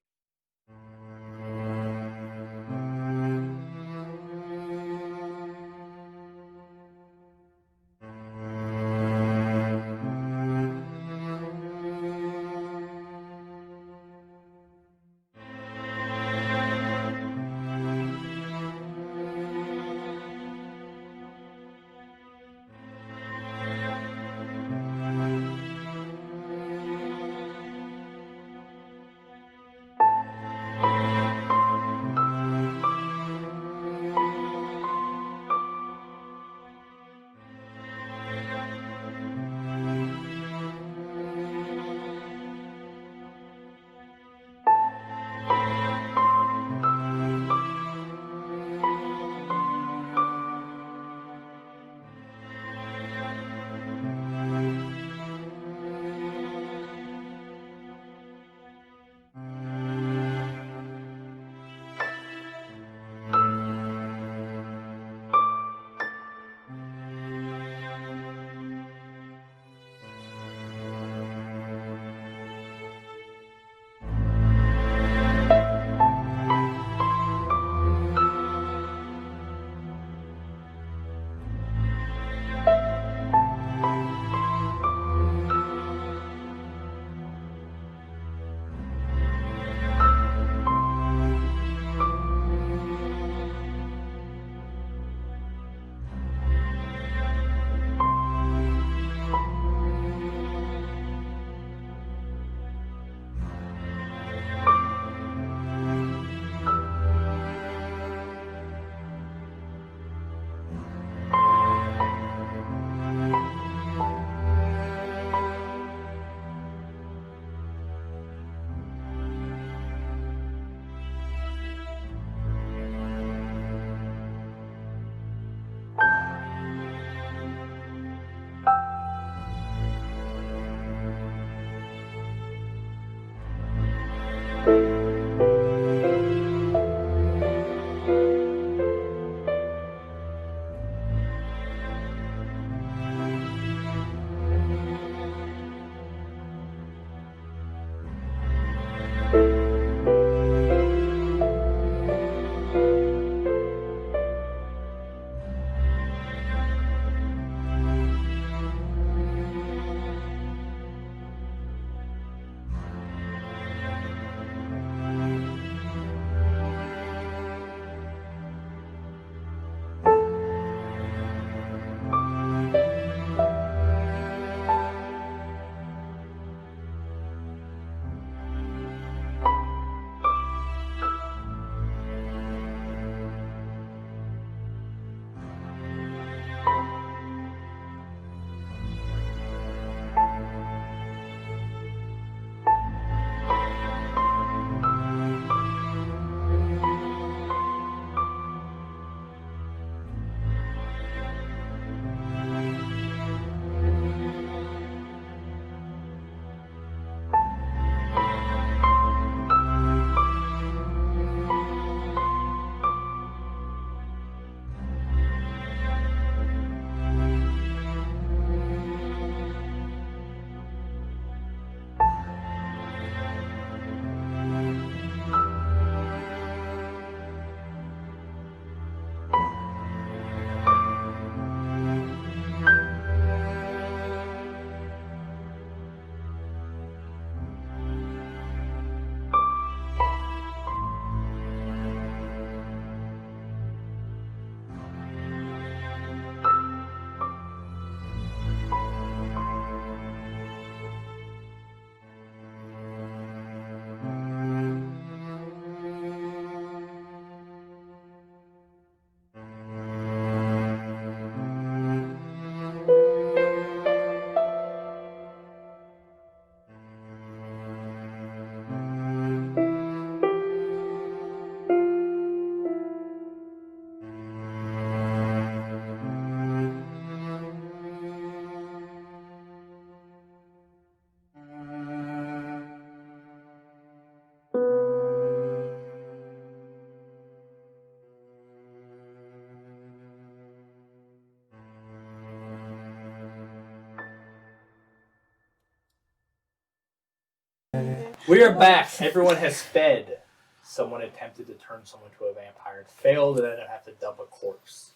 We are back. Everyone has fed. Someone attempted to turn someone to a vampire. It failed, and then have to dump a corpse.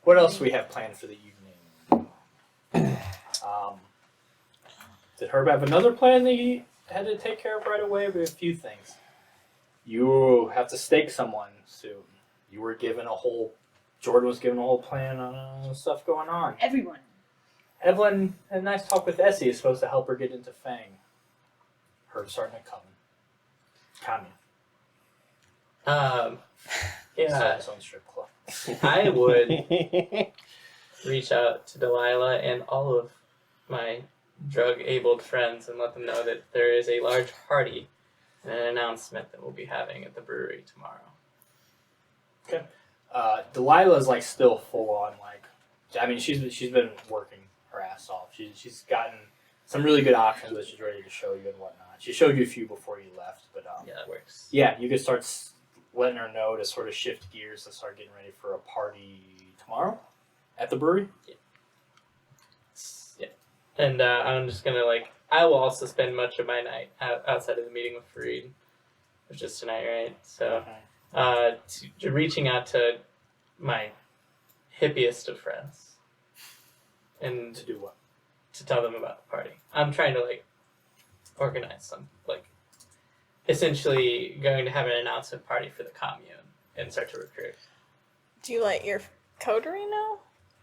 What else do we have planned for the evening? Did Herb have another plan that he had to take care of right away? We have a few things. You have to stake someone soon. You were given Jordan was given a whole plan on stuff going on. Everyone. Evelyn had a nice talk with Essie. Is supposed to help her get into Fang. Herb's starting to come. Yeah, His own strip club. I would reach out to Delilah and all of my drug-abled friends and let them know that there is a large party and an announcement that we'll be having at the brewery tomorrow. Okay. Delilah's like still full on she's been working her ass off. She's gotten some really good options that she's ready to show you and whatnot. She showed you a few before you left, but Yeah, that works. yeah, you could start letting her know to sort of shift gears to start getting ready for a party tomorrow at the brewery. Yeah. And I'm just gonna I will also spend much of my night outside of the meeting with Fareed, which is tonight, right? So, to reaching out to my hippiest of friends, and To do what? to tell them about the party. I'm trying to organize some essentially going to have an announcement party for the commune and start to recruit. Do you let your coterie know?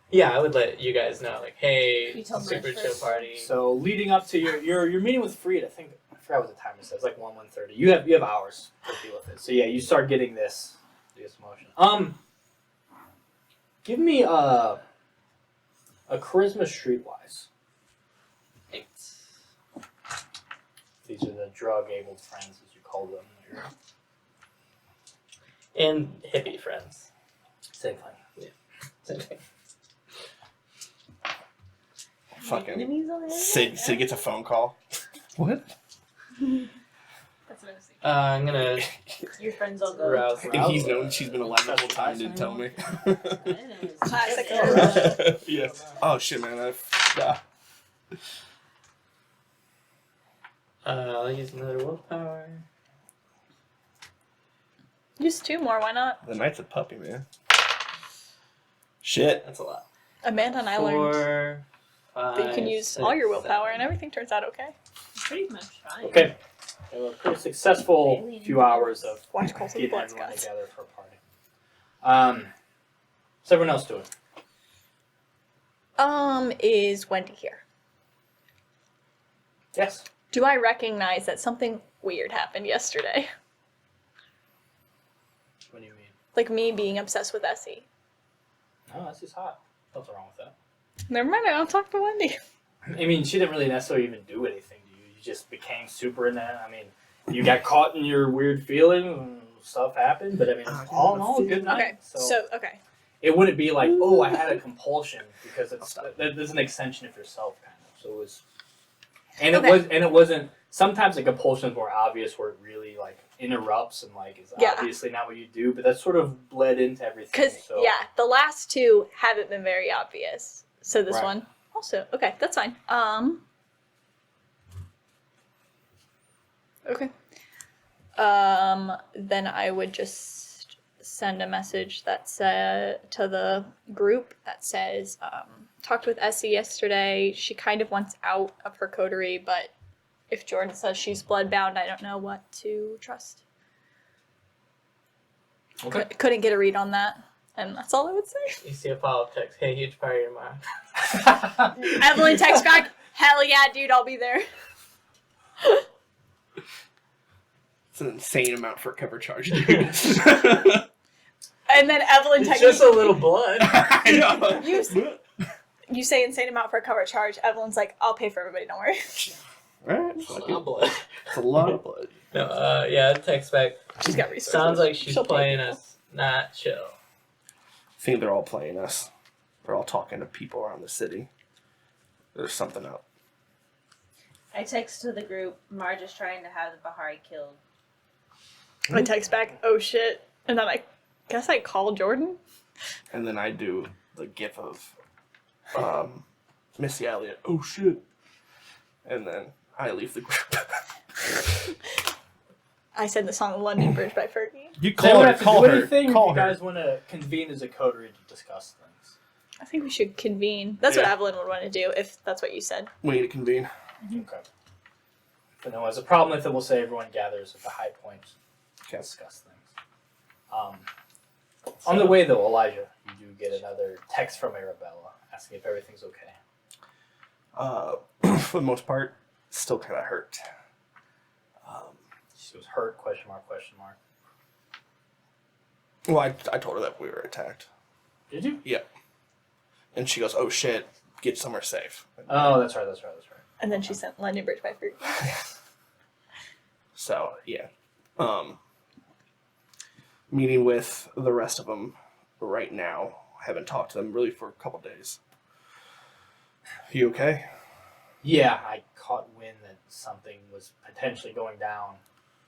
Yeah, I would let you guys know, hey, You tell super Merch chill first. party. So leading up to your meeting with Freed, I forgot what the time it says, 1:30. You have hours to deal with it. So yeah, you start getting this motion. Give me a charisma streetwise. 8. These are the drug-abled friends, as you call them. And hippie friends. Same thing. Same thing. Fucking Enemies on the Sid gets a phone call. What? That's what I was thinking. I'm gonna Your friends all go. rouse. And he's known she's been alive the whole time, didn't tell me. Classic Yeah, Herb. right. Yeah. Oh shit, man. I'll use another willpower. Use 2 more, why not? The knight's a puppy, man. Shit. That's a lot. Amanda and I learned 4, 5, that you can use 6, all your willpower 7. and everything turns out okay. Pretty much fine. Okay. So a pretty successful few hours of Watch Cult of the getting Blood everyone Scouts. together for a party. What's everyone else doing? Is Wendy here? Yes. Do I recognize that something weird happened yesterday? What do you mean? Like me being obsessed with Essie. Oh, that's just hot. Nothing wrong with that. Never mind, I'll talk to Wendy. I mean, she didn't really necessarily even do anything to you. You just became super in that. I mean, you got caught in your weird feeling and stuff happened, but I mean, all in all, a good night. Okay, so, okay. It wouldn't be like, oh, I had a compulsion, because there's an extension of yourself, kind of. So it was, and it wasn't. Sometimes the compulsion is more obvious, where it really interrupts and is Yeah. obviously not what you do, but that's sort of bled into everything. Because, So. yeah, the last 2 haven't been very obvious. So this Right. one also. Okay, that's fine. Okay. Then I would just send a message that to the group that says, talked with Essie yesterday. She kind of wants out of her coterie, but if Jordan says she's bloodbound, I don't know what to trust. Okay. Couldn't get a read on that, and that's all I would say. You see a follow-up text. Hey, huge party tomorrow. Evelyn texts back, hell yeah, dude, I'll be there. It's an insane amount for a cover charge, dude. And then Evelyn It's texts just a little blood. I know. you say insane amount for a cover charge. Evelyn's like, I'll pay for everybody, don't worry. Right? It's a Fuck lot of it. blood. It's a lot of blood. No, yeah, text back. She's got resources. Sounds like she's She'll pay playing people. us not chill. I think they're all playing us. They're all talking to people around the city. There's something up. I text to the group, Marge is trying to have the Bahari killed. I text back, oh shit. And then I guess I call Jordan. And then I do the gif of Missy Elliott. Oh shit. And then I leave the group. I said the song London Bridge by Fergie. You They call don't her. have to Call do her. anything. Call if you her. guys want to convene as a coterie to discuss things. I think we should convene. That's what Yeah. Evelyn would want to do if that's what you said. We need to convene. Okay. If no one has a problem with it, we'll say everyone gathers at the high point to Okay. discuss things. On the way, though, Elijah, you do get another text from Arabella asking if everything's okay. For the most part, still kind of hurt. She was hurt, question mark, question mark. Well, I told her that we were attacked. Did you? And she goes, oh shit, get somewhere safe. Oh, that's right. And then she sent London Bridge by Fergie. So, yeah. Meeting with the rest of them right now. Haven't talked to them really for a couple days. You okay? Yeah, I caught wind that something was potentially going down.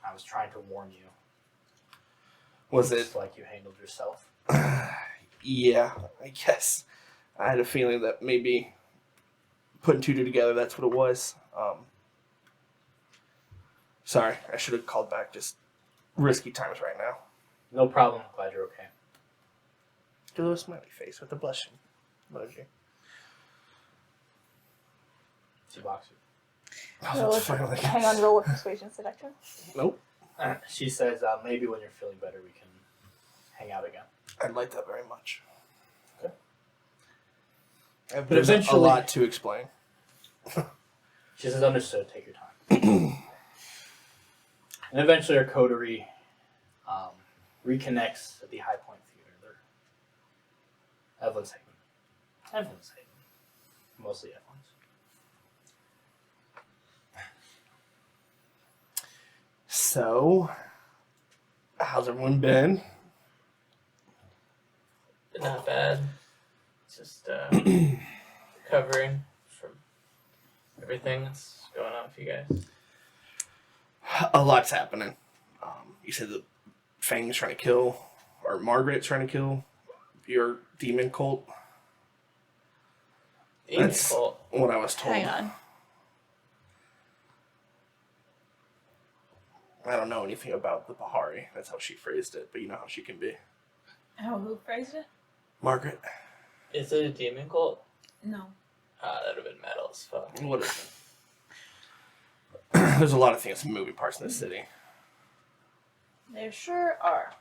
I was trying to warn you. Was Looks it? like you handled yourself? Yeah, I guess. I had a feeling that maybe putting two together, that's what it was. Sorry, I should have called back. Just risky times right now. No problem. Glad you're okay. Do a little smiley face with the blushing emoji. She walks you. Oh, that's finally. Hang on, roll with persuasion seduction. Nope. She says, maybe when you're feeling better, we can hang out again. I'd like that very much. Okay. But But eventually- a lot to explain. She says, understood, take your time. And eventually our coterie reconnects at the High Point Theater. Evelyn's Haven. Mostly Evelyn's. So, how's everyone been? Not bad. Just recovering from everything that's going on with you guys. A lot's happening. You said the Fang's trying to kill, or Margaret's trying to kill your demon cult. Demon That's cult. what I was told. Hang on. I don't know anything about the Bahari. That's how she phrased it, but you know how she can be. Oh, who phrased it? Margaret, Is it a demon cult? No. That would have been metal as fuck. what is it? There's a lot of things, moving parts in the city. There sure are.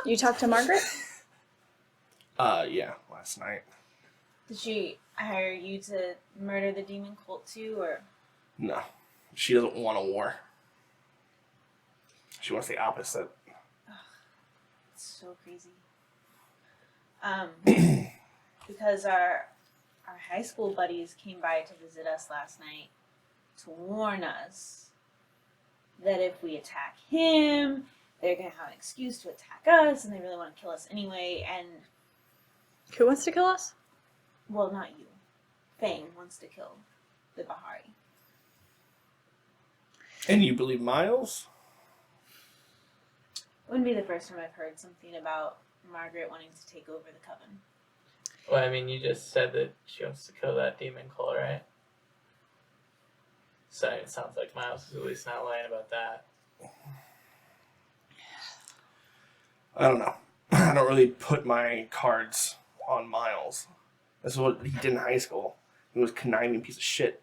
You talked to Margaret? Yeah, last night. Did she hire you to murder the demon cult too, or? No, she doesn't want a war. She wants the opposite. It's so crazy. Because our high school buddies came by to visit us last night to warn us that if we attack him, they're gonna have an excuse to attack us, and they really want to kill us anyway. And Who wants to kill us? well, not you. Fang wants to kill the Bahari. And you believe Miles? Wouldn't be the first time I've heard something about Margaret wanting to take over the coven. Well, I mean, you just said that she wants to kill that demon cult, right? So it sounds like Miles is at least not lying about that. I don't know. I don't really put my cards on Miles. This is what he did in high school. He was a conniving piece of shit.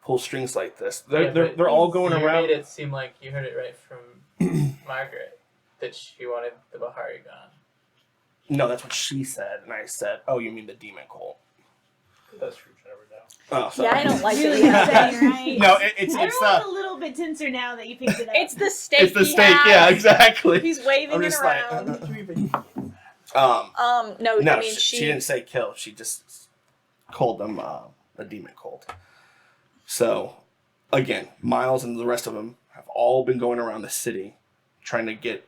Pull strings like this. They're all going you around. made it seem like you heard it right from Margaret that she wanted the Bahari gone. No, that's what she said, and I said, "Oh, you mean the demon cult?" That's true, Trevor. Oh, sorry. Yeah, I don't like Really it. upsetting, right? No, it's Everyone's a little bit tenser now that you picked it up. It's the steak. it's the he steak. has. Yeah, exactly. He's waving I'm it just like, around. No, No, I mean she didn't say kill. She just called them a demon cult. So, again, Miles and the rest of them have all been going around the city trying to get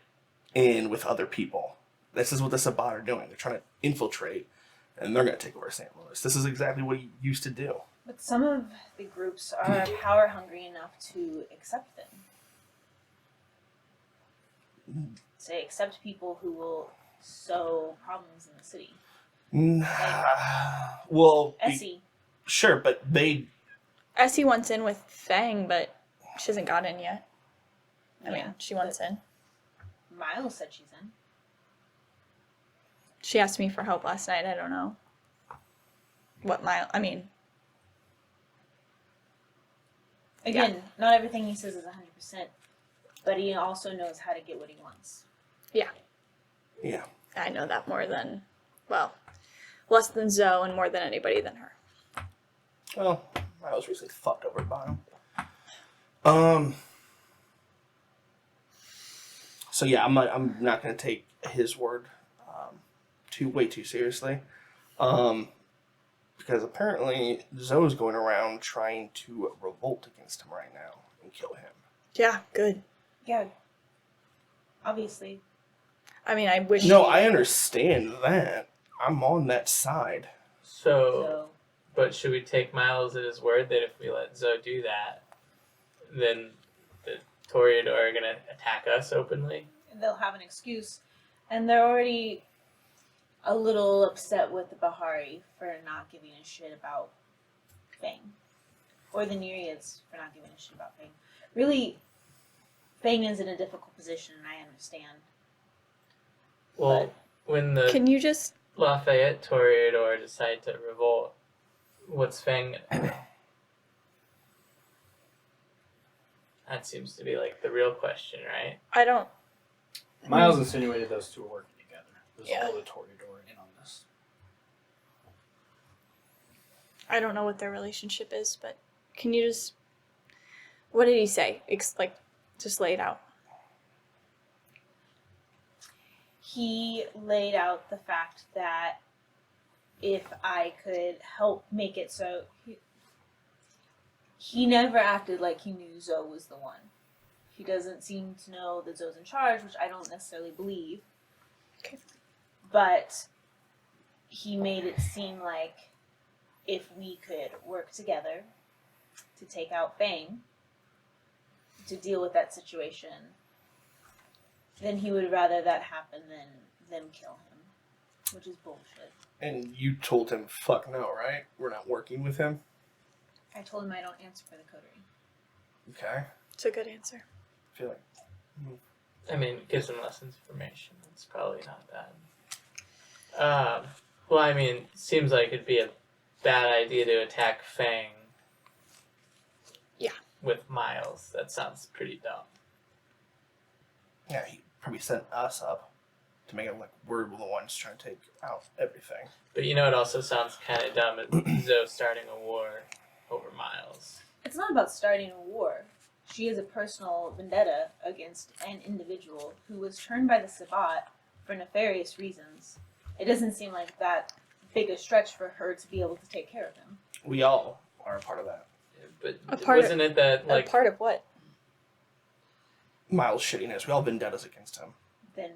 in with other people. This is what the Sabbat are doing. They're trying to infiltrate, and they're going to take over St. Louis. This is exactly what he used to do. But some of the groups are power hungry enough to accept them. Say, accept people who will sow problems in the city. Well, Essie. sure, but they Essie wants in with Fang, but she hasn't got in yet. I Yeah, mean, she wants in. Miles said she's in. She asked me for help last night. I don't know what I mean, Again, not everything he says is 100%, but he also knows how to get what he wants. Yeah. I know that more than, well, less than Zoe and more than anybody than her. Well, I was recently fucked over by him. So yeah, I'm not gonna take his word way too seriously. Because apparently Zoe's going around trying to revolt against him right now and kill him. Yeah, good. Yeah. Obviously. I mean, I wish. No, I understand that. I'm on that side. So, but should we take Miles at his word that if we let Zoe do that, then the Toreador are gonna attack us openly? They'll have an excuse. And they're already a little upset with the Bahari for not giving a shit about Fang. Or the Nereids for not giving a shit about Fang. Really, Fang is in a difficult position, and I understand. Well, when the Can you just? Lafayette Toreador decide to revolt, what's Fang gonna do? That seems to be like the real question, right? I don't. Miles insinuated those two are working together. There's Yeah. all the Toreador in on this. I don't know what their relationship is, but can you just? What did he say? Just lay it out. He laid out the fact that if I could help make it so... He never acted like he knew Zoe was the one. He doesn't seem to know that Zoe's in charge, which I don't necessarily believe. Okay. But he made it seem like if we could work together to take out Fang, to deal with that situation, then he would rather that happen than them kill him, which is bullshit. And you told him, fuck no, right? We're not working with him? I told him I don't answer for the coterie. Okay. It's a good answer. I feel like... I mean, it gives them less information. It's probably not bad. Well, I mean, it seems like it'd be a bad idea to attack Fang. Yeah. With Miles. That sounds pretty dumb. Yeah, he probably set us up to make it like we're the ones trying to take out everything. But you know, it also sounds kind of dumb. It's Zoe starting a war over Miles. It's not about starting a war. She has a personal vendetta against an individual who was turned by the Sabbat for nefarious reasons. It doesn't seem like that big a stretch for her to be able to take care of him. We all are a part of that. But wasn't it that, like... A part of what? Miles' shittiness. We all vendettas against him. Then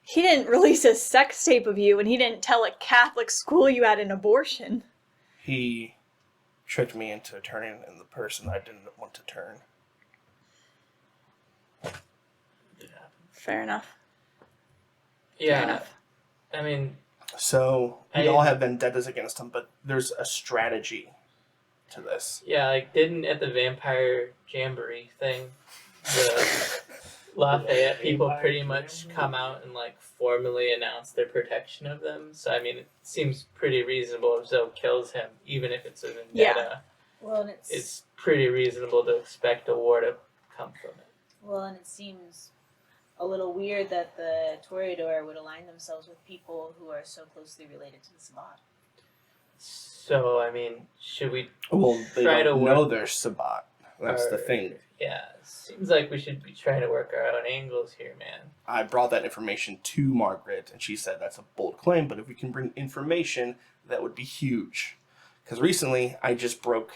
He didn't release a sex tape of you, and he didn't tell a Catholic school you had an abortion. He tricked me into turning in the person I didn't want to turn. Fair enough. Yeah. Fair enough. I mean... So, we all have vendettas against him, but there's a strategy to this. Yeah, like, didn't at the Vampire Jamboree thing, the Lafayette people pretty much come out and, like, formally announce their protection of them? So, I mean, it seems pretty reasonable if Zoe kills him, even if it's a vendetta. Yeah. well, and It's pretty reasonable to expect a war to come from it. well, and it seems a little weird that the Toreador would align themselves with people who are so closely related to the Sabbat. So, I mean, should we Well, they try don't to know work they're Sabbat. That's the our- thing. Yeah, seems like we should be trying to work our own angles here, man. I brought that information to Margaret, and she said that's a bold claim, but if we can bring information, that would be huge. Because recently, I just broke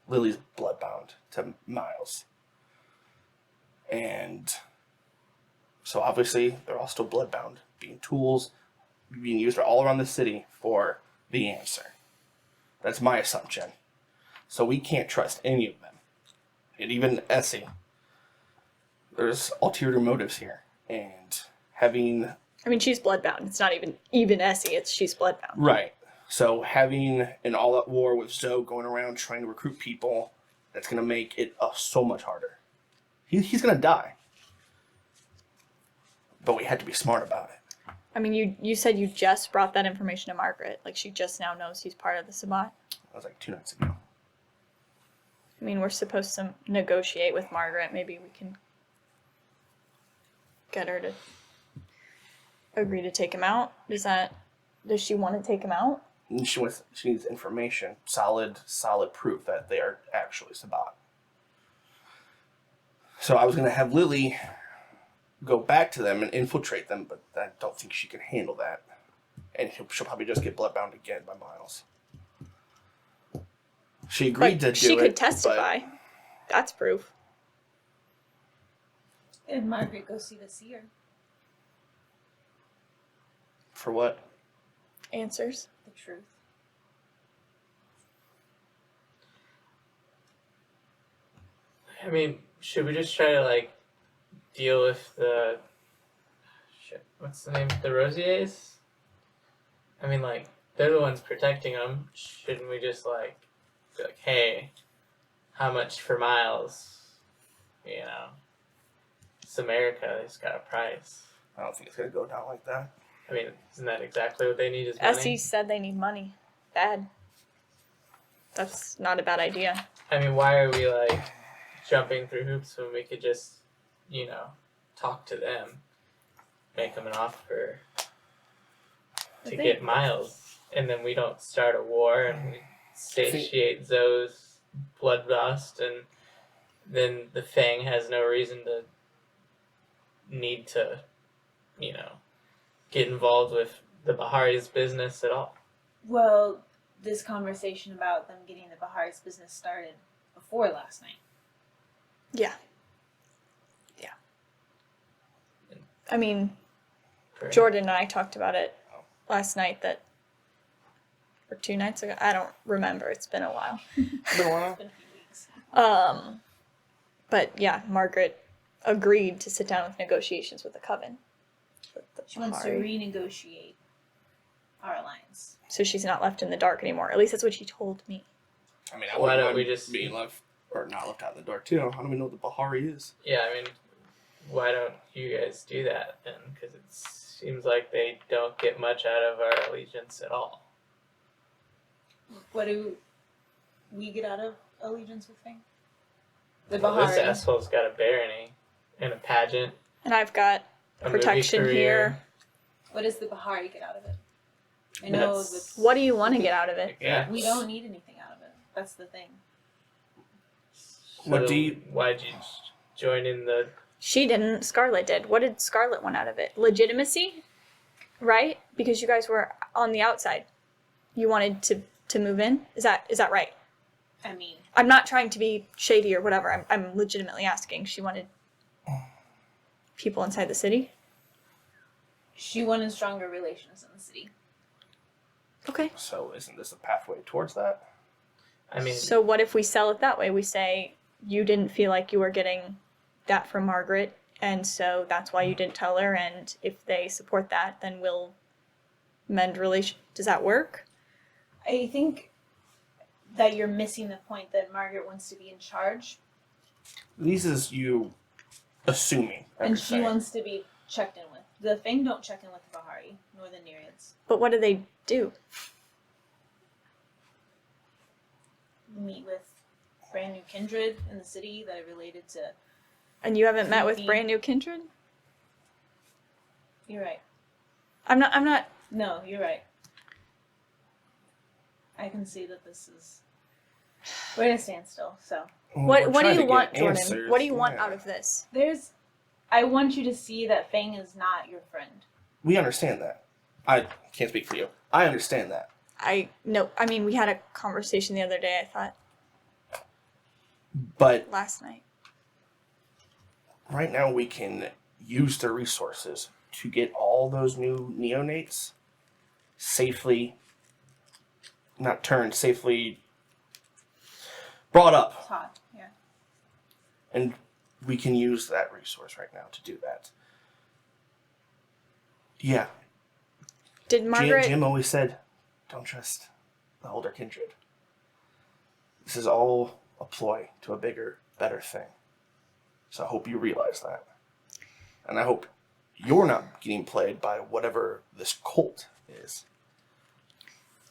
Lily's bloodbound to Miles. And so obviously, they're all still bloodbound, being tools, being used all around the city for the answer. That's my assumption. So we can't trust any of them. And even Essie. There's ulterior motives here. And having... I mean, she's bloodbound. It's not even Essie. She's bloodbound. Right. So having an all-out war with Zoe going around trying to recruit people, that's going to make it so much harder. He's going to die. But we had to be smart about it. I mean, you said you just brought that information to Margaret. Like, she just now knows he's part of the Sabbat. That was like 2 nights ago. I mean, we're supposed to negotiate with Margaret. Maybe we can get her to agree to take him out. Does she want to take him out? And she needs information, solid proof that they are actually Sabbat. So I was going to have Lily go back to them and infiltrate them, but I don't think she can handle that. And she'll probably just get bloodbound again by Miles. She agreed to do it. She could testify. That's proof. And Margaret go see the seer. For what? Answers. The truth. I mean, should we just try to like deal with the shit? What's the name? The Rosiers? I mean, like they're the ones protecting them. Shouldn't we just like be like, hey, how much for Miles? You know, it's America. It's got a price. I don't think it's going to go down like that. I mean, isn't that exactly what they need? Is money? Essie said they need money. Bad. That's not a bad idea. I mean, why are we like jumping through hoops when we could just, you know, talk to them, make them an offer to get Miles, and then we don't start a war and we satiate Zoe's bloodlust, and then the Fang has no reason to need to, you know, get involved with the Bahari's business at all. Well, this conversation about them getting the Bahari's business started before last night. Yeah. I mean, Correct. Jordan and I talked about it last night or 2 nights ago. I don't remember. It's been a while. It's been a few weeks. But yeah, Margaret agreed to sit down with negotiations with the Coven. She wants to Bahari. renegotiate our alliance. So she's not left in the dark anymore. At least that's what she told me. I mean, Why don't we mind just- being left or not left out in the dark too? I don't even know what the Bahari is. Yeah, I mean, why don't you guys do that then? Because it seems like they don't get much out of our allegiance at all. What do we get out of allegiance with Fang? The Well, this Bahari. asshole's got a barony and a pageant, And I've got a movie protection career. here. What does the Bahari get out of it? I know That's- that What do you want to get out of it? Yeah. we don't need anything out of it. That's the thing. What do you- Why'd you join in the? She didn't. Scarlett did. What did Scarlett want out of it? Legitimacy, right? Because you guys were on the outside. You wanted to move in. Is that right? I mean, I'm not trying to be shady or whatever. I'm legitimately asking. She wanted people inside the city. she wanted stronger relations in the city. Okay. So isn't this a pathway towards that? I mean, So what if we sell it that way? We say you didn't feel like you were getting that from Margaret, and so that's why you didn't tell her. And if they support that, then we'll mend relations. Does that work? I think that you're missing the point that Margaret wants to be in charge, This is you assuming. and she everything. wants to be checked in with. The Fang don't check in with the Bahari, nor the Nereids. But what do they do? Meet with brand new kindred in the city that are related to. And you haven't met with Maybe. brand new kindred? You're right. I'm not. No, you're right. I can see that this is. We're at a standstill, so. Well, What we're do trying you to want, get Jordan? answers, What do you want yeah. out of this? I want you to see that Fang is not your friend. We understand that. I can't speak for you. I understand that. I mean, we had a conversation the other day, I thought, But last night. right now we can use the resources to get all those new neonates safely brought up. Todd, yeah. And we can use that resource right now to do that. Yeah. Did Margaret? Jim always said don't trust the older kindred. This is all a ploy to a bigger, better thing. So I hope you realize that. And I hope you're not getting played by whatever this cult is.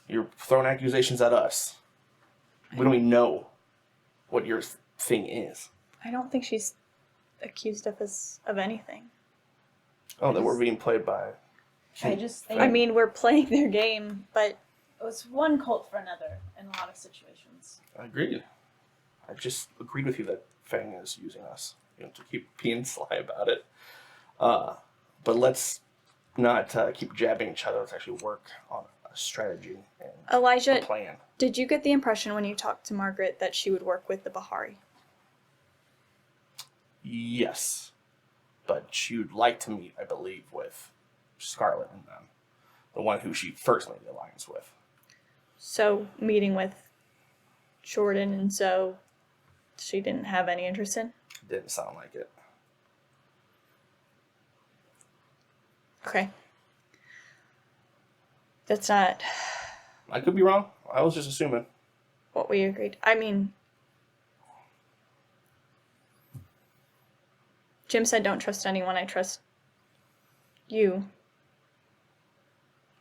You're throwing accusations at us. We don't even know what your thing is. I don't think she's accused of us of anything. Oh, that we're being played by... I just think I mean, we're playing their game, but it's one cult for another in a lot of situations. I agree. I just agreed with you that Fang is using us, to keep being sly about it. But let's not keep jabbing each other. Let's actually work on a strategy and Elijah, a plan. did you get the impression when you talked to Margaret that she would work with the Bahari? Yes. But she would like to meet, I believe, with Scarlet and them. The one who she first made the alliance with. So, meeting with Jordan and Zoe, she didn't have any interest in? Didn't sound like it. Okay. That's not I could be wrong. I was just assuming. what we agreed. I mean, Jim said don't trust anyone. I trust you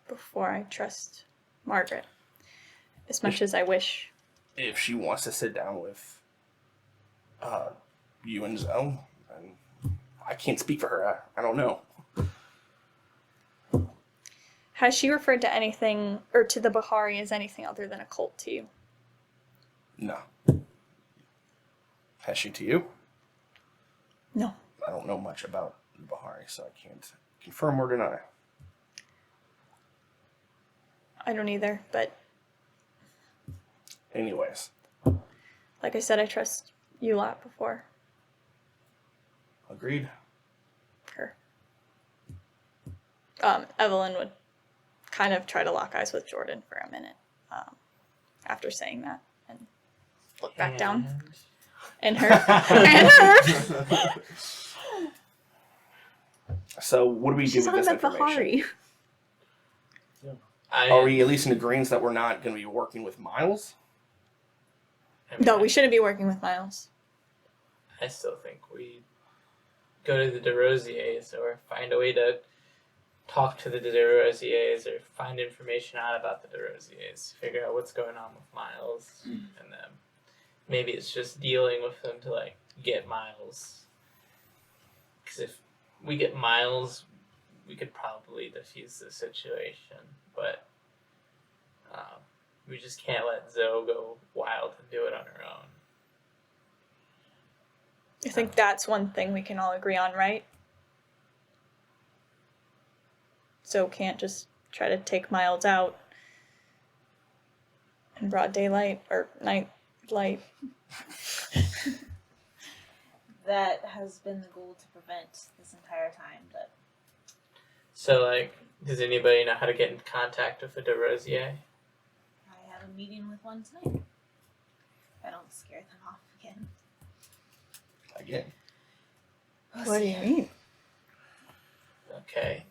before I trust Margaret. As much as I wish. If she wants to sit down with you and Zoe, and I can't speak for her. I don't know. Has she referred to anything, or to the Bahari as anything other than a cult to you? No. Has she to you? No. I don't know much about the Bahari, so I can't confirm or deny. I don't either, but Anyways, like I said, I trust you a lot before agreed. her. Evelyn would kind of try to lock eyes with Jordan for a minute after saying that and look back down. And her. And her. So what do we do She's with on this the information? Bahari. Are we at least in agreement that we're not going to be working with Miles? No, we shouldn't be working with Miles. I still think we go to the DeRosiers or find a way to talk to the DeRosiers or find information out about the DeRosiers, figure out what's going on with Miles and them. Maybe it's just dealing with them to get Miles. Because if we get Miles, we could probably defuse the situation, but we just can't let Zoe go wild and do it on her own. I think that's one thing we can all agree on, right? So can't just try to take Miles out in broad daylight or night light. That has been the goal to prevent this entire time, but So, does anybody know how to get in contact with a DeRosier? I have a meeting with one tonight. I don't scare them off again. Again. What do you mean? Okay.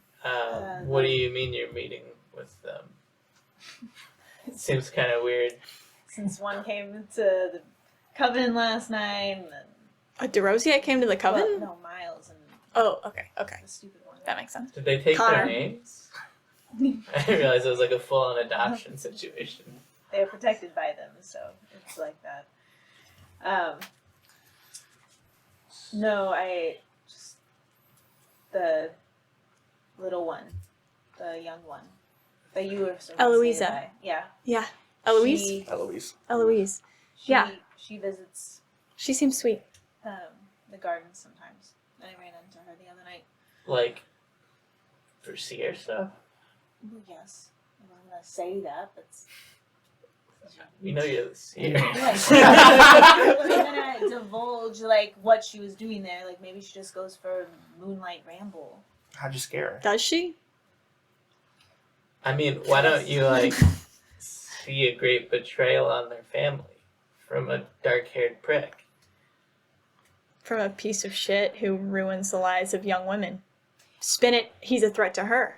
What do you mean you're meeting with them? It seems kind of weird. Since one came to the Coven last night, and then A DeRosier came to the Coven? well, no, Miles and Oh, okay. the stupid one. That makes sense. Did they take Connor. their names? I didn't realize it was a full-on adoption situation. They're protected by them, so it's like that. No, I just the little one, the young one that you were supposed Eloisa. to say by. Yeah. Yeah. Eloise? She, Eloise. Eloise. Yeah. She visits She seems sweet. the gardens sometimes. I ran into her the other night. For seer stuff? Well, yes. I'm not gonna say that, but We know you're the seer. I wasn't gonna divulge what she was doing there. Maybe she just goes for a moonlight ramble. How'd you scare her? Does she? I mean, why don't you, see a great betrayal on their family from a dark-haired prick? From a piece of shit who ruins the lives of young women. Spin it, he's a threat to her.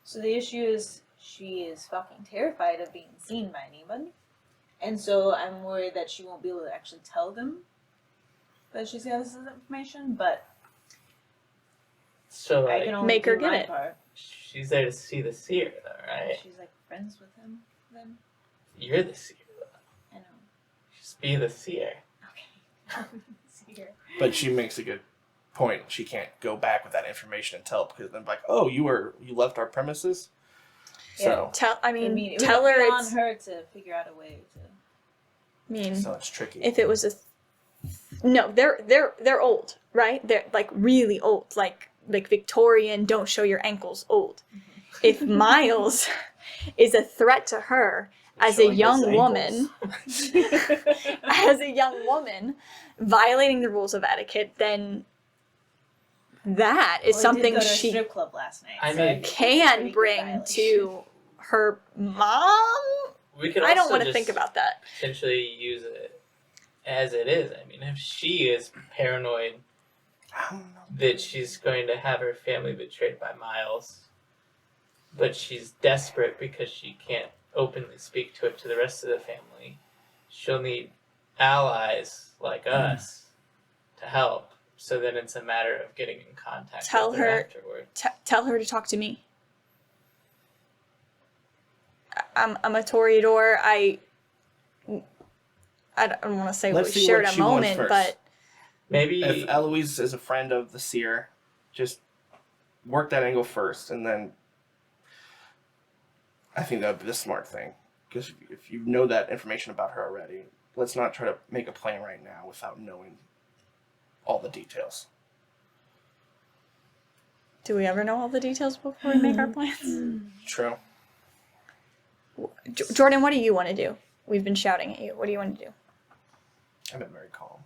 So the issue is she is fucking terrified of being seen by anyone. And so I'm worried that she won't be able to actually tell them that she's got this information, but So I like, can only Make do her get my it. part. she's there to see the seer, though, right? She's like friends with him then. You're the seer. I know. Just be the seer. Okay. See her. But she makes a good point. She can't go back with that information and tell, because then like, oh, you left our premises. So I mean, it tell would her be on it's. her to figure out a way to. I mean, so it's tricky. if it was a. No, they're old, right? They're like really old, like Victorian. Don't show your ankles, old. If Miles is a threat to her as a Showing his young ankles. woman, violating the rules of etiquette, then that is Well, something did go to a she strip club last night. I so mean- think it's a can pretty good bring violation. to her mom. We could I don't also want to just think about that. potentially use it as it is. I mean, if she is paranoid I don't know. that she's going to have her family betrayed by Miles, but she's desperate because she can't openly speak to it to the rest of the family, she'll need allies like us to help. So then it's a matter of getting in contact Tell with her her- afterward. Tell her to talk to me. I'm a Toreador. I don't want to say Let's we see shared what a she wants moment, first. but Maybe If Eloise is a friend of the seer, just work that angle first, and then I think that would be the smart thing. Because if you know that information about her already, let's not try to make a plan right now without knowing all the details. do we ever know all the details before we make our plans? True. Jordan, what do you want to do? We've been shouting at you. What do you want to do? I've been very calm.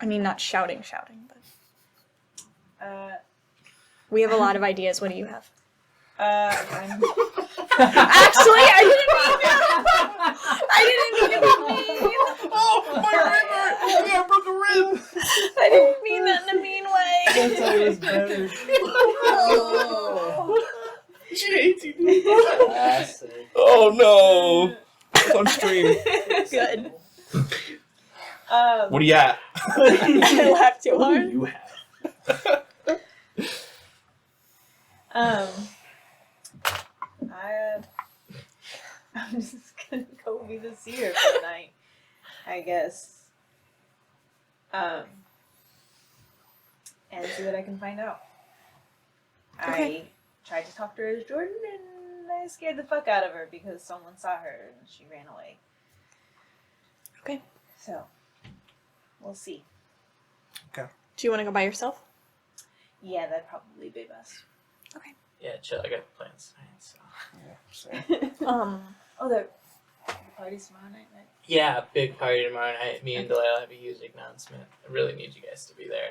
I mean, not shouting, but Uh, we have a lot of ideas. What do you have? I'm. Actually, I didn't mean that. I didn't mean to be mean. Oh, my river! Yeah, I broke a rib! I didn't mean that in a mean way. That's always better. Oh. She hates you, dude. Classic. Oh, no. It's on stream. Good. What do you at? I laughed too What do hard. you have? I'm just gonna go be the seer for the night, I guess. And see what I can find out. Okay. I tried to talk to her as Jordan, and I scared the fuck out of her because someone saw her and she ran away. Okay. So, we'll see. Do you want to go by yourself? Yeah, that'd probably be best. yeah, chill. I got plans tonight. So Yeah, same. Oh, the party's tomorrow night, right? yeah, big party tomorrow night. Me and Delilah have a huge announcement. I really need you guys to be there.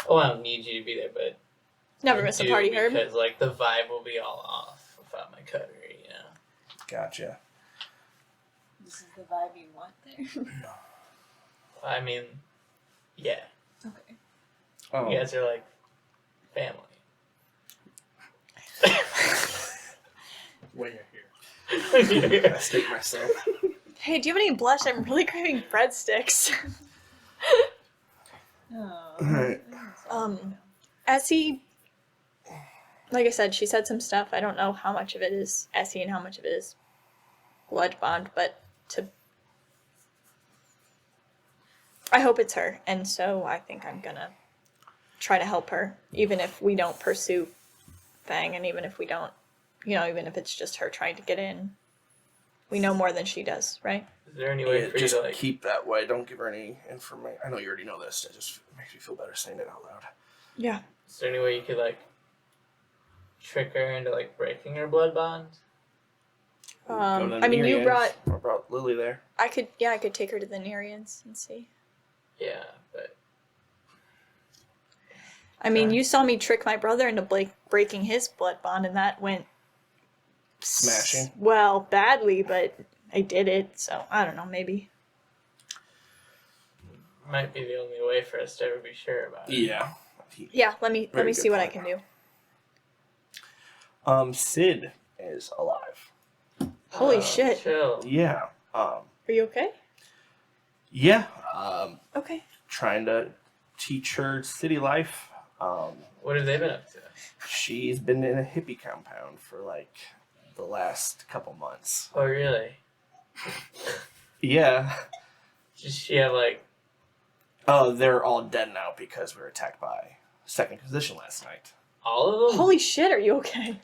I don't need you to be there, but Never I miss a do party, Herb. because like the vibe will be all off without my coterie. You know. Gotcha. This is the vibe you want there. I mean, yeah, Okay. Oh, you guys are like family. When you're here. I stake myself. Hey, do you have any blush? I'm really craving breadsticks. Oh. Alright. Essie, like I said, she said some stuff. I don't know how much of it is Essie and how much of it is blood bond, but I hope it's her, and so I think I'm gonna try to help her, even if we don't pursue Fang, and even if we don't, even if it's just her trying to get in. We know more than she does, right? Is there any way Yeah, for you just to like? keep that way. Don't give her any information. I know you already know this. It just makes me feel better saying it out loud. Yeah. Is there any way you could like trick her into like breaking her blood bond? Go to the I mean, you Nereians. I brought Lily there. I could take her to the Nereians and see. Yeah, but I mean, Sorry. you saw me trick my brother into breaking his blood bond, and that went Smashing. Well, badly, but I did it. So I don't know. Maybe. might be the only way for us to ever be sure about it. Yeah. Yeah. Let me Very see good what I point. can do. Sid is alive. Holy Oh, shit. Chill. Yeah. Are you okay? Yeah. Okay. Trying to teach her city life. What have they been up to? She's been in a hippie compound for like the last couple months. Oh, really? Yeah. Does she have like? Oh, they're all dead now because we were attacked by second position last night. All of them? Holy shit, are you okay?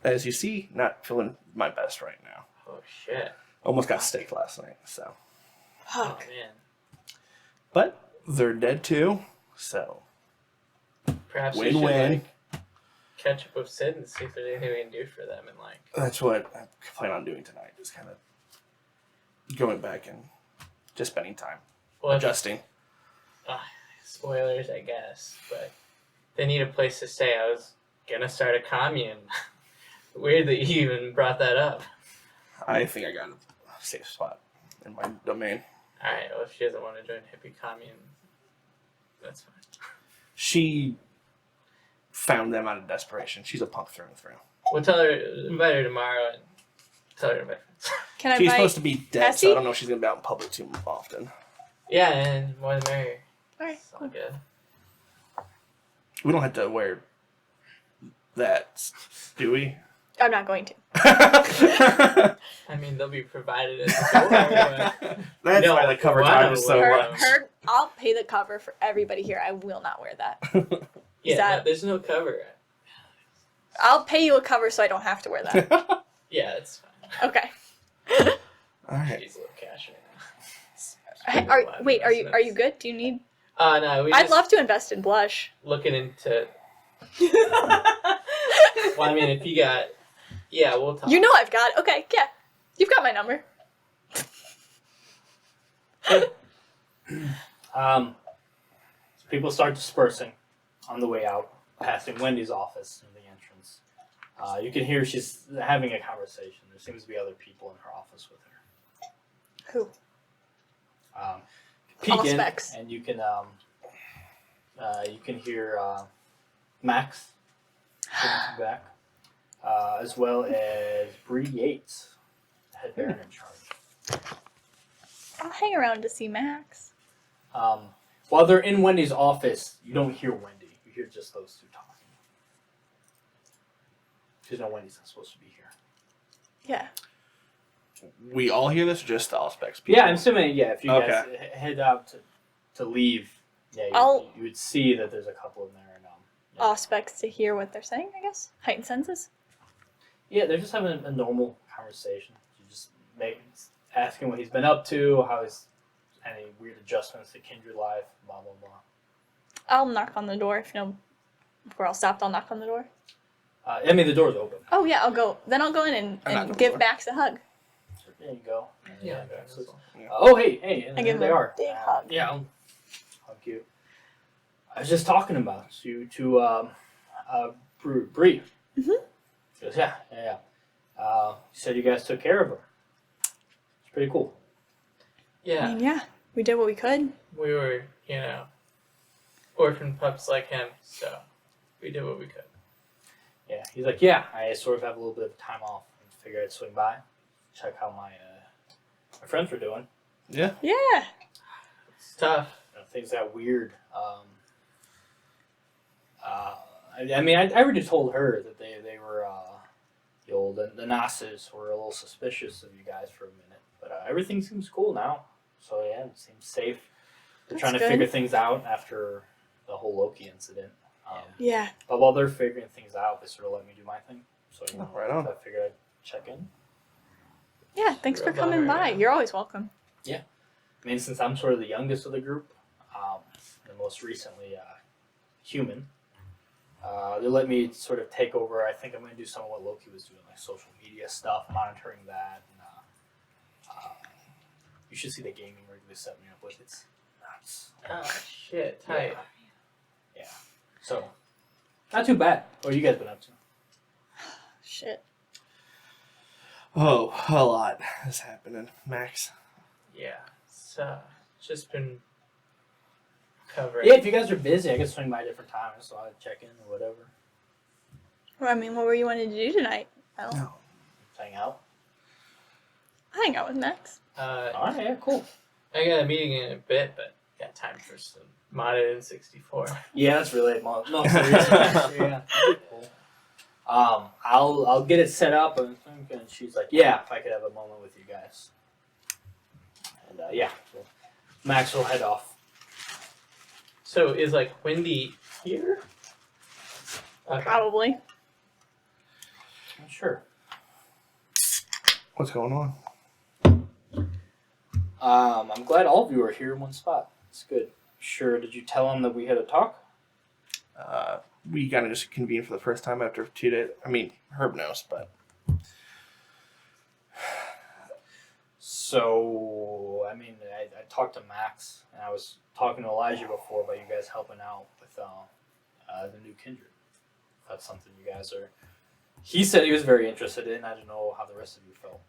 As you see, not feeling my best right now. Oh shit. Almost got staked last night, so. Oh Fuck. man. But they're dead too, so. Perhaps we should Win-win. like catch up with Sid and see if there's anything we can do for them and like. That's what I plan on doing tonight. Just kind of going back and just spending time Well, if- adjusting. spoilers, I guess, but they need a place to stay. I was gonna start a commune. Weird that you even brought that up. I think I got a safe spot in my domain. Alright, well, if she doesn't want to join hippie commune, that's fine. She found them out of desperation. She's a punk through and through. We'll tell her, invite her tomorrow and tell her to invite friends. Can I She's invite... supposed to be dead, so Essie? I don't know if she's gonna be out in public too often. Yeah, and more the merrier. Alright, It's all cool. good. We don't have to wear that, do we? I'm not going to. I mean, they'll be provided at the door, but That's No, why the cover why time not is so wear much. I'll pay the cover for everybody here. I will not wear that. yeah, that- no, there's no cover. I'll pay you a cover so I don't have to wear that. Yeah, it's fine. Okay. Alright. She's a little cash right Hey, now. wait, are you good? Do you need... No, we I'd just love to invest in blush. looking into. Well, I mean, if you got, yeah, we'll talk. You know I've got... Okay, yeah. You've got my number. People start dispersing on the way out, passing Wendy's office in the entrance. You can hear she's having a conversation. There seems to be other people in her office with her. Who? Peek in, Specs. and you can hear Max back, as well as Bree Yates, head baron in charge. I'll hang around to see Max. While they're in Wendy's office, you don't hear Wendy. You hear just those two talking. Because no, Wendy's not supposed to be here. Yeah. We all hear this, or just the Allspecs people? Yeah, I'm assuming. Yeah, if you guys Okay. head out to leave, yeah, you would see that there's a couple in there. And, yeah. Aspects to hear what they're saying, I guess. Heightened senses. Yeah, they're just having a normal conversation. You just asking what he's been up to, how he's any weird adjustments to kindred life, blah blah blah. I'll knock on the door if we're all stopped. I'll knock on the door. I mean, the door's open. Oh yeah, I'll go. Then I'll go in I'm not and gonna give door. Max a hug. There you go. Yeah, Max that's is- all. Oh, hey, and I there give they him a are. big hug. Yeah, I'll hug you. I was just talking about you to Bree. Mhm. She goes, yeah. You said you guys took care of her. It's pretty cool. I Yeah, mean, yeah, we did what we could. we were, orphan pups like him, so we did what we could. Yeah, he's like, yeah, I sort of have a little bit of time off and figured I'd swing by, check how my friends were doing. Yeah. Yeah. It's tough. Things got weird. I mean, I already told her that they were, the Nasses were a little suspicious of you guys for a minute, but everything seems cool now. So yeah, it seems safe. They're That's trying to good. figure things out after the whole Loki incident. Yeah. But while they're figuring things out, they sort of let me do my thing. So Oh, right on. I figured I'd check in. Yeah. Thanks for Real coming bummer, by. yeah. You're always welcome. I mean, since I'm sort of the youngest of the group, and most recently human, they let me sort of take over. I think I'm going to do some of what Loki was doing, like social media stuff, monitoring that. And, you should see the gaming rig they set me up with. It's nuts. Oh, shit, tight. Yeah. So, not too bad. What have you guys been up to? Shit. Oh, a lot is happening, Max. Yeah, it's just been covering. Yeah, if you guys are busy, I can swing by different times, so I'll check in or whatever. Well, I mean, what were you wanting to do tonight? I don't. No. Hang out. I hang out with Max. All right, yeah, cool. I got a meeting in a bit, but got time for some modded in 64. Yeah, that's really most of the reason. Yeah, cool. I'll get it set up, and she's like, yeah, if I could have a moment with you guys. And yeah, so Max will head off. So is like Wendy here? Okay. Probably. Sure. What's going on? I'm glad all of you are here in one spot. It's good. Sure. Did you tell him that we had a talk? We kind of just convened for the first time after 2 days. I mean, Herb knows, but So, I mean, I talked to Max, and I was talking to Elijah before about you guys helping out with the new kindred. That's something you guys are. He said he was very interested in. I don't know how the rest of you felt.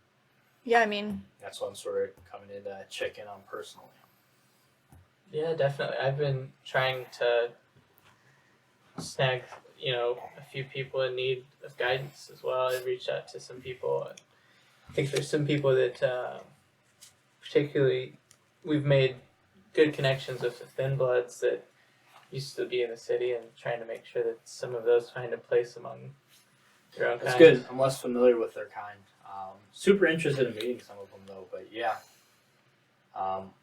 Yeah, I mean, That's why I'm sort of coming in to check in on personally. Yeah, definitely. I've been trying to snag, a few people in need of guidance as well. I reached out to some people. I think there's some people that, particularly, we've made good connections with the Thin Bloods that used to be in the city, and trying to make sure that some of those find a place among their own That's kind. good. I'm less familiar with their kind. Super interested in meeting some of them though, but yeah.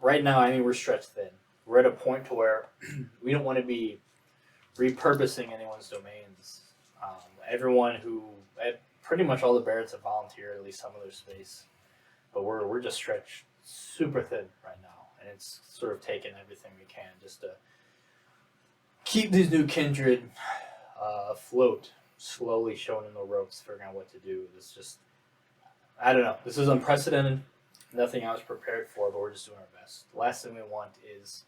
Right now, I mean, we're stretched thin. We're at a point to where we don't want to be repurposing anyone's domains. Pretty much all the Barretts have volunteered at least some of their space, but we're just stretched super thin right now, and it's sort of taken everything we can just to keep these new kindred afloat, slowly showing them the ropes, figuring out what to do. It's just, I don't know. This is unprecedented. Nothing I was prepared for, but we're just doing our best. The last thing we want is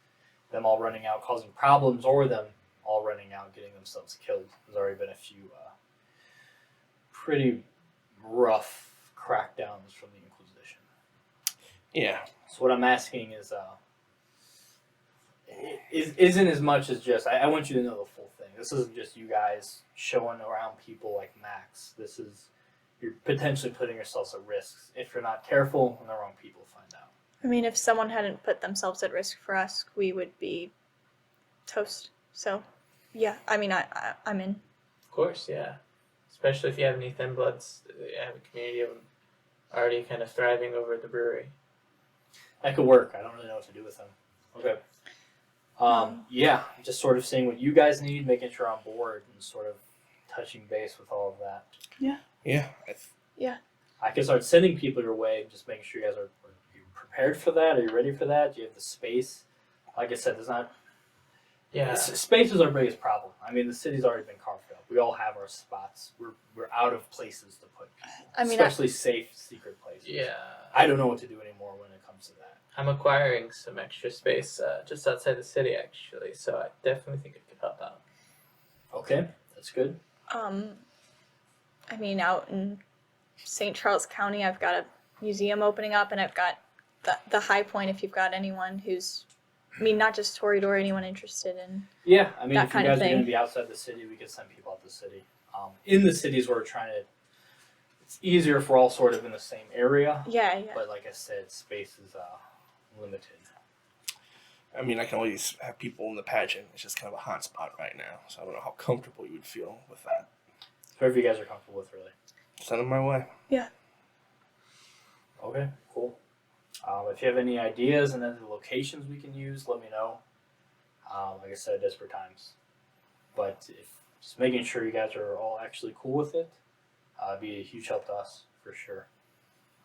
them all running out, causing problems, or them all running out, getting themselves killed. There's already been a few pretty rough crackdowns from the Inquisition. yeah. So what I'm asking isn't as much as just, I want you to know the full thing. This isn't just you guys showing around people like Max. This is, you're potentially putting yourselves at risk. If you're not careful, and the wrong people find out. I mean, if someone hadn't put themselves at risk for us, we would be toast. So, yeah, I mean, I'm in. Of course, yeah. Especially if you have any Thin Bloods, you have a community of them already kind of thriving over at the brewery. That could work. I don't really know what to do with them. Okay. Yeah, just sort of seeing what you guys need, making sure I'm on board, and sort of touching base with all of that. Yeah. I can start sending people your way, just making sure you guys are you prepared for that. Are you ready for that? Do you have the space? Like I said, there's not. Yeah. Space is our biggest problem. I mean, the city's already been carved up. We all have our spots. We're out of places to put people, I mean, especially safe, secret places. Yeah. I don't know what to do anymore when it comes to that. I'm acquiring some extra space just outside the city, actually, so I definitely think it could help out. Okay, that's good. I mean, out in St. Charles County, I've got a museum opening up, and I've got the High Point. If you've got anyone who's, I mean, not just Toreador, anyone interested in. Yeah, I mean, That if you kind of guys are going to thing. be outside the city, we could send people out the city. In the cities, we're trying to. It's easier if we're all sort of in the same area, Yeah. but like I said, space is limited. I mean, I can always have people in the pageant. It's just kind of a hot spot right now, so I don't know how comfortable you would feel with that. Whoever you guys are comfortable with, really. Send them my way. Okay, cool. If you have any ideas and other locations we can use, let me know. Like I said, desperate times. But just making sure you guys are all actually cool with it, be a huge help to us for sure.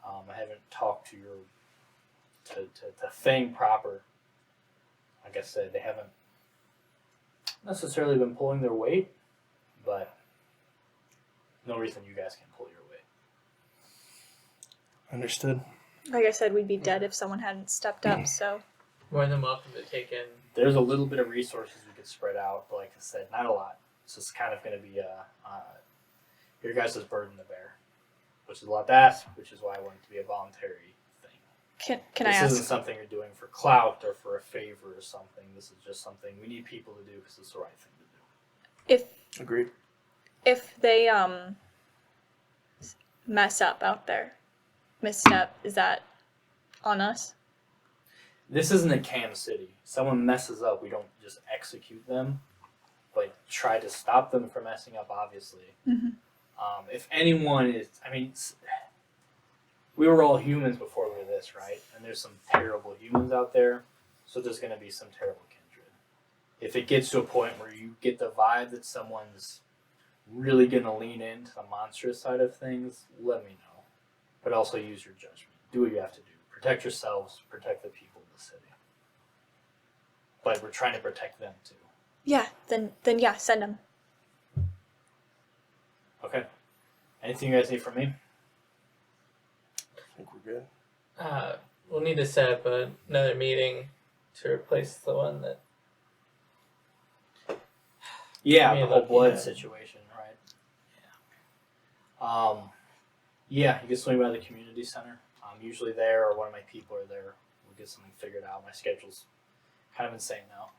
I haven't talked to to Thing proper. Like I said, they haven't necessarily been pulling their weight, but no reason you guys can pull your weight. Understood. Like I said, we'd be dead if someone hadn't stepped up. So More than welcome to take in. There's a little bit of resources we could spread out, but like I said, not a lot. It's just kind of going to be your guys' burden to bear, which is a lot to ask, which is why I want it to be a voluntary thing. can I This ask? isn't something you're doing for clout or for a favor or something. This is just something we need people to do because it's the right thing to do. If Agreed. if they mess up out there, misstep, is that on us? This isn't a Cam City. Someone messes up, we don't just execute them, but try to stop them from messing up, obviously. Mhm. If anyone is, I mean, we were all humans before we were this, right? And there's some terrible humans out there, so there's going to be some terrible kindred. If it gets to a point where you get the vibe that someone's really going to lean into the monstrous side of things, let me know. But also use your judgment. Do what you have to do. Protect yourselves, protect the people of the city. But we're trying to protect them too. Yeah, then yeah, send them. Okay. Anything you guys need from me? I think we're good. We'll need to set up another meeting to replace the one that. Yeah, Me the and whole Loki blood had. situation, right? Yeah, you can swing by the community center. I'm usually there, or one of my people are there. We'll get something figured out. My schedule's kind of insane now.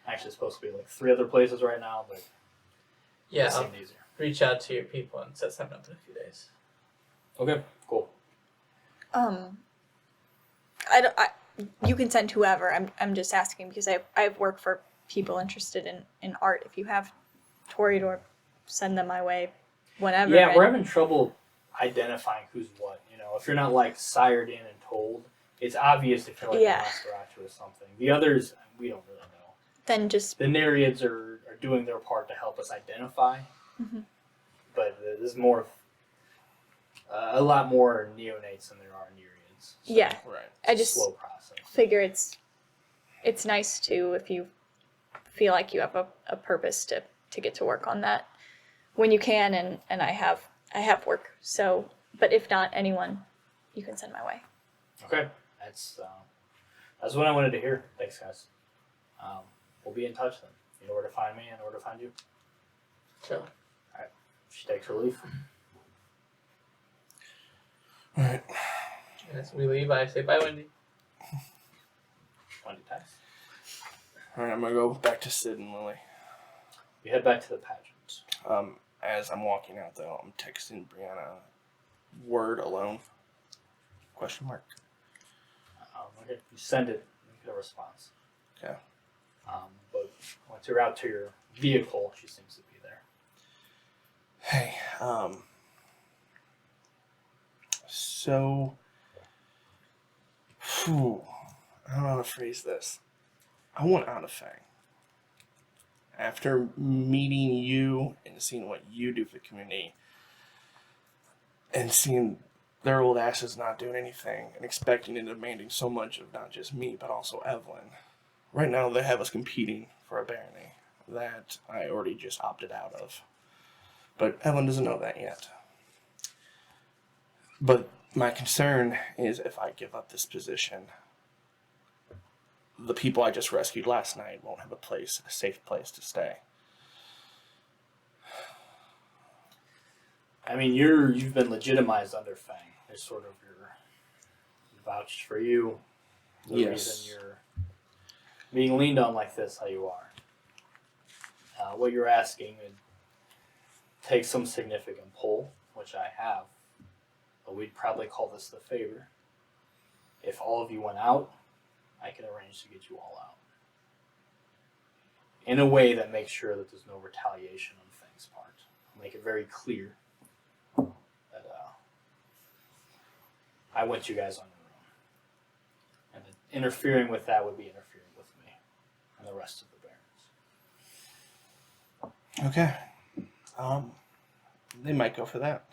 Actually, it's supposed to be like 3 other places right now, but Yeah, it I'll seemed easier. reach out to your people and set something up in a few days. Okay, cool. You can send whoever. I'm just asking because I have work for people interested in art. If you have Toreador, send them my way whenever. Yeah, we're having trouble identifying who's what. You know, if you're not like sired in and told, it's obvious if you're like Yeah. a Masquerade or something. The others, we don't really know. Then just The Nereids are doing their part to help us identify, Mhm. but there's more of a lot more neonates than there are Nereids. So yeah. Right. I it's a just slow process. figure it's nice too if you feel like you have a purpose to get to work on that when you can, and I have work. So, but if not, anyone you can send my way. Okay, that's what I wanted to hear. Thanks, guys. We'll be in touch then. You know where to find me and where to find you. Sure. She takes her leave. All right. And as we leave, I say bye, Wendy. Wendy tax. All right. I'm gonna go back to Sid and Lily. We head back to the pageant. As I'm walking out though, I'm texting Brianna. Word alone? Question mark. Okay, you send it, you get a response. Okay. But once you're out to your vehicle, she seems to be there. Hey. So. I don't know how to phrase this. I want out of Fang. After meeting you and seeing what you do for the community, and seeing their old asses not doing anything, and expecting and demanding so much of not just me, but also Evelyn. Right now, they have us competing for a barony that I already just opted out of. But Evelyn doesn't know that yet. But my concern is if I give up this position, the people I just rescued last night won't have a safe place to stay. I mean, you've been legitimized under Fang. They're sort of your vouched for you. The Yes. reason you're being leaned on like this, how you are. What you're asking would take some significant pull, which I have. But we'd probably call this the favor. If all of you went out, I can arrange to get you all out. In a way that makes sure that there's no retaliation on Fang's part. I'll make it very clear that I want you guys on your own. And interfering with that would be interfering with me and the rest of the barons. Okay. They might go for that.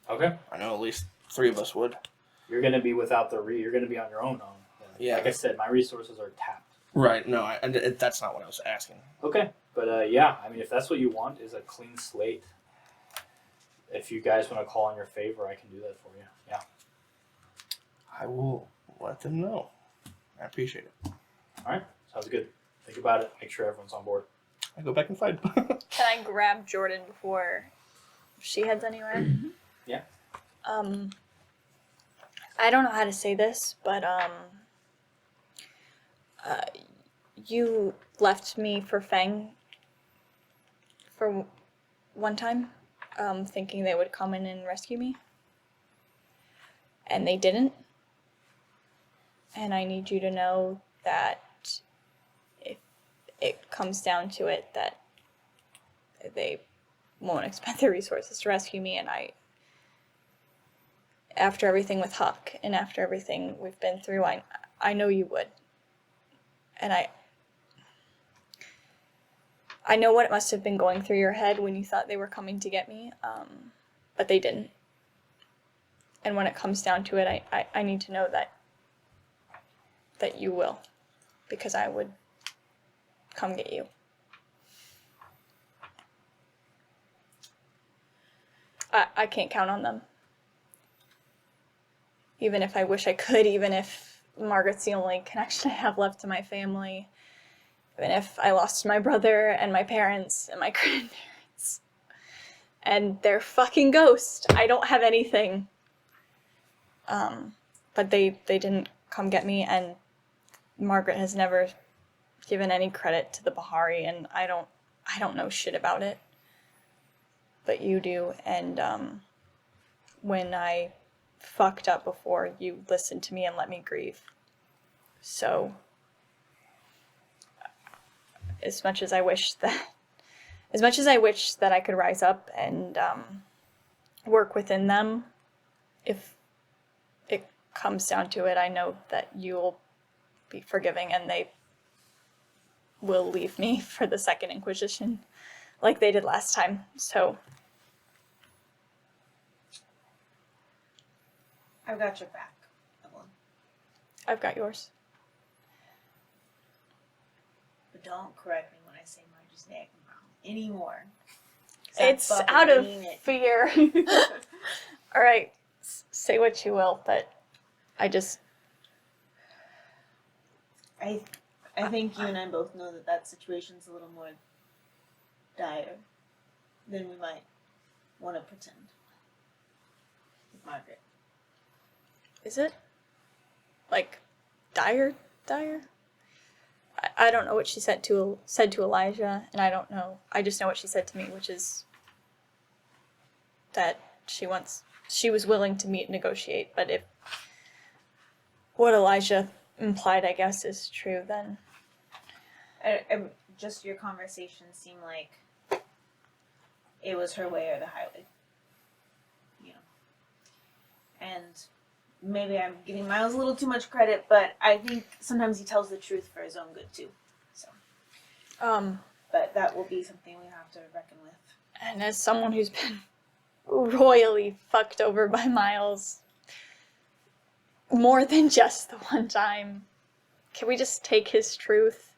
Okay? I know at least 3 of us would. You're going to be without you're going to be on your own. Yeah. Like I said, my resources are tapped. Right. No, that's not what I was asking. Okay. But yeah, I mean, if that's what you want, is a clean slate. If you guys want to call in your favor, I can do that for you. Yeah. I will let them know. I appreciate it. All right. Sounds good. Think about it. Make sure everyone's on board. I go back and fight. Can I grab Jordan before she heads anywhere? Yeah. I don't know how to say this, but you left me for Fang for one time. thinking they would come in and rescue me. And they didn't. And I need you to know that if it comes down to it, that they won't expend their resources to rescue me, and after everything with Huck and after everything we've been through, I know you would. And I know what must have been going through your head when you thought they were coming to get me, but they didn't. And when it comes down to it, I need to know that you will, because I would come get you. I can't count on them. Even if I wish I could, even if Margaret's the only connection I have left to my family, even if I lost my brother and my parents and my grandparents and their fucking ghost, I don't have anything. But they didn't come get me, and Margaret has never given any credit to the Bahari, and I don't know shit about it. But you do, and when I fucked up before, you listened to me and let me grieve. So, as much as I wish that I could rise up and work within them, if it comes down to it, I know that you'll be forgiving and they will leave me for the Second Inquisition like they did last time. So I've got your back, Evelyn. I've got yours. But don't correct me when I say Marge's neck anymore. It's out of fear. All right, say what you will, but I think you and I both know that situation's a little more dire than we might want to pretend with Margaret. Is it? Like, dire? I don't know what she said to Elijah, and I don't know. I just know what she said to me, which is that she was willing to meet and negotiate, but if what Elijah implied, I guess, is true, then... Just your conversation seemed like it was her way or the highway. You know. And maybe I'm giving Miles a little too much credit, but I think sometimes he tells the truth for his own good, too. So. But that will be something we have to reckon with. And as someone who's been royally fucked over by Miles more than just the one time, can we just take his truth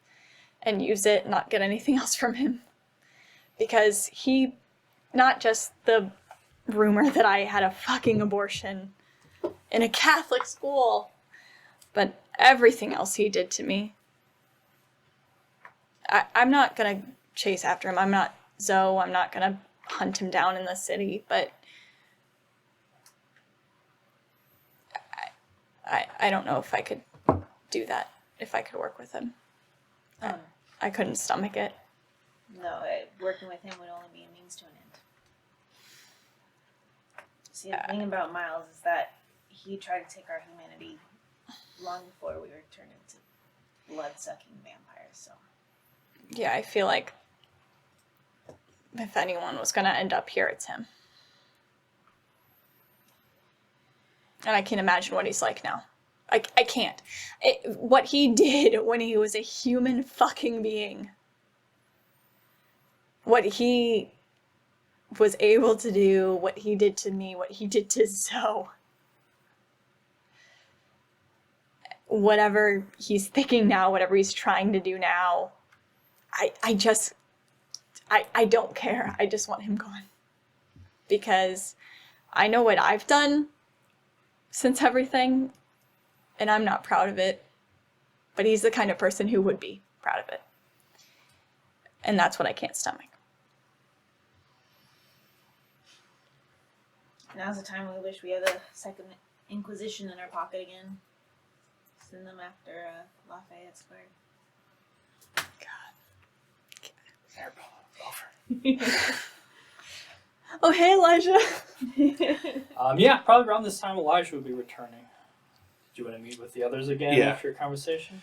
and use it, not get anything else from him? Because he, not just the rumor that I had a fucking abortion in a Catholic school, but everything else he did to me. I'm not gonna chase after him. I'm not Zoe. I'm not gonna hunt him down in the city, but I don't know if I could do that, if I could work with him. I couldn't stomach it. No, working with him would only be a means to an end. See, the thing about Miles is that he tried to take our humanity long before we were turned into blood-sucking vampires, so... Yeah, I feel like if anyone was gonna end up here, it's him. And I can't imagine what he's like now. I can't. What he did when he was a human fucking being. What he was able to do, what he did to me, what he did to Zoe. Whatever he's thinking now, whatever he's trying to do now, I don't care. I just want him gone. Because I know what I've done since everything, and I'm not proud of it. But he's the kind of person who would be proud of it. And that's what I can't stomach. Now's the time we wish we had the Second Inquisition in our pocket again. Send them after Lafayette Square. God. Oh, hey, Elijah. Yeah, probably around this time Elijah would be returning. Do you want to meet with the others again Yeah. after your conversation?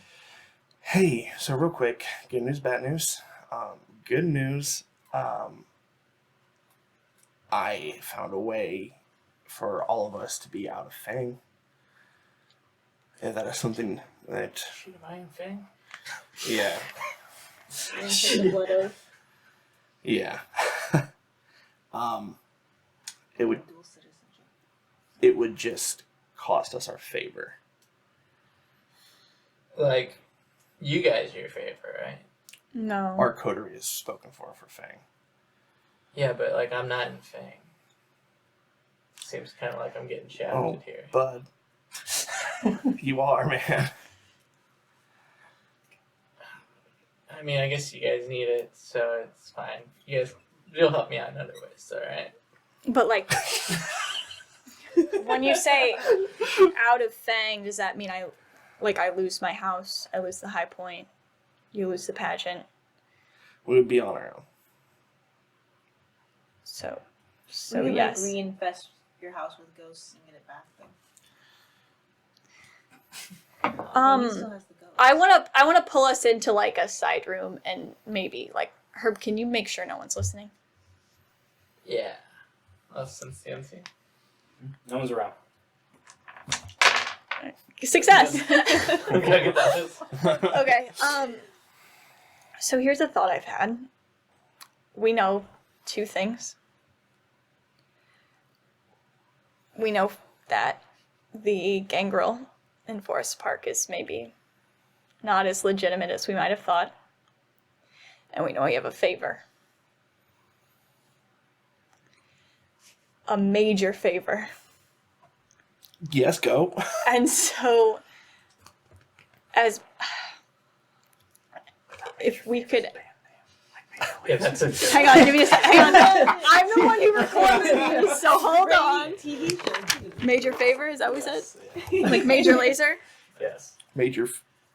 Hey, so real quick, good news, bad news. Good news. I found a way for all of us to be out of Fang. And that is something that, Shoot, am I in Fang? yeah, Take the blood oath. yeah. It would Dual citizenship. it would just cost us our favor. Like, you guys are your favorite, right? No. Our coterie is spoken for Fang. Yeah, but like I'm not in Fang. Seems kind of like I'm getting shafted Oh, here. bud. You are, man. I mean, I guess you guys need it, so it's fine. You'll help me out in other ways, alright? But like, when you say out of Fang, does that mean I lose my house? I lose the High Point. You lose the pageant. We would be on our own. So We could, yes. like, reinfest your house with ghosts and get it back then. Maybe it still has the ghosts. I wanna pull us into like a side room and maybe like Herb. Can you make sure no one's listening? Yeah. Listen, CNC. No one's around. Success. Okay, Okay. So here's a thought I've had. We know two things. We know that the gangrel in Forest Park is maybe not as legitimate as we might have thought. And we know you have a favor. A major favor. Yes, go. And so, if we could, Yeah, that's a hang on, give me a sec. Hang on, I'm the one who recorded you, so hold on. TV show too. Major favor, is that what we said? Like major laser? Yes. Major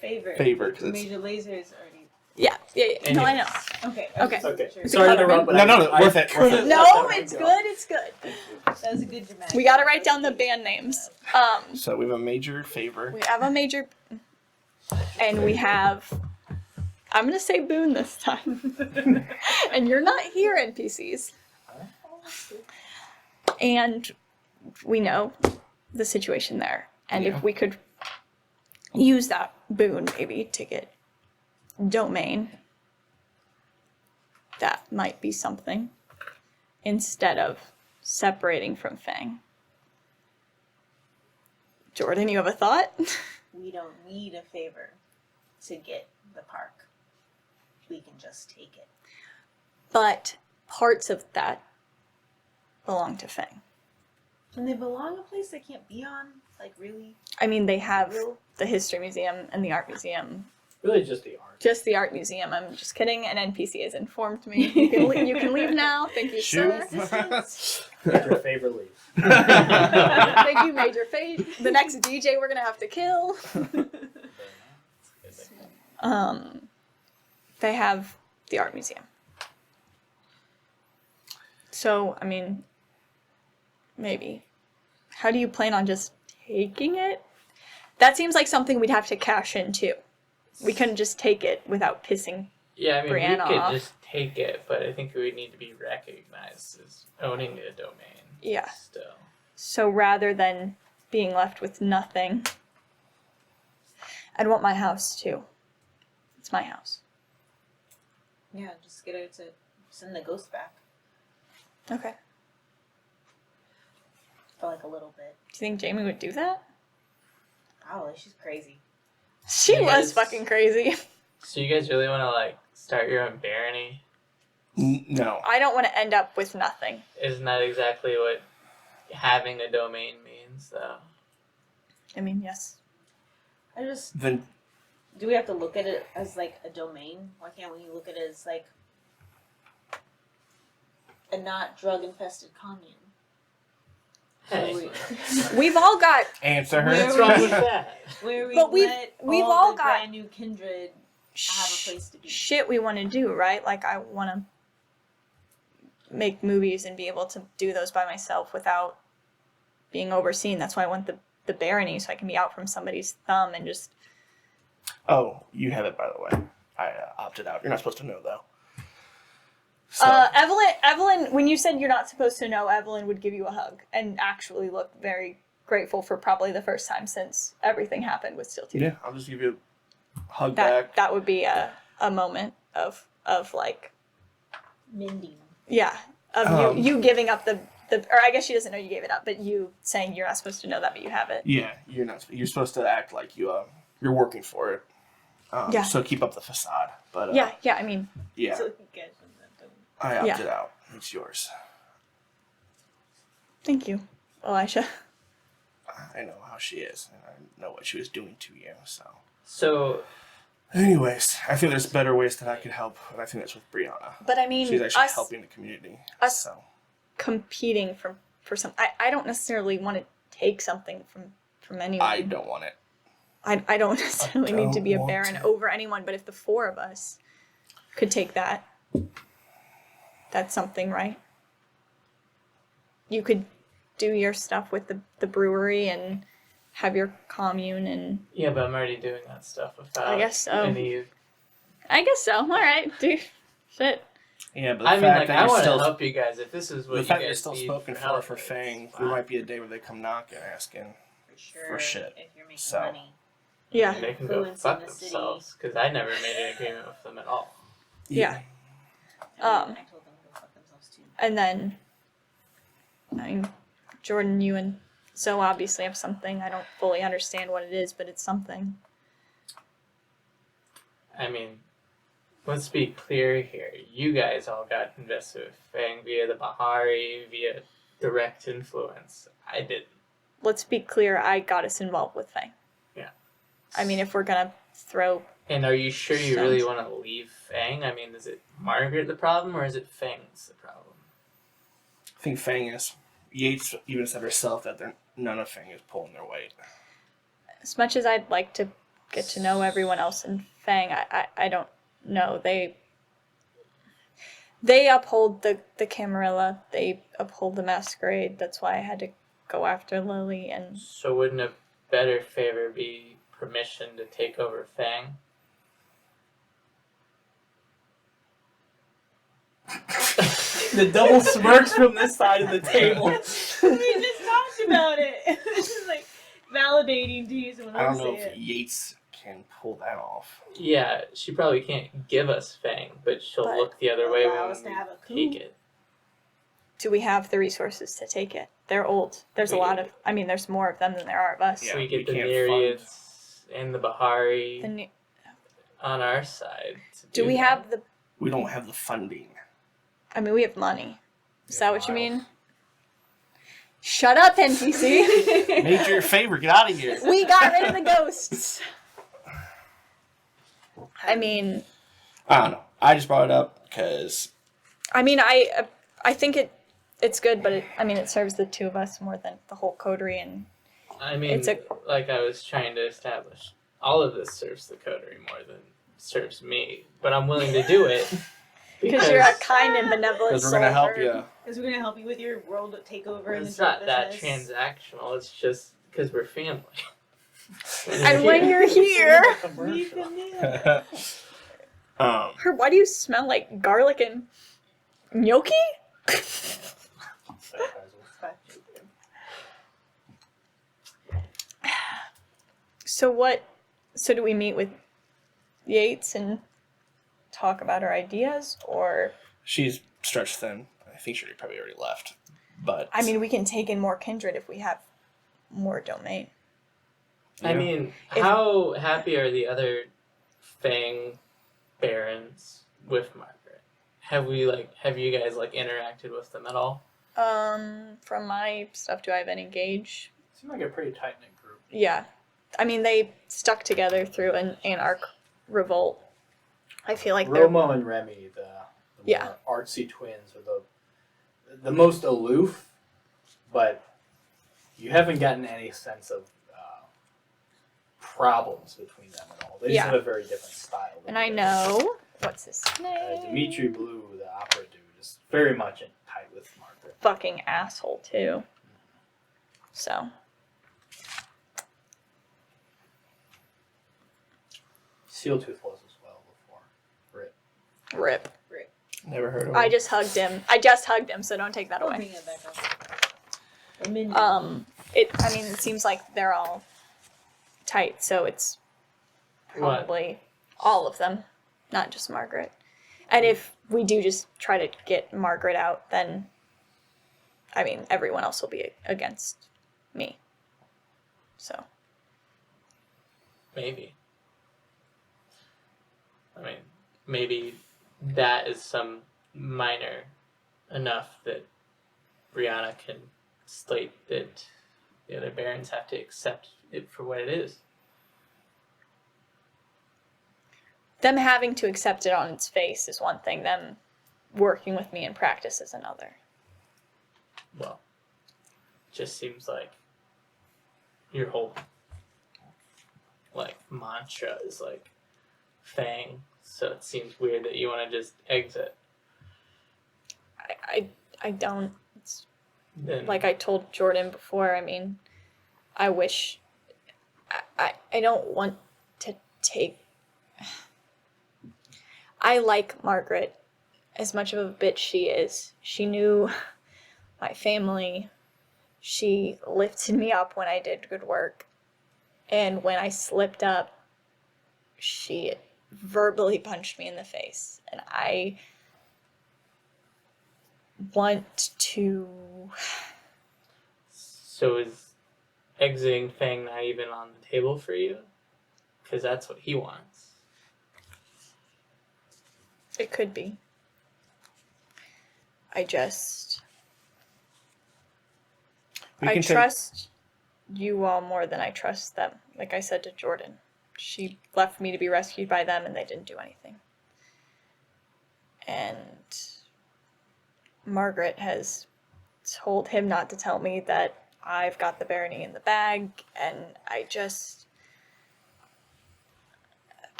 favor, 'cause it's- Major lasers already. Yeah. No, I know. Okay. Okay. Okay. Sure. Sorry to interrupt, but No, worth it. No, it's good. It's good. That was a good dramatic. We gotta write down the band names. So we have a major favor. We have a major, and we have. I'm gonna say Boone this time, and you're not here, NPCs. And we know the situation there, and Yeah. if we could use that boon maybe to get domain, that might be something instead of separating from Fang. Jordan, you have a thought? We don't need a favor to get the park. We can just take it. But parts of that belong to Fang. Can they belong a place they can't be on? Like, really? I mean, they have Real? the History Museum and the Art Museum. Really just the art. Just the Art Museum. I'm just kidding. An NPC has informed me. You can leave now. Thank you, sir. Your favorite leaf. Thank you, Major Fate. The next DJ we're gonna have to kill. They have the Art Museum. So, I mean, maybe. How do you plan on just taking it? That seems like something we'd have to cash in too. We couldn't just take it without pissing. Yeah, I mean, Brianna we could off. just take it, but I think we would need to be recognized as owning the domain. Yeah. Still. So rather than being left with nothing, I'd want my house too. It's my house. Yeah, just get her to send the ghost back Okay. for like a little bit. Do you think Jamie would do that? Probably, she's crazy. She You was guys- fucking crazy. So you guys really want to like start your own barony? No. I don't want to end up with nothing. Isn't that exactly what having a domain means, though? I mean, yes. I just, Then do we have to look at it as like a domain? Why can't we look at it as like a not drug infested commune? Hey. We've all got. answer her. Where What's wrong with that? Where we But we've all the got brand new kindred have a place to be. shit we want to do, right? Like I want to make movies and be able to do those by myself without being overseen. That's why I want the barony, so I can be out from somebody's thumb and just. Oh, you have it, by the way. I opted out. You're not supposed to know, though. So, Evelyn, when you said you're not supposed to know, Evelyn would give you a hug and actually look very grateful for probably the first time since everything happened with Steel TV. yeah, I'll just give you a hug back. That would be a moment of like, Mending. yeah, of you giving up the or I guess she doesn't know you gave it up, but you saying you're not supposed to know that, but you have it. Yeah, you're not. You're supposed to act like you're working for it. Yeah. So keep up the facade. But Yeah, I mean, yeah, So you guys don't. I opted out. It's yours. thank you, Elisha. I know how she is, and I know what she was doing to you. So Anyways, I think there's better ways that I could help, and I think that's with Brianna. But I mean, She's actually us helping the community. us- So competing for some. I don't necessarily want to take something from anyone. I don't want it. I don't necessarily need to be a don't want baron to. over anyone, but if the four of us could take that, that's something, right? You could do your stuff with the brewery and have your commune, and yeah, but I'm already doing that stuff without I guess so. any. I guess so. All right, dude. Shit. Yeah, but the I mean, fact like, that I you're want to still help you guys. If this is what the you fact that you're guys still need spoken help for with, Fang, it's there fine. might be a day where they come knocking asking. For sure. shit. If you're making So. money. Yeah. They can go Influencing fuck the city. themselves because I never made an agreement with them at all. Yeah. I told them to go fuck themselves too. And then, I mean, Jordan, you and Zoe obviously have something. I don't fully understand what it is, but it's something. I mean, let's be clear here. You guys all got invested with Fang via the Bahari, via direct influence. I didn't. Let's be clear, I got us involved with Fang. Yeah. I mean, if we're gonna throw. And are you sure you really want to leave Fang? I mean, is it Margaret the problem or is it Fang's the problem? I think Fang is. Yates even said herself that none of Fang is pulling their weight. As much as I'd like to get to know everyone else in Fang, I don't know. They uphold the Camarilla. They uphold the Masquerade. That's why I had to go after Lily. And So wouldn't a better favor be permission to take over Fang? The double smirks from this side of the table. We just talked about it. This is like validating to you when I I don't know say if it. Yates can pull that off. Yeah, she probably can't give us Fang, but she'll But look the other way allow when us to we have a coup. take it. do we have the resources to take it? They're old. There's a lot of. I mean, there's more of them than there are of us. Yeah, we get we the can't Nereids and the Bahari The new- on our side. To do we that. have the? We don't have the funding. I mean, we have money. Is that what you Miles. mean? Shut up, NPC. Major your favor, get out of here. We got rid of the ghosts. I mean, I don't know. I just brought it up because I think it's good, but it serves the two of us more than the whole coterie. And I mean, It's a- like I was trying to establish, all of this serves the coterie more than serves me, but I'm willing to do it because you're a kind and benevolent we're gonna soul. help you. Because we're gonna help you with your world takeover and it's the not that business. transactional. It's just because we're family. And when you're here, Leave them in. why do you smell like garlic and gnocchi? So do we meet with Yates and talk about our ideas, or She's stretched thin. I think she probably already left. But I mean, we can take in more kindred if we have more domain. I mean, how happy are the other Fang barons with Margaret? Have you guys interacted with them at all? From my stuff, do I have any gauge? Seems like a pretty tight knit group. Yeah. I mean, they stuck together through an Anarch revolt. I feel like they're. Romo and Remy, the Yeah. more artsy twins, are the most aloof, but you haven't gotten any sense of problems between them at all. They just Yeah. have a very different style. And I know. What's his name? Dimitri Blue, the opera dude, is very much fucking asshole too. So Sealtooth was as well before. rip. Never heard of I him. just hugged him, so don't take that Don't away. bring it back up. A minion. It seems like they're all tight, so it's probably all of them, not just Margaret. And if we do just try to get Margaret out, then, I mean, everyone else will be against me. So. Maybe. I mean, maybe that is some minor enough that Brianna can state that the other barons have to accept it for what it is. Them having to accept it on its face is one thing. Them working with me in practice is another. Well, just seems like your whole mantra is Fang, so it seems weird that you want to just exit. I don't. It's, Then like I told Jordan before, I mean, I wish. I don't want to take. I like Margaret as much of a bitch she is. She knew my family. She lifted me up when I did good work. And when I slipped up, she verbally punched me in the face. And I want to... So is exiting Fang not even on the table for you? Because that's what he wants. It could be. I trust you all more than I trust them. Like I said to Jordan, she left me to be rescued by them and they didn't do anything. And Margaret has told him not to tell me that I've got the barony in the bag, and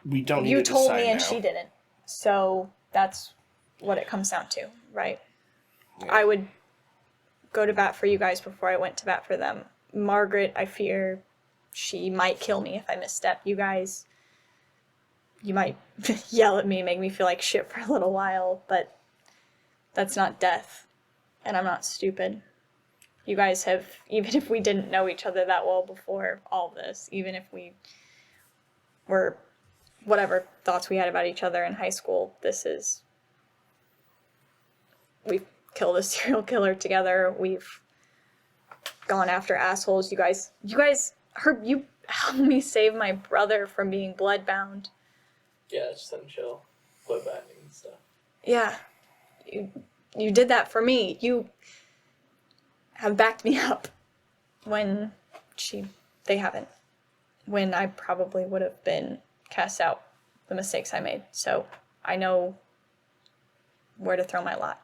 We don't need you to told decide me and now. she didn't. So that's what it comes down to, right? Yeah. I would go to bat for you guys before I went to bat for them. Margaret, I fear she might kill me if I misstep. You guys, you might yell at me, make me feel like shit for a little while, but that's not death. And I'm not stupid. You guys have, even if we didn't know each other that well before all this, even if we were whatever thoughts we had about each other in high school, we've killed a serial killer together. We've gone after assholes. You guys you helped me save my brother from being bloodbound. Yeah, it's just some chill bloodbinding and stuff. Yeah. You did that for me. You have backed me up when they haven't. When I probably would have been cast out the mistakes I made. So I know where to throw my lot.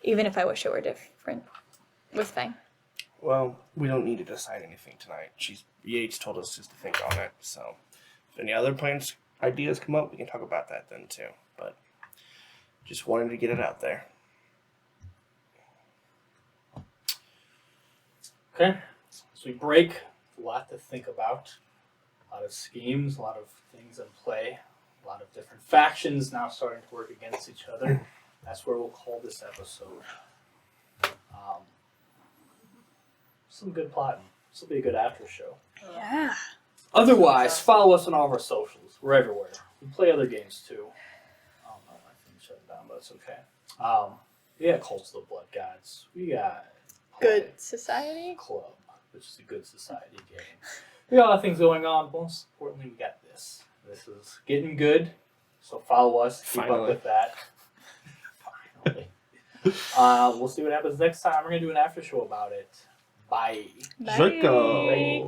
Even if I wish it were different with Fang. Well, we don't need to decide anything tonight. Yates told us just to think on it, so if any other ideas come up, we can talk about that then too. But just wanted to get it out there. Okay, so we break. A lot to think about. A lot of schemes, a lot of things in play, a lot of different factions now starting to work against each other. That's where we'll call this episode. Some good plotting. This will be a good after show. Yeah. Otherwise, follow us on all of our socials. We're everywhere. We play other games too. I don't know. I think shut it down, but it's okay. We got Cults of the Blood Gods. We got Good Society. Club, which is a good society game. We got a lot of things going on. Most importantly, we got this. This is getting good. So follow us. Keep up Finally. with that. Finally. We'll see what happens next time. We're gonna do an after show about it. Bye. Bye. Zuko.